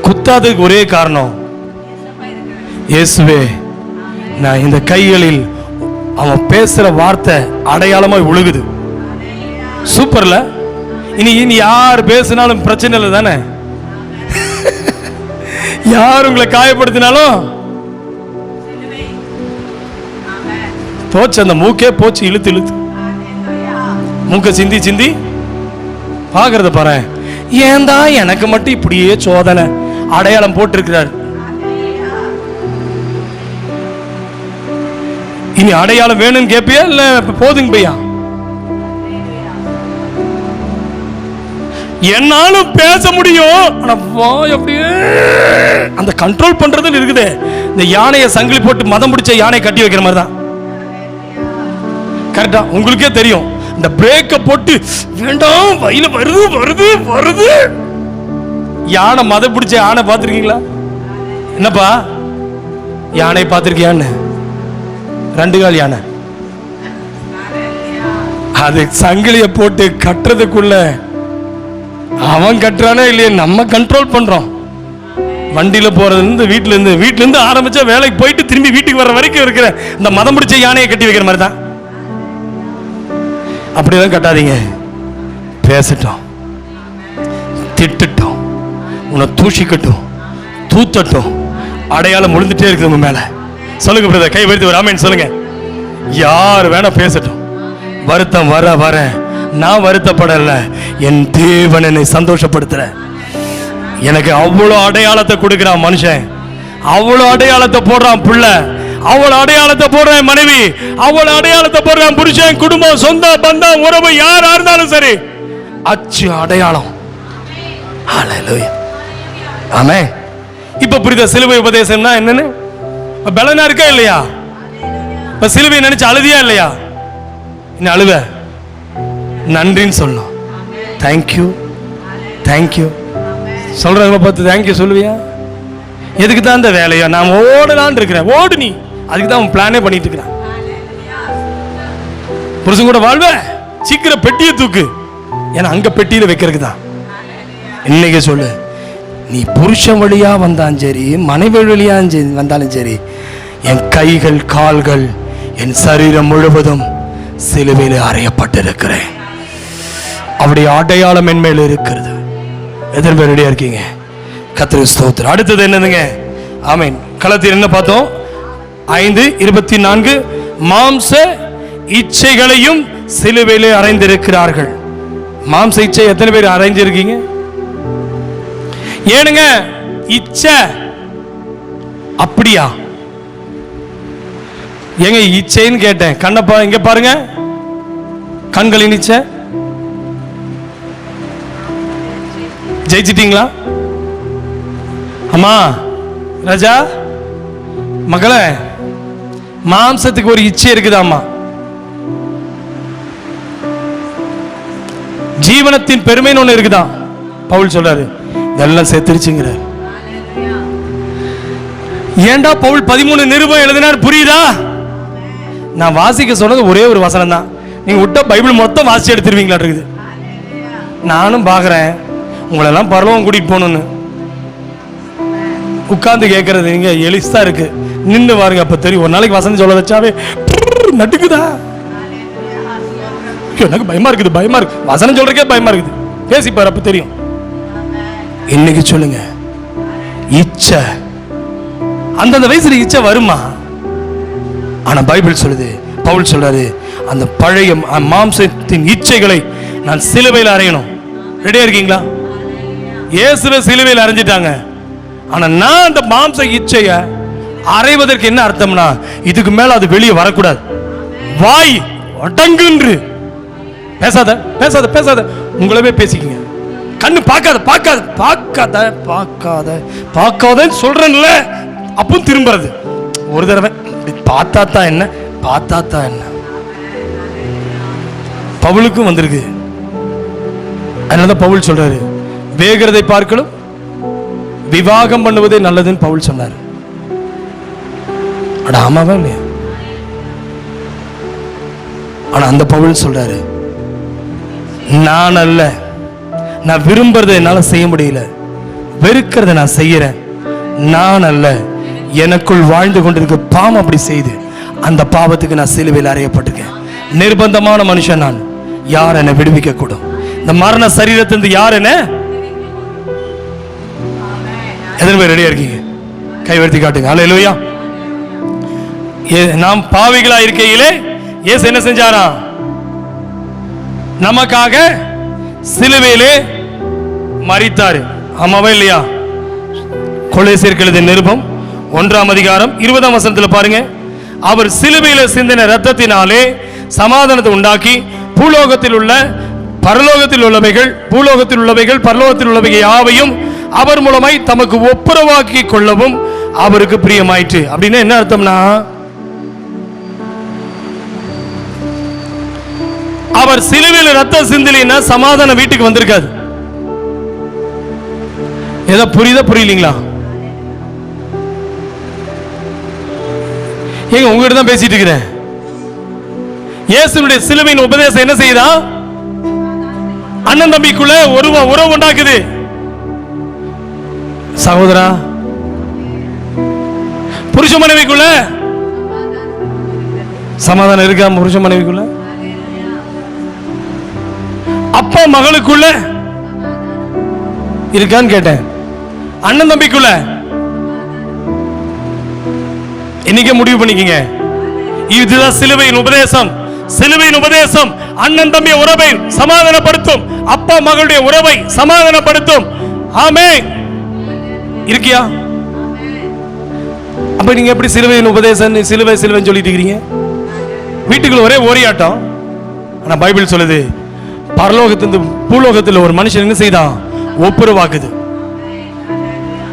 [SPEAKER 1] குத்தாததுக்கு ஒரே காரணம், இயேசுவே நான் இந்த கைகளில் அவன் பேசுற வார்த்தை அடையாளமாய் ஒழுகுது. சூப்பர்ல. இனி யார் பேசினாலும் பிரச்சனை இல்லை தானே? யார் உங்களை காயப்படுத்தினாலும் போச்சு. அந்த மூக்கே போச்சு, இழுத்து இழுத்து மூக்க சிந்தி சிந்தி பாக்குறத பாரு. ஏன் தான் எனக்கு மட்டும் இப்படியே சோதனை? அடையாளம் போட்டிருக்கிறார். இனி அடையாளம் வேணும்னு கேப்பியா இல்ல போதுங்க பையா? என்னாலும் பேச முடியும், ஆனா அப்படியே அந்த கண்ட்ரோல் பண்றது இருக்குது. இந்த யானையை சங்கிலி போட்டு மதம் பிடிச்ச யானை கட்டி வைக்கிற மாதிரி தான். கரெக்டா? உங்களுக்கே தெரியும். இந்த பிரேக்க போட்டு வேண்டாம், வயில வருது வருது வருது. யானை மதம் பிடிச்ச யானை பார்த்திருக்கீங்களா? என்னப்பா யானை பார்த்திருக்கியான்னு? 2 கால் யானை. அது சங்கிலிய போட்டு கட்டுறதுக்குள்ள அவன் கட்டுறானே இல்லையே, நம்ம கண்ட்ரோல் பண்றோம். வண்டியில போறதுல இருந்து வீட்டுல இருந்து ஆரம்பிச்சா வேலைக்கு போயிட்டு திரும்பி வீட்டுக்கு வர வரைக்கும் இருக்கிற இந்த மதம் பிடிச்ச யானையை கட்டி வைக்கிற மாதிரி தான். அப்படிதான் கட்டாதீங்க. பேசட்டும், திட்டட்டும், உன்னை தூஷிக்கட்டும், தூத்தட்டும், அடையாளம் முழுந்துட்டே இருக்குது உங்க மேல. சொல்லுங்க பிரதர், கை வைத்து ஒரு ஆமென் சொல்லுங்க. யார் வேணா பேசட்டும், வருத்தம் வர வர நான் வருத்தப்படல, என் தேவன் என்னை சந்தோஷப்படுத்துற. எனக்கு அவ்வளவு அடையாளத்தை கொடுக்கிறான் மனுஷன், அவ்வளவு அடையாளத்தை போடுறான் பிள்ளை, அவ்வளவு அடையாளத்தை போடுறான் மனைவி, அவ்வளவு அடையாளத்தை போடுறான் புருஷன், குடும்பம், சொந்த பந்தம், உறவு யாரா இருந்தாலும் சரி. அச்சு அடையாளம். ஹல்லேலூயா. ஆமென். இப்ப புரியுதா சிலுவை உபதேசம்னா என்னன்னு? பலனா இருக்கா இல்லையா? இப்ப சிலுவை நினைச்சு அழுதியா இல்லையா? இன்னும் அழுவ நன்றின்னு சொல்லணும். தேங்க்யூ தேங்க்யூ சொல்றவங்களை பார்த்து தேங்க்யூ சொல்லுவியா? எதுக்கு தான் இந்த வேலையா? நான் ஓடலான்னு இருக்கிறேன். ஓடு நீ, அதுக்கு தான் பிளானே பண்ணிட்டு இருக்கிறேன். புருஷன் கூட வாழ்வ, சீக்கிரம் பெட்டியை தூக்கு, ஏன்னா அங்க பெட்டியில வைக்கிறதுக்கு தான். இன்னைக்கு சொல்லு, நீ புருஷன் வழியா வந்தாலும் சரி, மனைவி வழியா வந்தாலும் சரி, என் கைகள் கால்கள் என் சரீரம் முழுவதும் சிலுவையில் அறையப்பட்டிருக்கிறேன். அவருடைய அடையாளம் என் மேல இருக்கிறது. எத்தனை பேர் ரெடியா இருக்கீங்க? கர்த்தருக்கு ஸ்தோத்திரம். அடுத்தது என்னதுங்க? ஆமென். கலாத்தியர் என்ன பார்த்தோம்? 5:24 மாம்ச இச்சைகளையும் சிலுவையிலே அறைந்திருக்கிறார்கள். மாம்ச இச்சை எத்தனை பேர் அறைஞ்சிருக்கீங்க? ஏனுங்க இச்சை அப்படியா? எங்க இச்சைன்னு கேட்டேன். கண்ணப்பா இங்க பாருங்க, கண்களின் இச்சை ஜெயிச்சிட்டீங்களா? அம்மா ராஜா மகளே, மாம்சத்துக்கு ஒரு இச்சை இருக்குதாம்மா. ஜீவனத்தின் பெருமைன்னு ஒண்ணு இருக்குதான். பவுல் சொல்றாரு, இதெல்லாம் செத்துருச்சுங்கிறார். ஏண்டா பவுல் 13 நிருபம் எழுதினார் புரியுதா? நான் வாசிக்க சொன்னது ஒரே ஒரு வசனம் தான். நீங்க விட்ட பைபிள் மொத்தம் வாசி எடுத்துருவீங்களா இருக்குது. நானும் பாக்குறேன் உங்களெல்லாம் பரலோகம் கூட்டிட்டு போகணும்னு. உட்கார்ந்து கேட்கறது நீங்க எலிஸ்தா இருக்கு, நின்று பாருங்க, அப்ப தெரியும். ஒரு நாளைக்கு வசனம் சொல்ல வச்சாவே நட்டுக்குதா? எனக்கு பயமா இருக்குது, பயமா இருக்கு, வசனம் சொல்றக்கே பயமா இருக்குது. பேசிப்பாரு, அப்ப தெரியும். இன்னைக்கு சொல்லுங்க, இச்சை அந்தந்த வயசுல இச்சை வருமா? ஆனா பைபிள் சொல்லுது, பவுல் சொல்றாரு, அந்த பழைய மாம்சத்தின் இச்சைகளை நான் சிலுவையில் அறையணும். ரெடியா இருக்கீங்களா? இயேசுவை சிலுவையில் அறைஞ்சிட்டாங்க. ஆனா நான் அந்த மாம்ச இச்சைய அறைவதற்கு என்ன அர்த்தம்னா, இதுக்கு மேல அது வெளியே வரக்கூடாது. வாய் அடங்குன்று பேசாத பேசாத பேசாத, உங்களவே பேசிக்கங்க. கண்ணு பார்க்காத பார்க்காத பார்க்காத பார்க்காத பார்க்காதன்னு சொல்றேன்ல, அப்பவும் திரும்புறது. ஒரு தடவை பார்த்தாத்தா என்ன, பார்த்தாத்தா என்ன. பவுலுக்கும் வந்திருக்கு. அதனாலதான் பவுல் சொல்றாரு, வேகிறதை பார்க்கலும் விவாகம் பண்ணுவதே நல்லதுன்னு பவுல் சொன்னார். அட ஆமாவா இல்லையா? ஆனா அந்த பவுல் சொல்றாரு, நான் அல்ல, நான் விரும்புறதை என்னால செய்ய முடியல, வெறுக்கிறத நான் செய்யறேன். நான் அல்ல, எனக்குள் வாழ்ந்து கொண்டிருக்க பாவம் அப்படி செய்து அந்த பாவத்துக்கு நான் சிலுவையில் அறையப்பட்டிருக்கேன். நிர்பந்தமான மனுஷன் நான். யார் என்னை விடுவிக்க கூடும்? இந்த மரண சரீரத்திலிருந்து யார் என்ன எத்தனை பேர் ரெடியா இருக்கீங்க? கைவர்த்தி காட்டுங்க. அல்லேலூயா. நாம் பாவிகளா இருக்கையிலே இயேசு என்ன செஞ்சாரா? நமக்காக சிலுவையிலே மரித்தாரு. ஆமாவா இல்லையா? கொலோசியருக்கு எழுதிய நிருபம் 1ஆம் அதிகாரம் 20ஆம் வசனத்தில் பாருங்க. அவர் சிலுவையில சிந்தின இரத்தத்தினாலே சமாதானத்தை உண்டாக்கி பூலோகத்தில் உள்ள பரலோகத்தில் உள்ளவைகள், பூலோகத்தில் உள்ளவைகள் பரலோகத்தில் உள்ளவைகள் யாவையும் அவர் மூலமாய் தமக்கு ஒப்புரவாக்கி கொள்ளவும் அவருக்கு பிரியமாயிற்று. அப்படின்னா என்ன அர்த்தம்னா, அவர் சிலுவையில் ரத்தம் சிந்தலினா சமாதானம் வீட்டுக்கு வந்திருக்காது. ஏதோ புரியுதா புரியலீங்களா? ஏங்க உங்ககிட்ட தான் பேசிட்டு இருக்கிறேன். இயேசுனுடைய சிலுவையின் உபதேசம் என்ன செய்யுதா? அண்ணன் தம்பிக்குள்ள ஒரு உறவு உண்டாக்குது. சகோதரா, புருஷ மனைவிக்குள்ள சமாதானம் இருக்கா? புருஷ மனைவிக்குள்ள, அப்பா மகளுக்குள்ள இருக்கான்னு கேட்டேன். அண்ணன் தம்பிக்குள்ள இன்னைக்கு முடிவு பண்ணிக்கங்க. இதுதான் சிலுவையின் உபதேசம். சிலுவையின் உபதேசம் அண்ணன் தம்பி உறவை சமாதானப்படுத்தும், அப்பா மகளுடைய உறவை சமாதானப்படுத்தும். ஆமென். இருக்கியா? அப்ப நீங்க எப்படி சிலுவையின் உபதேசம் சிலுவை சிலுவைன்னு சொல்லிட்டு இருக்கீங்க? வீட்டுக்குள்ள ஒரே ஓரியாட்டம். ஆனா பைபிள் சொல்லுது, பரலோகத்திலிருந்து பூலோகத்தில் ஒரு மனுஷன் என்ன செய்தான்? ஒப்புரவாக்குது.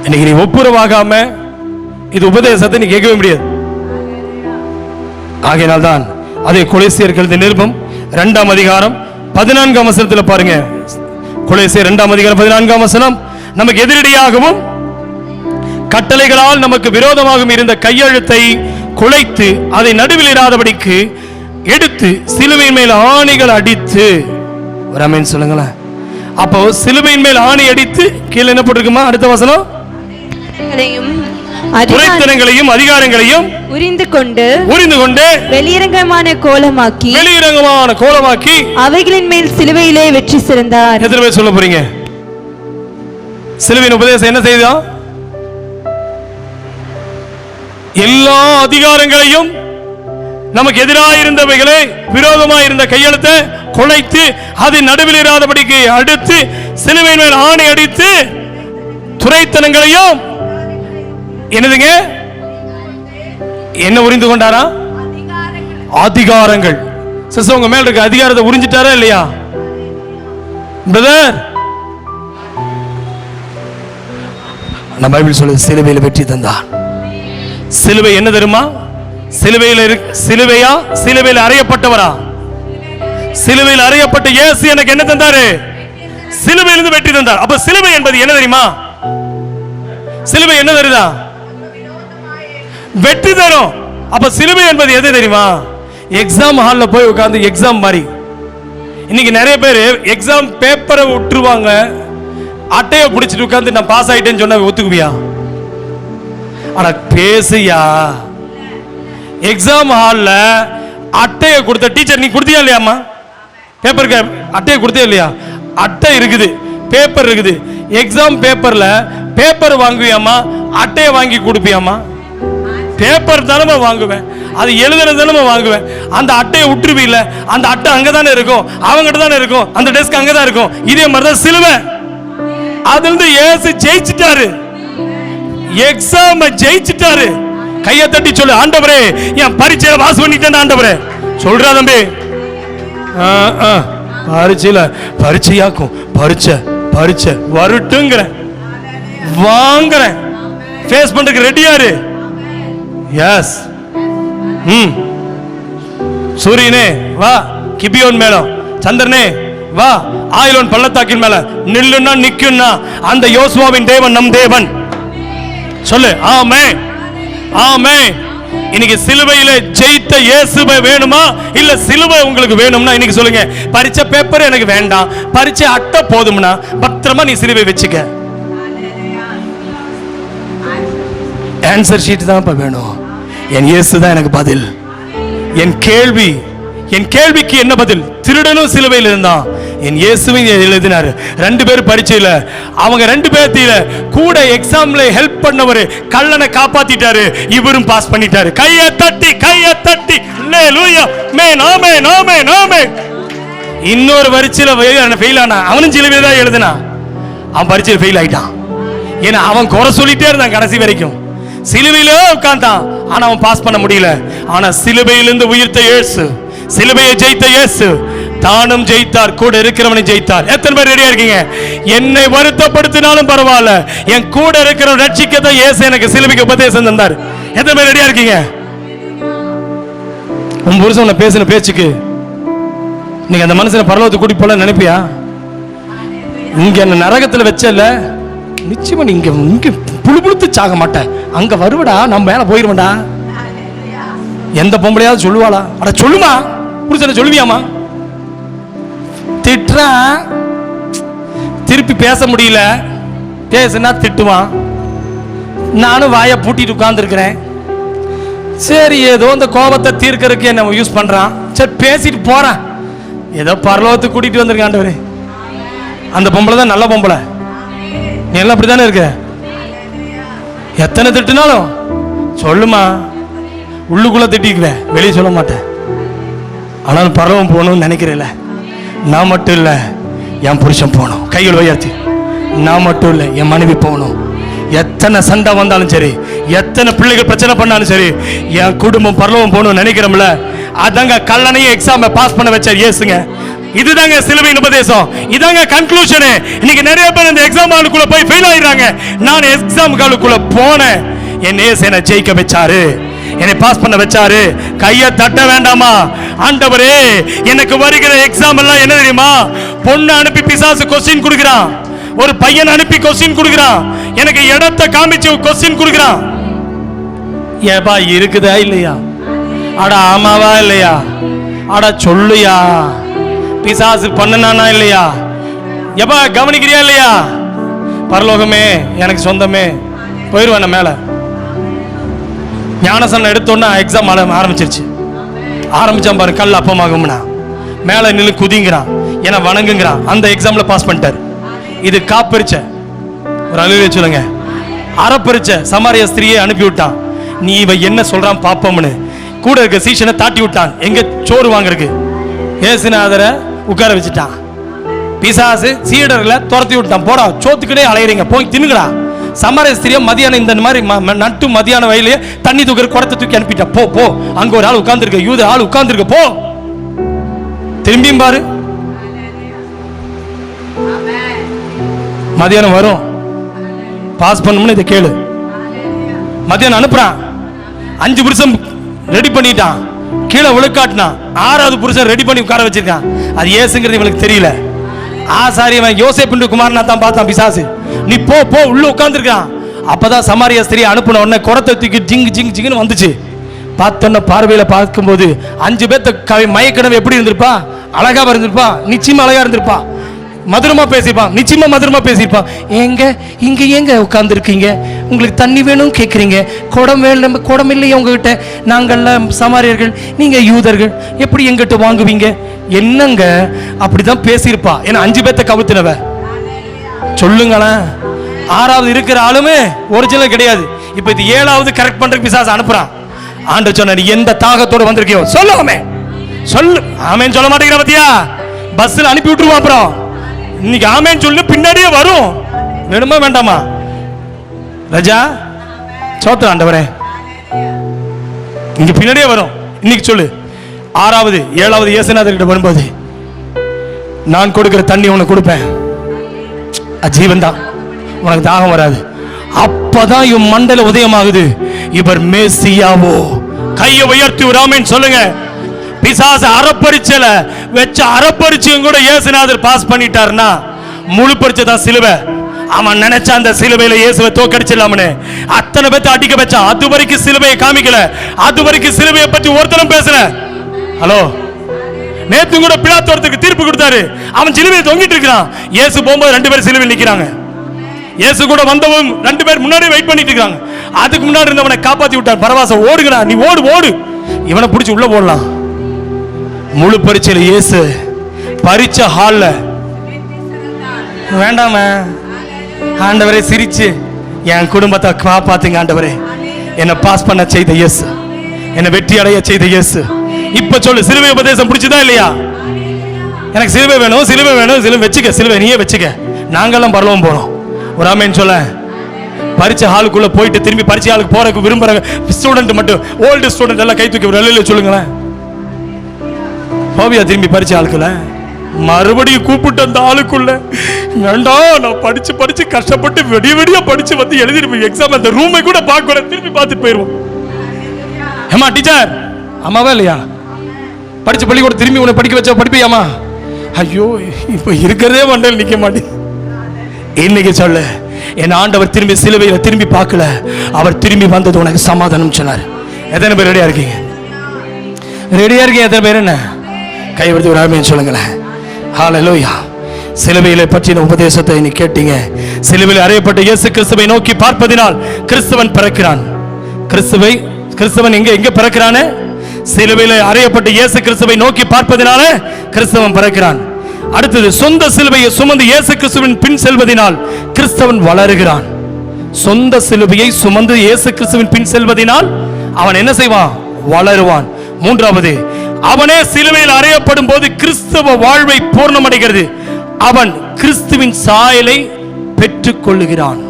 [SPEAKER 1] இன்னைக்கு நீ ஒப்புரவாகாம இது உபதேசத்தை நீ கேட்கவே முடியாது. ஆகையினால்தான் அதே கொலோசியர்கள் நிருபம் 2ஆம் அதிகாரம் 14ஆம் வசனத்தில் பாருங்க. கொலோசியர் 2ஆம் அதிகாரம் 14ஆம் வசனம், நமக்கு எதிரடியாகவும் கட்டளைகளால் நமக்கு விரோதமாகவும் இருந்த கையெழுத்தை குலைத்து அதை நடுவில் இராதபடிக்கு எடுத்து சிலுவையின் மேல் ஆணிகள் அடித்து. ஒரு ஆமென் சொல்லுங்களேன். அப்போ சிலுவையின் மேல் ஆணி அடித்து கீழே என்ன போட்டிருக்குமா? அடுத்த வசனம், துரைத்தனங்களையும் அதிகாரங்களையும் உரிந்து கொண்டு வெளியரங்கமான கோலமாக்கி அவைகளின் மேல் சிலுவையிலே வெற்றி சிறந்தார். எத்தனை பேர் சொல்ல போறீங்க? சிலுவையின் உபதேசம் என்ன செய்தா? எல்லா அதிகாரங்களையும், நமக்கு எதிராக இருந்தவைகளை, விரோதமாக இருந்த கையெழுத்தை குலைத்து அதை நடுவில் இராதபடிக்கு அடுத்து சிலுவையின் மேல் ஆணி அடித்து துரைத்தனங்களையும் என்னதுங்க என்ன உரிந்து கொண்டாரா? அதிகாரங்கள். சிஸ்டர், உங்க மேல இருக்க அதிகாரத்தை உறிஞ்சிட்டாரா இல்லையா? பிரதர், நம்ம பைபிள் சொல்லுது சிலுவையில் வெற்றி தந்தார். சிலுவை என்ன தெரியுமா? சிலுவையில் அறையப்பட்டவரா? சிலுவையில் அறையப்பட்ட இயேசு எனக்கு என்ன தந்தாரு? சிலுவையிலிருந்து வெற்றி தந்தார். அப்ப சிலுவை என்பது என்ன தெரியுமா? சிலுவை என்ன தருதா? வெற்றி தரும். அப்ப சிலுவை என்பது எது தெரியுமா? எக்ஸாம் ஹால்ல போய் உட்கார்ந்து எக்ஸாம் மாதிரி. இன்னைக்கு நிறைய பேர் எக்ஸாம் பேப்பரை விட்டுருவாங்க, அட்டையை பிடிச்சிட்டு உட்கார்ந்து நான் பாஸ் ஆயிட்டேன்னு சொன்னா ஒத்துக்குவியா? ஆனா பேசியா? எக்ஸாம் ஹால்ல அட்டையை கொடுத்த டீச்சர், நீ கொடுத்தியா இல்லையாமா? பேப்பருக்கு அட்டையை கொடுத்தியா இல்லையா? அட்டை இருக்குது, பேப்பர் இருக்குது. எக்ஸாம் பேப்பர்ல பேப்பர் வாங்குவியாமா? அட்டையை வாங்கி கொடுப்பியாமா? பேப்பர் தானே வாங்குவேன், அது எழுதுறது தானே வாங்குவேன். அந்த அட்டையை விட்டுருவீல்ல, அந்த அட்டை அங்கதானே இருக்கும், அவங்ககிட்ட தானே இருக்கும், அந்த டெஸ்க் அங்கதான் இருக்கும். இதே மாதிரிதான் சிலுவை. அதுல இருந்து இயேசு ஜெயிச்சிட்டாரு, எக்ஸாம் ஜெயிச்சிட்டாரு. கையை தட்டி சொல்லு, ஆண்டவரே என் பரீட்சையில பாஸ் பண்ணிட்டேன் ஆண்டவரே. சொல்றா தம்பி, பரீட்சையில பரீட்சையாக்கும், பரீட்சை வரட்டுங்கிறேன், வாங்குறேன், ஃபேஸ் பண்றதுக்கு ரெடியாரு. எஸ். சூரியனே வா கிபியோன் மேல, சந்திரனே வா ஆயிலோன் பள்ளத்தாக்கின் மேல. நில்லுன்னா நிக்குன்னா அந்த யோசுவாவின் தேவன் நம் தேவன். சொல்லு ஆமென், ஆமென். இன்னைக்கு சிலுவையில ஜெயித்த இயேசுவை வேணுமா இல்ல சிலுவை உங்களுக்கு வேணும்னா இன்னைக்கு சொல்லுங்க. பரீட்சை பேப்பர் எனக்கு வேண்டாம், பரீட்சை அட்டை போதும்னா பத்திரமா நீ சிலுவை வச்சுக்க. ஆன்சர் ஷீட் தான் இப்ப வேணும். என் இயேசு தான் எனக்கு பதில். என் கேள்விக்கு என்ன பதில்? திருடனும் சிலுவையில் இருந்தான், என் இயேசுவும் எழுதினாரு. 2 பேர் பரீட்சையில, அவங்க 2 பேர்த்தில கூட எக்ஸாம்ல ஹெல்ப் பண்ணவர் கள்ளனை காப்பாத்திட்டாரு, இவரும் பாஸ் பண்ணிட்டாரு. கையை தட்டி அல்லேலூயா, ஆமென் ஆமென் ஆமென் ஆமென். இன்னொரு பரீட்சையில ஃபெயில் ஆனா, அவனும் சிலுவையில தான் எழுதினான், அவன் பரீட்சையில் ஃபெயில் ஆயிட்டான். ஏன்னா அவன் குறை சொல்லிட்டே இருந்தான் கடைசி வரைக்கும். சிலுவையிலே உட்கார்ந்தான், ஆனா அவன் பாஸ் பண்ண முடியல. ஆனா சிலுவையிலிருந்து உயிர்த்த இயேசு, சிலுவையை ஜெயித்த இயேசு தானும் ஜெயித்தார், கூட இருக்கிறவனை ஜெயித்தார். எத்தனை பேர் ரெடியா இருக்கீங்க? என்னை வருத்தப்படுத்தினாலும் பரவாயில்ல, என் கூட இருக்கிற ரட்சிக்கத்தான் இயேசு எனக்கு சிலுவைக்கு உபதேசம் தந்தார். எத்தனை பேர் ரெடியா இருக்கீங்க? உன் புருஷன் பேசின பேச்சுக்கு நீங்க அந்த மனுஷனை பரலோகத்துக்கு கூட்டி போல நினைப்பியா? இங்க என்ன நரகத்துல வச்சல, நிச்சயமா நீங்க இங்க புழுப்புழுத்து சாக மாட்டேன், அங்க வருவடா, நம்ம மேல போயிருவடா. எந்த பொம்பளையாவது சொல்லுவாளா? அட சொல்லுமா, புருஷனை சொல்லுவியாமா? திட்டுறான், திருப்பி பேச முடியல, பேசுனா திட்டுவான். நானும் வாயை பூட்டிட்டு உட்கார்ந்துருக்கிறேன். சரி, ஏதோ இந்த கோபத்தை தீர்க்கறதுக்கு என்ன யூஸ் பண்றான். சரி பேசிட்டு போறான், ஏதோ பரலோகத்துக்கு கூட்டிட்டு வந்திருக்கான் ஆண்டவரே. அந்த பொம்பளை தான் நல்ல பொம்பளை. நீ எல்லாம் அப்படித்தானே இருக்க? எத்தனை திட்டுனாலும் சொல்லுமா, உள்ளுக்குள்ள திட்டிக்குவேன், வெளியே சொல்ல மாட்டேன். ஆனாலும் பரவம் போகணும்னு நினைக்கிறேன்ல, நான் மட்டும் இல்லை என் புருஷன் போகணும். கைகள் உயர்த்தி, நான் மட்டும் இல்லை என் மனைவி போகணும். எத்தனை சண்டை வந்தாலும் சரி, எத்தனை பிள்ளைகள் பிரச்சனை பண்ணாலும் சரி, என் குடும்பம் பரலோகம் போகணும்னு நினைக்கிறோம்ல. அதாங்க கல்லணையும் எக்ஸாமை பாஸ் பண்ண வச்சார் இயேசுங்க. இதுதாங்க சிலுவையின் உபதேசம், இதாங்க கன்க்ளூஷன். இன்னைக்கு நிறைய பேர் இந்த எக்ஸாம் ஹாலுக்குள்ள போய் ஃபெயில் ஆயிடுறாங்க. நான் எக்ஸாம் ஹாலுக்குள்ள போனேன், என் இயேசு என்னை ஜெயிக்க வச்சாரு, என்னை பாஸ் பண்ண வச்சாரு. கையை தட்ட வேண்டாமா? ஆண்டவரே, எனக்கு வருகிற எக்ஸாம் எல்லாம் என்ன தெரியுமா? பொண்ணு அனுப்பி பிசாசு கொஸ்டின் கொடுக்கிறான், ஒரு பையன் அனுப்பி கொஸ்டின் கொடுக்கிறான், எனக்கு இடத்தை காமிச்சு கொஸ்டின் கொடுக்கிறான். ஏப்பா இருக்குதா இல்லையா? அட ஆமாவா இல்லையா? அட சொல்லுயா, பிசாசு பண்ணனானா இல்லையா? எப்பா கவனிக்கிறியா இல்லையா? பரலோகமே எனக்கு சொந்தமே, போயிருவேன் மேல. ஞானசனம் எடுத்தோன்னா எக்ஸாம் ஆரம்பிச்சிருச்சு. ஆரம்பிச்சான் பாரு, கல் அப்பமாகும்னா மேல நின்று குதிங்கிறான், ஏன்னா வணங்குங்கிறான். அந்த எக்ஸாம்ல பாஸ் பண்ணிட்டார். இது காப்பரிச்ச ஒரு அழுவே சொல்லுங்க, அறப்பரிச்ச சமாரிய ஸ்திரியை அனுப்பி விட்டான். நீ இவ என்ன சொல்றான் பாப்பம்னு கூட இருக்க சீஷனை தாட்டி விட்டான், எங்க சோறு வாங்குறதுக்கு. ஏசுநாதரை உட்கார வச்சுட்டான். பிசாசு சீடர்களை துரத்தி விட்டான், போடா சோத்துக்கிட்டே அலையிறீங்க, போய் தின்னுங்கடா. சமாரிய ஸ்திரியை மதியானம் இந்த மாதிரி நட்டு மதியான வயலையே தண்ணி தூக்கிற குடத்தை தூக்கி அனுப்பிட்டா. போ போ, அங்க ஒரு ஆள் உட்கார்ந்துருக்க, யூத ஆள் உட்கார்ந்துருக்க, போ. திரும்பியும் பாரு, மதியானம் வரும், பாஸ் பண்ணணும்னு இதை கேளு. மதியானம் அனுப்புறான், 5 புருஷன் ரெடி பண்ணிட்டான், கீழே விழுக்காட்டினான். 6வது புருஷன் ரெடி பண்ணி உட்கார வச்சிருக்கான். அது ஏசுங்கிறது இவனுக்கு தெரியல. ஆசாரியவன் யோசேப்பு குமாரனா தான் பார்த்தான் பிசாசு. நீ போ போ, உள்ள உட்கார்ந்துருக்கான். அப்பதான் சமாரிய ஸ்திரீ அனுப்பின உடனே குடத்தை தூக்கி ஜிங் ஜிங் ஜிங்னு வந்துச்சு. பார்த்தோன்ன பார்வையில பார்க்கும்போது 5 பேர்த்த மயக்கணவு எப்படி இருந்திருப்பா? அழகா இருந்திருப்பா, நிச்சயமா அழகா இருந்திருப்பா, மதுரமா பேசிப்பான், நிச்சயமா மதுரமா பேசியிருப்பான். ஏங்க இங்க ஏங்க உட்கார்ந்து இருக்கீங்க? உங்களுக்கு தண்ணி வேணும் கேட்குறீங்க, குடம் வேணும், குடம் இல்லையே உங்ககிட்ட, நாங்கள்லாம் சமாரியர்கள், நீங்க யூதர்கள், எப்படி எங்கிட்ட வாங்குவீங்க? என்னங்க அப்படிதான் பேசியிருப்பா. ஏன்னா 5 பேர்த்த கவுத்தினவ. சொல்லுங்களேன், 6வது இருக்கிற ஆளுமே ஒரிஜினல் கிடையாது. இப்ப இது 7வது கரெக்ட் பண்றதுக்கு பிசாசு அனுப்புறான். ஆண்டவர் சொன்னார், எந்த தாகத்தோடு வந்திருக்கியோ சொல்லுமே, சொல்லு. ஆமேன்னு சொல்ல மாட்டேங்கிற பத்தியா? பஸ்ல அனுப்பி விட்டுருவோம். அப்புறம் இன்னைக்கு ஆமேன்னு சொல்லு, பின்னாடியே வரும். வேணுமா வேண்டாமா? ரஜா சோத்திரம் ஆண்டவரே, இங்க பின்னாடியே வரும். இன்னைக்கு சொல்லு. 6வது 7வது இயேசுநாதர்கிட்ட வரும்போது, நான் கொடுக்கிற தண்ணி உனக்கு கொடுப்பேன், ஜீவன் தான், உனக்கு தாகம் வராது. அப்பதான் இவன் மண்டல உதயமாகுது, இவர் மேசியாவோ. கையை உயர்த்தி ராமன் சொல்லுங்க. பிசாசு அறப்பரிச்சல வச்ச அறப்பரிச்சையும் கூட இயேசுநாதர் பாஸ் பண்ணிட்டாருன்னா, முழு பரிச்சை தான் சிலுவை. அவன் நினைச்ச அந்த சிலுவையில இயேசுவை தோக்கடிச்சிடலாம்னு அத்தனை பேர்த்த அடிக்க வச்சான். அது வரைக்கும் சிலுவையை காமிக்கல, அது வரைக்கும் சிலுவையை பற்றி ஒருத்தரும் பேசல. ஹலோ, நேத்து கூட பிலாத்தோரத்துக்கு தீர்ப்பு கொடுத்தாரு, அவன் சிலுவையை தொங்கிட்டு இருக்கிறான். இயேசு போகும்போது 2 பேர் சிலுவையில் நிக்கிறாங்க. இயேசு கூட வந்தவங்க 2 பேர் முன்னாடி வெயிட் பண்ணிட்டு இருக்காங்க. அதுக்கு முன்னாடி இருந்தவனை காப்பாத்தி விட்டார். பரவாச ஓடுங்கடா, நீ ஓடு ஓடு. இவனை பிடிச்சி உள்ள போடலாம். முழு பரீட்சையில் இயேசு பரீட்சை ஹால்ல வேண்டாம ஆண்டவரே சிரிச்சு என் குடும்பத்தை காப்பாத்துங்க ஆண்டவரே, என்னை பாஸ் பண்ண செய்த இயேசு, என்னை வெற்றி அடைய செய்த இயேசு. இப்ப சொல்லு, சிலுவை உபதேசம் பிடிச்சதா இல்லையா? எனக்கு சிலுவை வேணும், சிலுவை வேணும், சிலுவை வச்சுக்க, சிலுவை நீயே வச்சுக்க, நாங்கெல்லாம் பரலோகம் போறோம். ஒரு ஆமேன்னு சொல்ல. பரீட்சை ஹாலுக்குள்ள போயிட்டு திரும்பி பரீட்சை ஹாலுக்கு போறதுக்கு விரும்புற ஸ்டூடெண்ட் மட்டும், ஓல்டு ஸ்டூடெண்ட் எல்லாம் கை தூக்கி வெளியில சொல்லுங்களேன். போவியா திரும்பி பரீட்சை ஹாலுக்குள்ள? மறுபடியும் கூப்பிட்டு அந்த ஆளுக்குள்ள, வேண்டாம் நான் படிச்சு படிச்சு கஷ்டப்பட்டு வெடிய வெடியா படிச்சு வந்து எழுதிருப்பேன் எக்ஸாம், அந்த ரூமை கூட பார்க்க திரும்பி பார்த்துட்டு போயிருவோம். ஏமா டீச்சர், அம்மாவா இல்லையா படிச்சு பள்ளிக்கூட திரும்பி உன்னை படிக்க வச்சா படிப்பியாமா? ஐயோ இப்ப இருக்கிறதே மண்டல் நிக்க மாட்டேன். இன்னைக்கு சொல்லு, என் ஆண்டவர் திரும்பி சிலுவையில திரும்பி பார்க்கல, அவர் திரும்பி வந்தது உனக்கு சமாதானம் சொன்னார். எத்தனை பேர் ரெடியா இருக்கீங்க? ரெடியா இருக்கீங்க? எத்தனை பேர் என்ன கைவிடுத்து ஒரு ஆமேன்னு சொல்லுங்களேன். ஹல்லேலூயா. சிலுவையிலே பற்றின உபதேசத்தை நீ கேட்டீங்க. சிலுவையில் அறையப்பட்ட இயேசு கிறிஸ்துவை நோக்கி பார்ப்பதினால் கிறிஸ்துவன் பிறக்கிறான். கிறிஸ்துவன் எங்க பிறக்கிறானே? சிலுவையில் அறையப்பட்ட இயேசு கிறிஸ்துவை நோக்கி பார்ப்பதினால கிறிஸ்துவன் பிறக்கிறான். அடுத்தது, சொந்த சிலுவையை சுமந்து இயேசு கிறிஸ்துவின் பின் செல்வதினால் கிறிஸ்தவன் வளருகிறான். சொந்த சிலுவையை சுமந்து இயேசு கிறிஸ்துவின் பின் செல்வதினால் அவன் என்ன செய்வான்? வளருவான். மூன்றாவது, அவனே சிலுவையில் அறையப்படும் போது கிறிஸ்தவ வாழ்வை பூர்ணமடைகிறது. அவன் கிறிஸ்துவின் சாயலை பெற்றுக் கொள்ளுகிறான்.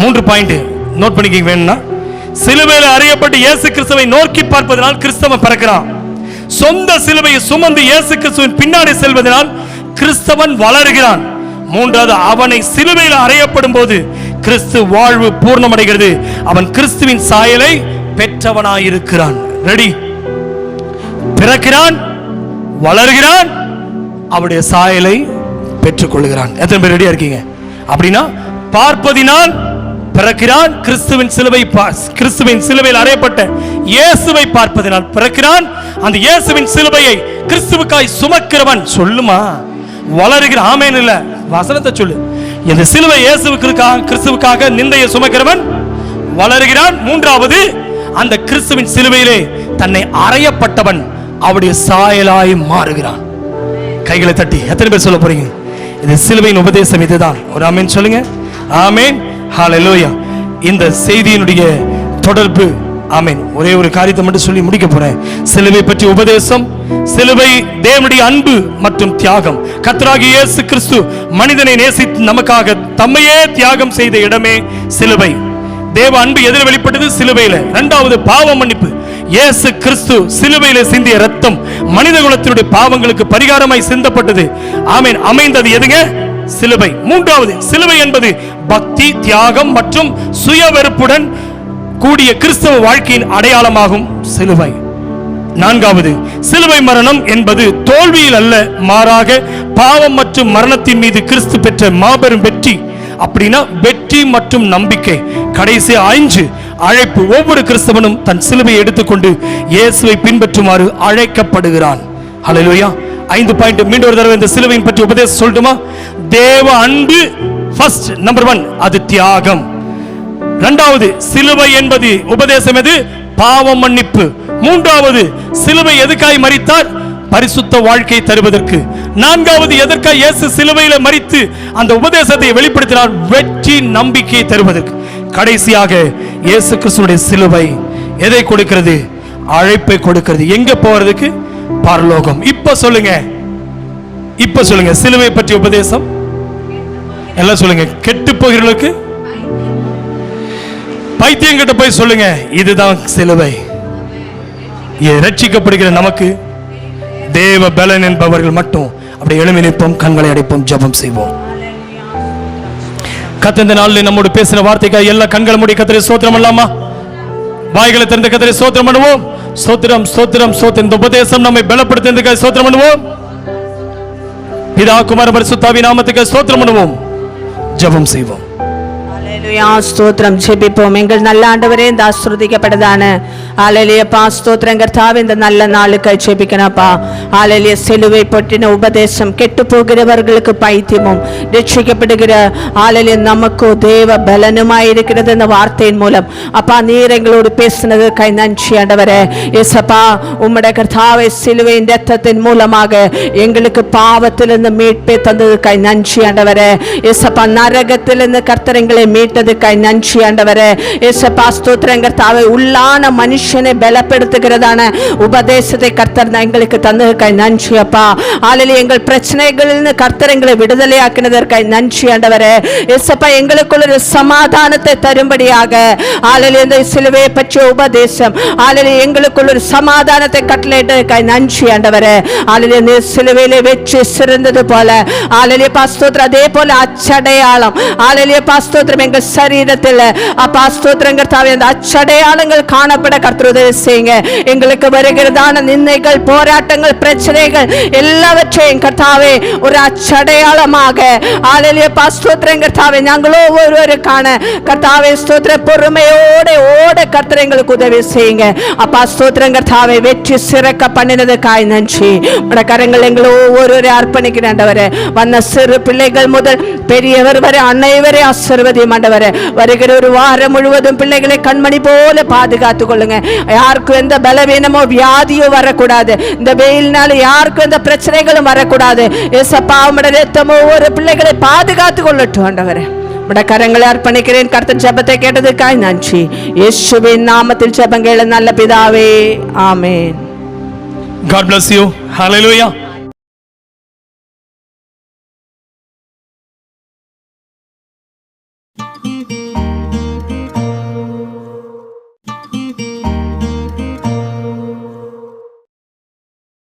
[SPEAKER 1] 3 பாயிண்ட் நோட் பண்ணிக்க வேணும்னா, சிலுவையில் அறையப்பட்டு இயேசு கிறிஸ்துவை நோக்கி பார்ப்பதனால் கிறிஸ்தவன் பிறக்கிறான். சொந்த சிலுவையை சுமந்து இயேசு கிறிஸ்துவின் பின்னாடி செல்வதனால் கிறிஸ்தவன் வளருகிறான். மூன்றாவது, அவனை சிலுவையில் அறையப்படும் போது கிறிஸ்து வாழ்வு பூர்ணமடைகிறது. அவன் கிறிஸ்துவின் சாயலை பெற்றவனாயிருக்கிறான். ரெடி? பிறக்கிறான், வளர்கிறான், அவருடைய சாயலை பெற்றுக் கொள்கிறான். எத்தனை பேர் ரெடியா இருக்கீங்க? அப்படின்னா பார்ப்பதினால் பிறக்கிறான், கிறிஸ்துவின் சிலுவையில் அறையப்பட்ட இயேசுவை பார்ப்பதினால் பிறக்கிறான். அந்த இயேசுவின் சிலுவையை கிறிஸ்துவுக்காய் சுமக்கிறவன் சொல்லுமா வளருகிறான். ஆமென் இல்ல, வசனத்தை சொல்லு. இந்த சிலுவை கிறிஸ்துவுக்காக நிந்தையை சுமக்கிறவன் வளருகிறான். மூன்றாவது, அந்த கிறிஸ்துவின் சிலுவையிலே தன்னை அறையப்பட்டவன் அவருடைய சாயலாய் மாறுகிறான். கைகளை தட்டி எத்தனை பேர் சொல்ல போறீங்க? இது சிலுவையின் உபதேசம், இதுதான். ஒரு ஆமென் சொல்லுங்க. ஆமென், ஹல்லேலூயா. இந்த செய்தியினுடைய தொடர்பு, ஆமென். ஒரே ஒரு காரியத்தை மட்டும் சொல்லி முடிக்க போறேன். சிலுவை பற்றி உபதேசம், சிலுவை தேவனுடைய அன்பு மற்றும் தியாகம். கர்த்தராகிய இயேசு கிறிஸ்து மனிதனை நேசித்து நமக்காக தம்மையே தியாகம் செய்த இடமே சிலுவை. தேவ அன்பு எதில் வெளிப்பட்டது? சிலுவையில. இரண்டாவது, பாவ மன்னிப்பு. இயேசு கிறிஸ்து சிலுவையில சிந்திய ரத்தம் மனித குலத்தினுடைய பாவங்களுக்கு பரிகாரமாய் சிந்தப்பட்டது. ஆமென். அமைந்தது எதுங்க? சிலுவை. மூன்றாவது, சிலுவை என்பது பக்தி, தியாகம் மற்றும் சுய வெறுப்புடன் கூடிய கிறிஸ்தவ வாழ்க்கையின் அடையாளமாகும் சிலுவை. நான்காவது, சிலுவை மரணம் என்பது தோல்வியில் அல்ல, மாறாக பாவம் மற்றும் மரணத்தின் மீது கிறிஸ்து பெற்ற மாபெரும் வெற்றி. அப்படின்னா வெற்றி மற்றும் நம்பிக்கை. கடைசி 5 அழைப்பு. ஒவ்வொரு கிறிஸ்தவனும் தன் சிலுவையை எடுத்துக்கொண்டு இயேசுவை பின்பற்றுமாறு அழைக்கப்படுகிறான். ஹல்லேலூயா. 5 பாயிண்ட் மீண்டும் ஒரு தடவை இந்த சிலுவையின் பற்றி உபதேசம் சொல்லட்டுமா? தேவ அன்பு ஃபர்ஸ்ட், நம்பர் 1, அது தியாகம். இரண்டாவது, சிலுவை என்பது உபதேசம் எது? பாவ மன்னிப்பு. மூன்றாவது, சிலுவை எதுக்காய் மரித்தார்? பரிசுத்த வாழ்க்கை தருவதற்கு. நான்காவது, எதற்காக இயேசு சிலுவையில மரித்து அந்த உபதேசத்தை வெளிப்படுத்தினார்? வெற்றி நம்பிக்கை தருவதற்கு. கடைசியாக இயேசு கிறிஸ்துவின் சிலுவை எதை கொடுக்கிறது? அழைப்பை கொடுக்கிறது. எங்க போறதுக்கு? பரலோகம். இப்ப சொல்லுங்க சிலுவை பற்றி உபதேசம் எல்லாம் சொல்லுங்க. கெட்டு போகிறவர்களுக்கு, பைத்தியம் கிட்ட போய் சொல்லுங்க, இதுதான் சிலுவை. ரட்சிக்கப்படுகிற நமக்கு தேவ பலன் என்பவர்கள் மட்டும் அப்படி எழும்பி நிற்போம், கண்களை அடைப்போம், ஜெபம் செய்வோம். கர்த்தர் இந்த நாளில் நம்மோடு பேசின வார்த்தைக்காக எல்லா கண்களை மூடி கர்த்தரை ஸ்தோத்திரம் பண்ணலாமா? வாய்களை திறந்து கர்த்தரை ஸ்தோத்திரம் பண்ணுவோம். ஸ்தோத்திரம், ஸ்தோத்திரம், ஸ்தோத்திரம். இந்த உபதேசம் நம்மை பலப்படுத்துவதற்காக ஸ்தோத்திரம் பண்ணுவோம். பிதா, குமார, பரிசுத்த ஆவியின் நாமத்துக்கு ஸ்தோத்திரம் பண்ணுவோம், ஜெபம் செய்வோம்.
[SPEAKER 2] ஹalleluya ஸ்தோத்திரம். ஜெபிப்போம். எங்கள் நல்ல ஆண்டவரே, இந்த ஆசீர்வதிக்கப்பட்டதான ஹalleluya ஸ்தோத்திரம் கர்த்தாவே, இந்த நல்ல நாளுக்கு ஜெபிக்கணும்ப்பா. ஹalleluya சிலுவை பற்றின உபதேசம் கெட்டு போகிறவர்களுக்கு பைத்தியமும் ரட்சிக்கப்படுகிற ஹalleluya நமக்கு தேவ பலனுமாய் இருக்கிறது. இந்த வார்த்தையின் மூலம் அப்பா நீர் எங்களோடு பேசினதுக்காய் நன்றி ஆண்டவரே. இயேசப்பா உம்முடைய கர்த்தாவே சிலுவையின் இரத்தத்தின் மூலமாக எங்களுக்கு பாவத்திலிருந்து மீட்பை தந்ததுக்காய் நன்றி ஆண்டவரே. இயேசப்பா நரகத்திலிருந்து கர்த்தர் எங்களை மீட்டதுக்காய் நன்றி ஆண்டவரே. இயேசப்பா ஸ்தோத்திரம் கர்த்தாவே, உள்ளான மனுஷனை பலப்படுத்துகிறதான உபதேசத்தை கர்த்தர் எங்களுக்கு தந்ததுக்காய் நன்றி அப்பா. ஹalleluya எங்கள் பிரச்சனைகளிலிருந்து கர்த்தர் எங்களை விடுதலையாக்கினதற்காய் நன்றி ஆண்டவரே. இயேசப்பா எங்களுக்குள்ள ஒரு சமாதானத்தை தரும்படியாக ஹalleluya இந்த சிலுவையை பற்றிய உபதேசம் ஹalleluya எங்களுக்குள்ள ஒரு சமாதானத்தை கட்டளையிட்டதற்காய் நன்றி ஆண்டவரே. ஹalleluya இந்த சிலுவையிலே வெற்றி சிறந்தது போல ஹalleluya ஸ்தோத்திரம் அதே போல அச்சடையாளம் ஹalleluya ஸ்தோத்திரம் எங்கள் சரீரத்தில் அப்பா ஸ்தோத்திரம் கர்த்தாவே அந்த அச்சடையாளங்கள் காணப்பட கர்த்தர் உதவி செய்யுங்க. எங்களுக்கு வருகிறதான நிந்தைகள் போராட்டங்கள் பிரச்சனைகள் எல்லாவற்றையும் கர்த்தாவே ஒரு அச்சடையாளமாக ஹalleluya ஸ்தோத்திரம் கர்த்தாவே நாங்களோ ஒருவருக்கான கர்த்தாவே ஸ்தோத்திர பொறுமையோட ஓட கர்த்தர் எங்களுக்கு உதவி செய்யுங்க அப்பா. ஸ்தோத்திரம் கர்த்தாவே வெற்றி சிறக்க பண்ணினதுக்காய் நன்றி. உடைய கரங்கள் எங்களை ஒவ்வொருவரை அர்ப்பணிக்கிறேன் ஆண்டவரே. வந்த சிறு பிள்ளைகள் முதல் பெரியவர் வரை அனைவரை ஆசீர்வதியும் ஆண்டவரே. வருகிற ஒரு வாரம் முழுவதும் பிள்ளைகளை கண்மணி போல பாதுகாத்துக் கொள்ளுங்க. யாருக்கும் எந்த பலவீனமோ வியாதியோ வரக்கூடாது. இந்த வெயில்னால யாருக்கும் எந்த பிரச்சனைகளும் வரக்கூடாது. ஏசப்பா உம்முடைய இரத்தம் ஒவ்வொரு பிள்ளைகளை பாதுகாத்துக் கொள்ளட்டும் ஆண்டவரே. உடைய கரங்களை அர்ப்பணிக்கிறேன். கர்த்தர் ஜெபத்தை கேட்டதுக்காய் நன்றி. இயேசுவின் நாமத்தில் ஜெபங்கள் நல்ல பிதாவே, ஆமென்.
[SPEAKER 1] God bless you. Hallelujah.